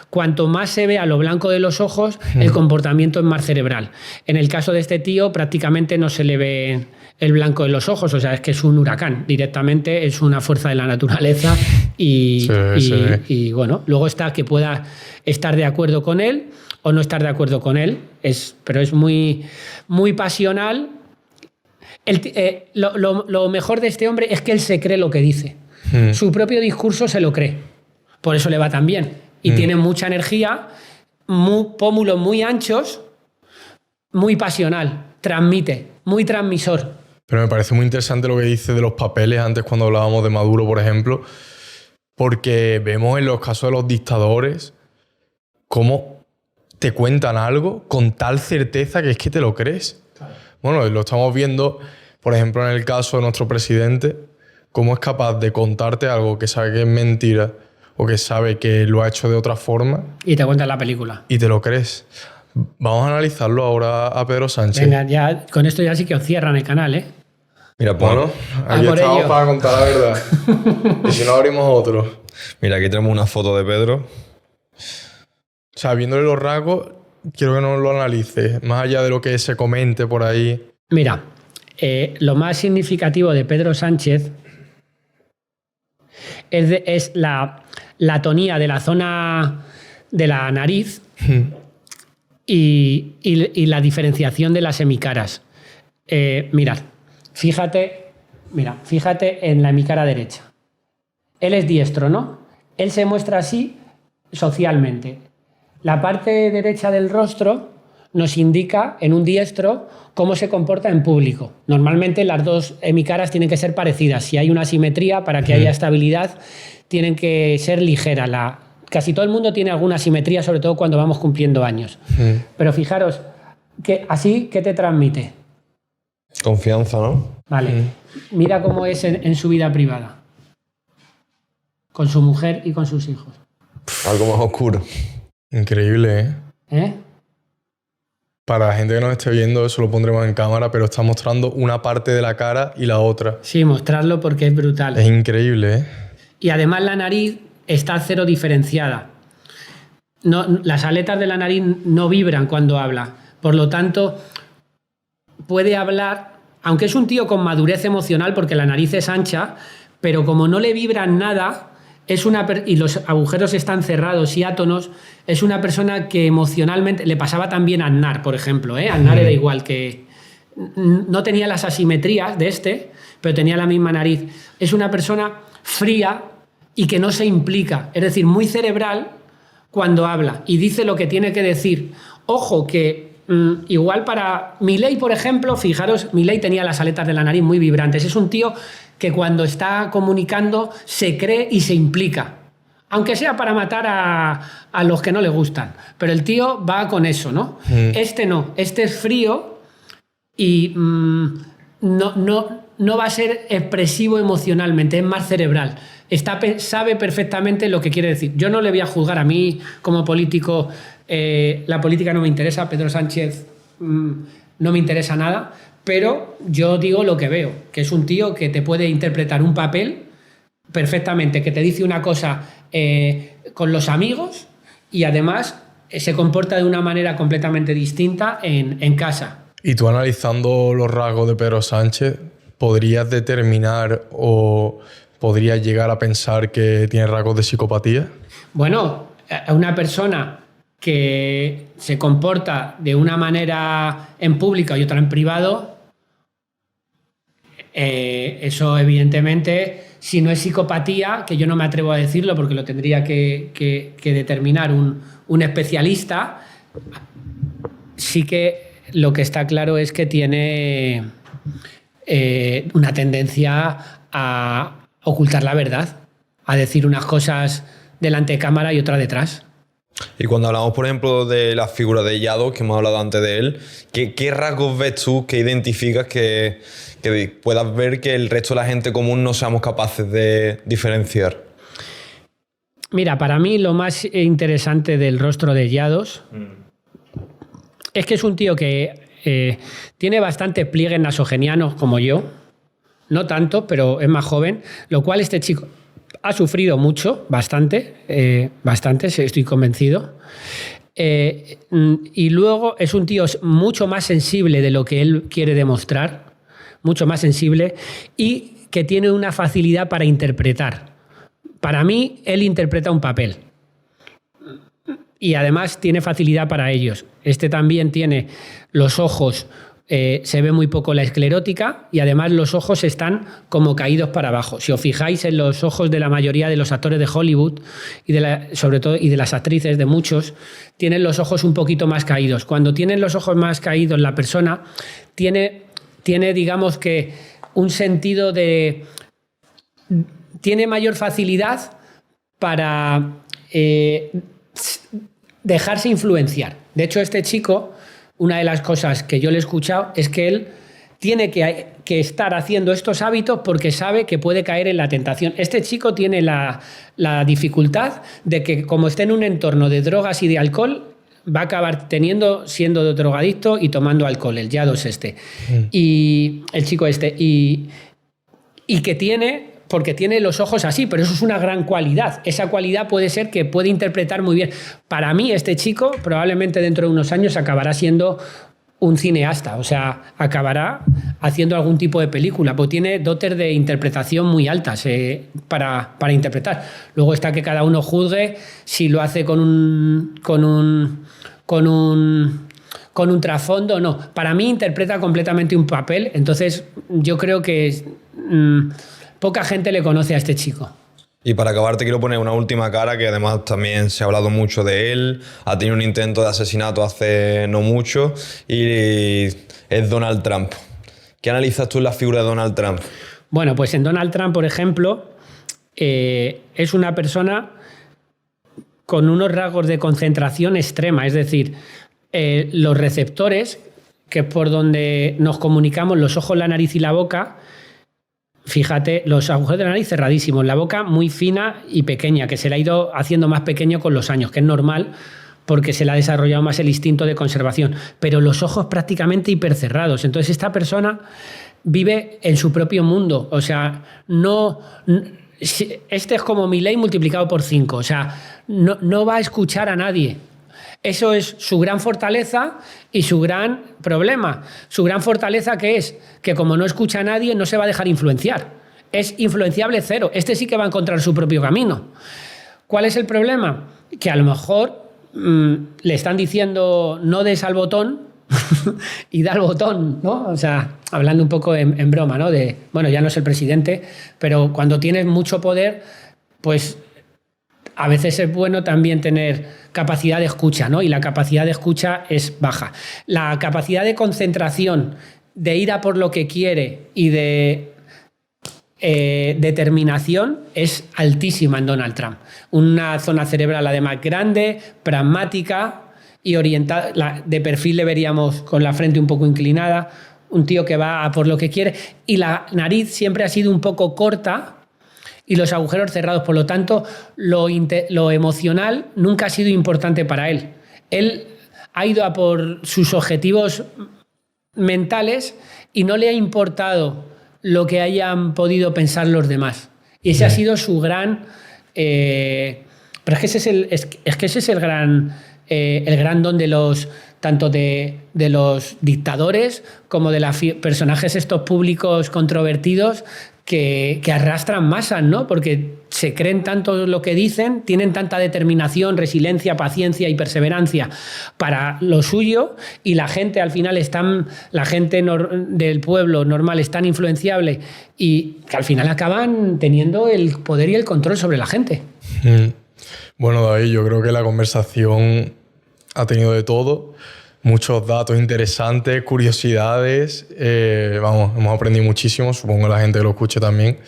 Cuanto más se ve a lo blanco de los ojos, el comportamiento es más cerebral. En el caso de este tío, prácticamente no se le ve el blanco de los ojos, o sea, es que es un huracán, directamente es una fuerza de la naturaleza y bueno, luego está que pueda estar de acuerdo con él o no estar de acuerdo con él, pero es muy, muy pasional Lo mejor de este hombre es que él se cree lo que dice. Su propio discurso se lo cree. Por eso le va tan bien. Y tiene mucha energía, pómulos muy anchos, muy pasional, transmite, muy transmisor. Pero me parece muy interesante lo que dice de los papeles antes cuando hablábamos de Maduro, por ejemplo, porque vemos en los casos de los dictadores cómo te cuentan algo con tal certeza que es que te lo crees. Claro. Bueno, lo estamos viendo, por ejemplo, en el caso de nuestro presidente, cómo es capaz de contarte algo que sabe que es mentira o que sabe que lo ha hecho de otra forma. Y te cuentan la película. Y te lo crees. Vamos a analizarlo ahora a Pedro Sánchez. Venga, ya, con esto ya sí que os cierran el canal, ¿eh? Mira, pues, bueno, aquí estamos para contar la verdad. Y si no, abrimos otro. Mira, aquí tenemos una foto de Pedro. O sea, viéndole los rasgos, quiero que nos lo analices. Más allá de lo que se comente por ahí. Mira, lo más significativo de Pedro Sánchez es la tonía de la zona de la nariz y la diferenciación de las hemicaras. Mirad, fíjate en la hemicara derecha. Él es diestro, ¿no? Él se muestra así socialmente. La parte derecha del rostro nos indica en un diestro cómo se comporta en público. Normalmente las dos hemicaras tienen que ser parecidas. Si hay una simetría, para que haya estabilidad, tienen que ser ligeras. Casi todo el mundo tiene alguna simetría, sobre todo cuando vamos cumpliendo años. Pero fijaros, que así, ¿qué te transmite? Confianza, ¿no? Vale. Mira cómo es en su vida privada. Con su mujer y con sus hijos. Algo más oscuro. Increíble, ¿eh? ¿Eh? Para la gente que nos esté viendo, eso lo pondremos en cámara, pero está mostrando una parte de la cara y la otra. Sí, mostrarlo porque es brutal. Es increíble, ¿eh? Y además la nariz está cero diferenciada. Las aletas de la nariz no vibran cuando habla. Por lo tanto, puede hablar, aunque es un tío con madurez emocional porque la nariz es ancha, pero como no le vibran nada, y los agujeros están cerrados y átonos, es una persona que emocionalmente... Le pasaba también a Aznar, por ejemplo, ¿eh? Aznar era igual, que no tenía las asimetrías de pero tenía la misma nariz. Es una persona fría y que no se implica, es decir, muy cerebral cuando habla y dice lo que tiene que decir. Ojo, que igual para Milei, por ejemplo, fijaros, Milei tenía las aletas de la nariz muy vibrantes. Es un tío que cuando está comunicando se cree y se implica, aunque sea para matar a los que no le gustan. Pero el tío va con eso, ¿no? Este no, este es frío y no va a ser expresivo emocionalmente, es más cerebral. Sabe perfectamente lo que quiere decir. Yo no le voy a juzgar, a mí como político, la política no me interesa, Pedro Sánchez no me interesa nada, pero yo digo lo que veo, que es un tío que te puede interpretar un papel perfectamente, que te dice una cosa con los amigos y además se comporta de una manera completamente distinta en casa. Y tú, analizando los rasgos de Pedro Sánchez, ¿podrías determinar o podrías llegar a pensar que tiene rasgos de psicopatía? Bueno, una persona que se comporta de una manera en público y otra en privado, eso evidentemente, si no es psicopatía, que yo no me atrevo a decirlo porque lo tendría que determinar un especialista, sí que lo que está claro es que tiene una tendencia a ocultar la verdad, a decir unas cosas delante de cámara y otras detrás. Y cuando hablamos, por ejemplo, de la figura de Yados, que hemos hablado antes de él, ¿qué rasgos ves tú que identificas que puedas ver que el resto de la gente común no seamos capaces de diferenciar? Mira, para mí lo más interesante del rostro de Yados es que es un tío que tiene bastantes pliegues nasogenianos como yo, no tanto, pero es más joven, lo cual este chico ha sufrido mucho, bastante, estoy convencido. Y luego es un tío mucho más sensible de lo que él quiere demostrar, mucho más sensible, y que tiene una facilidad para interpretar. Para mí, él interpreta un papel. Y además tiene facilidad para ellos. Este también tiene los ojos se ve muy poco la esclerótica y además los ojos están como caídos para abajo. Si os fijáis en los ojos de la mayoría de los actores de Hollywood y sobre todo y de las actrices, de muchos, tienen los ojos un poquito más caídos. Cuando tienen los ojos más caídos, la persona tiene digamos que un sentido de... tiene mayor facilidad para dejarse influenciar. De hecho, este chico, una de las cosas que yo le he escuchado es que él tiene que estar haciendo estos hábitos porque sabe que puede caer en la tentación. Este chico tiene la dificultad de que, como esté en un entorno de drogas y de alcohol, va a acabar siendo drogadicto y tomando alcohol, el Yados este. Y el chico este. Y que porque tiene los ojos así, pero eso es una gran cualidad. Esa cualidad puede ser que puede interpretar muy bien. Para mí, este chico probablemente dentro de unos años acabará siendo un cineasta, o sea, acabará haciendo algún tipo de película, porque tiene dotes de interpretación muy altas para interpretar. Luego está que cada uno juzgue si lo hace con un trasfondo o no. Para mí interpreta completamente un papel, entonces yo creo que poca gente le conoce a este chico. Y para acabar te quiero poner una última cara, que además también se ha hablado mucho de él. Ha tenido un intento de asesinato hace no mucho y es Donald Trump. ¿Qué analizas tú en la figura de Donald Trump? Bueno, pues en Donald Trump, por ejemplo, es una persona con unos rasgos de concentración extrema. Es decir, los receptores, que es por donde nos comunicamos, los ojos, la nariz y la boca... Fíjate, los agujeros de la nariz cerradísimos, la boca muy fina y pequeña, que se le ha ido haciendo más pequeño con los años, que es normal porque se le ha desarrollado más el instinto de conservación. Pero los ojos prácticamente hipercerrados. Entonces esta persona vive en su propio mundo. O sea, este es como Milei multiplicado por 5. O sea, no va a escuchar a nadie. Eso es su gran fortaleza y su gran problema. Su gran fortaleza, ¿qué es? Que como no escucha a nadie, no se va a dejar influenciar. Es influenciable cero. Este sí que va a encontrar su propio camino. ¿Cuál es el problema? Que a lo mejor le están diciendo no des al botón y da al botón, ¿no? O sea, hablando un poco en broma, ¿no? De, bueno, ya no es el presidente, pero cuando tienes mucho poder, pues... a veces es bueno también tener capacidad de escucha, ¿no? Y la capacidad de escucha es baja. La capacidad de concentración, de ir a por lo que quiere y de determinación es altísima en Donald Trump. Una zona cerebral además grande, pragmática y orientada. De perfil le veríamos con la frente un poco inclinada, un tío que va a por lo que quiere. Y la nariz siempre ha sido un poco corta, y los agujeros cerrados. Por lo tanto, lo emocional nunca ha sido importante para él. Él ha ido a por sus objetivos mentales y no le ha importado lo que hayan podido pensar los demás. Y ese ha sido su gran... pero es que ese es el gran don de los... tanto de los dictadores como de los personajes estos públicos controvertidos que arrastran masas, ¿no? Porque se creen tanto lo que dicen, tienen tanta determinación, resiliencia, paciencia y perseverancia para lo suyo, y la gente al final la gente del pueblo normal es tan influenciable y que al final acaban teniendo el poder y el control sobre la gente. Bueno, David, yo creo que la conversación ha tenido de todo. Muchos datos interesantes, curiosidades. Hemos aprendido muchísimo. Supongo que la gente que lo escuche también.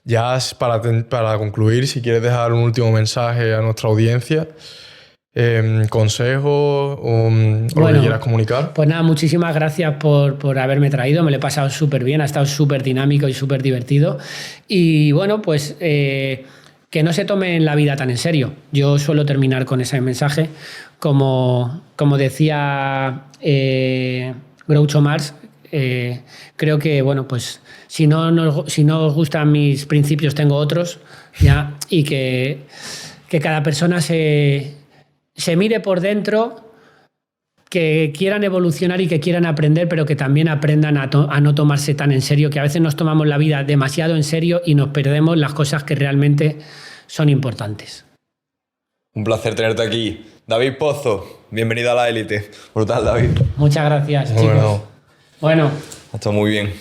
Ya para concluir, si quieres dejar un último mensaje a nuestra audiencia, consejo o lo que quieras comunicar. Pues nada, muchísimas gracias por haberme traído. Me lo he pasado súper bien, ha estado súper dinámico y súper divertido. Y bueno, pues que no se tomen la vida tan en serio. Yo suelo terminar con ese mensaje. Como decía Groucho Marx, creo que, bueno, pues si no os gustan mis principios, tengo otros, ¿ya? Y que cada persona se mire por dentro, que quieran evolucionar y que quieran aprender, pero que también aprendan a no tomarse tan en serio, que a veces nos tomamos la vida demasiado en serio y nos perdemos las cosas que realmente son importantes. Un placer tenerte aquí. David Pozo, bienvenido a la élite. Brutal, David. Muchas gracias, chicos. Bueno. Bueno. Está muy bien.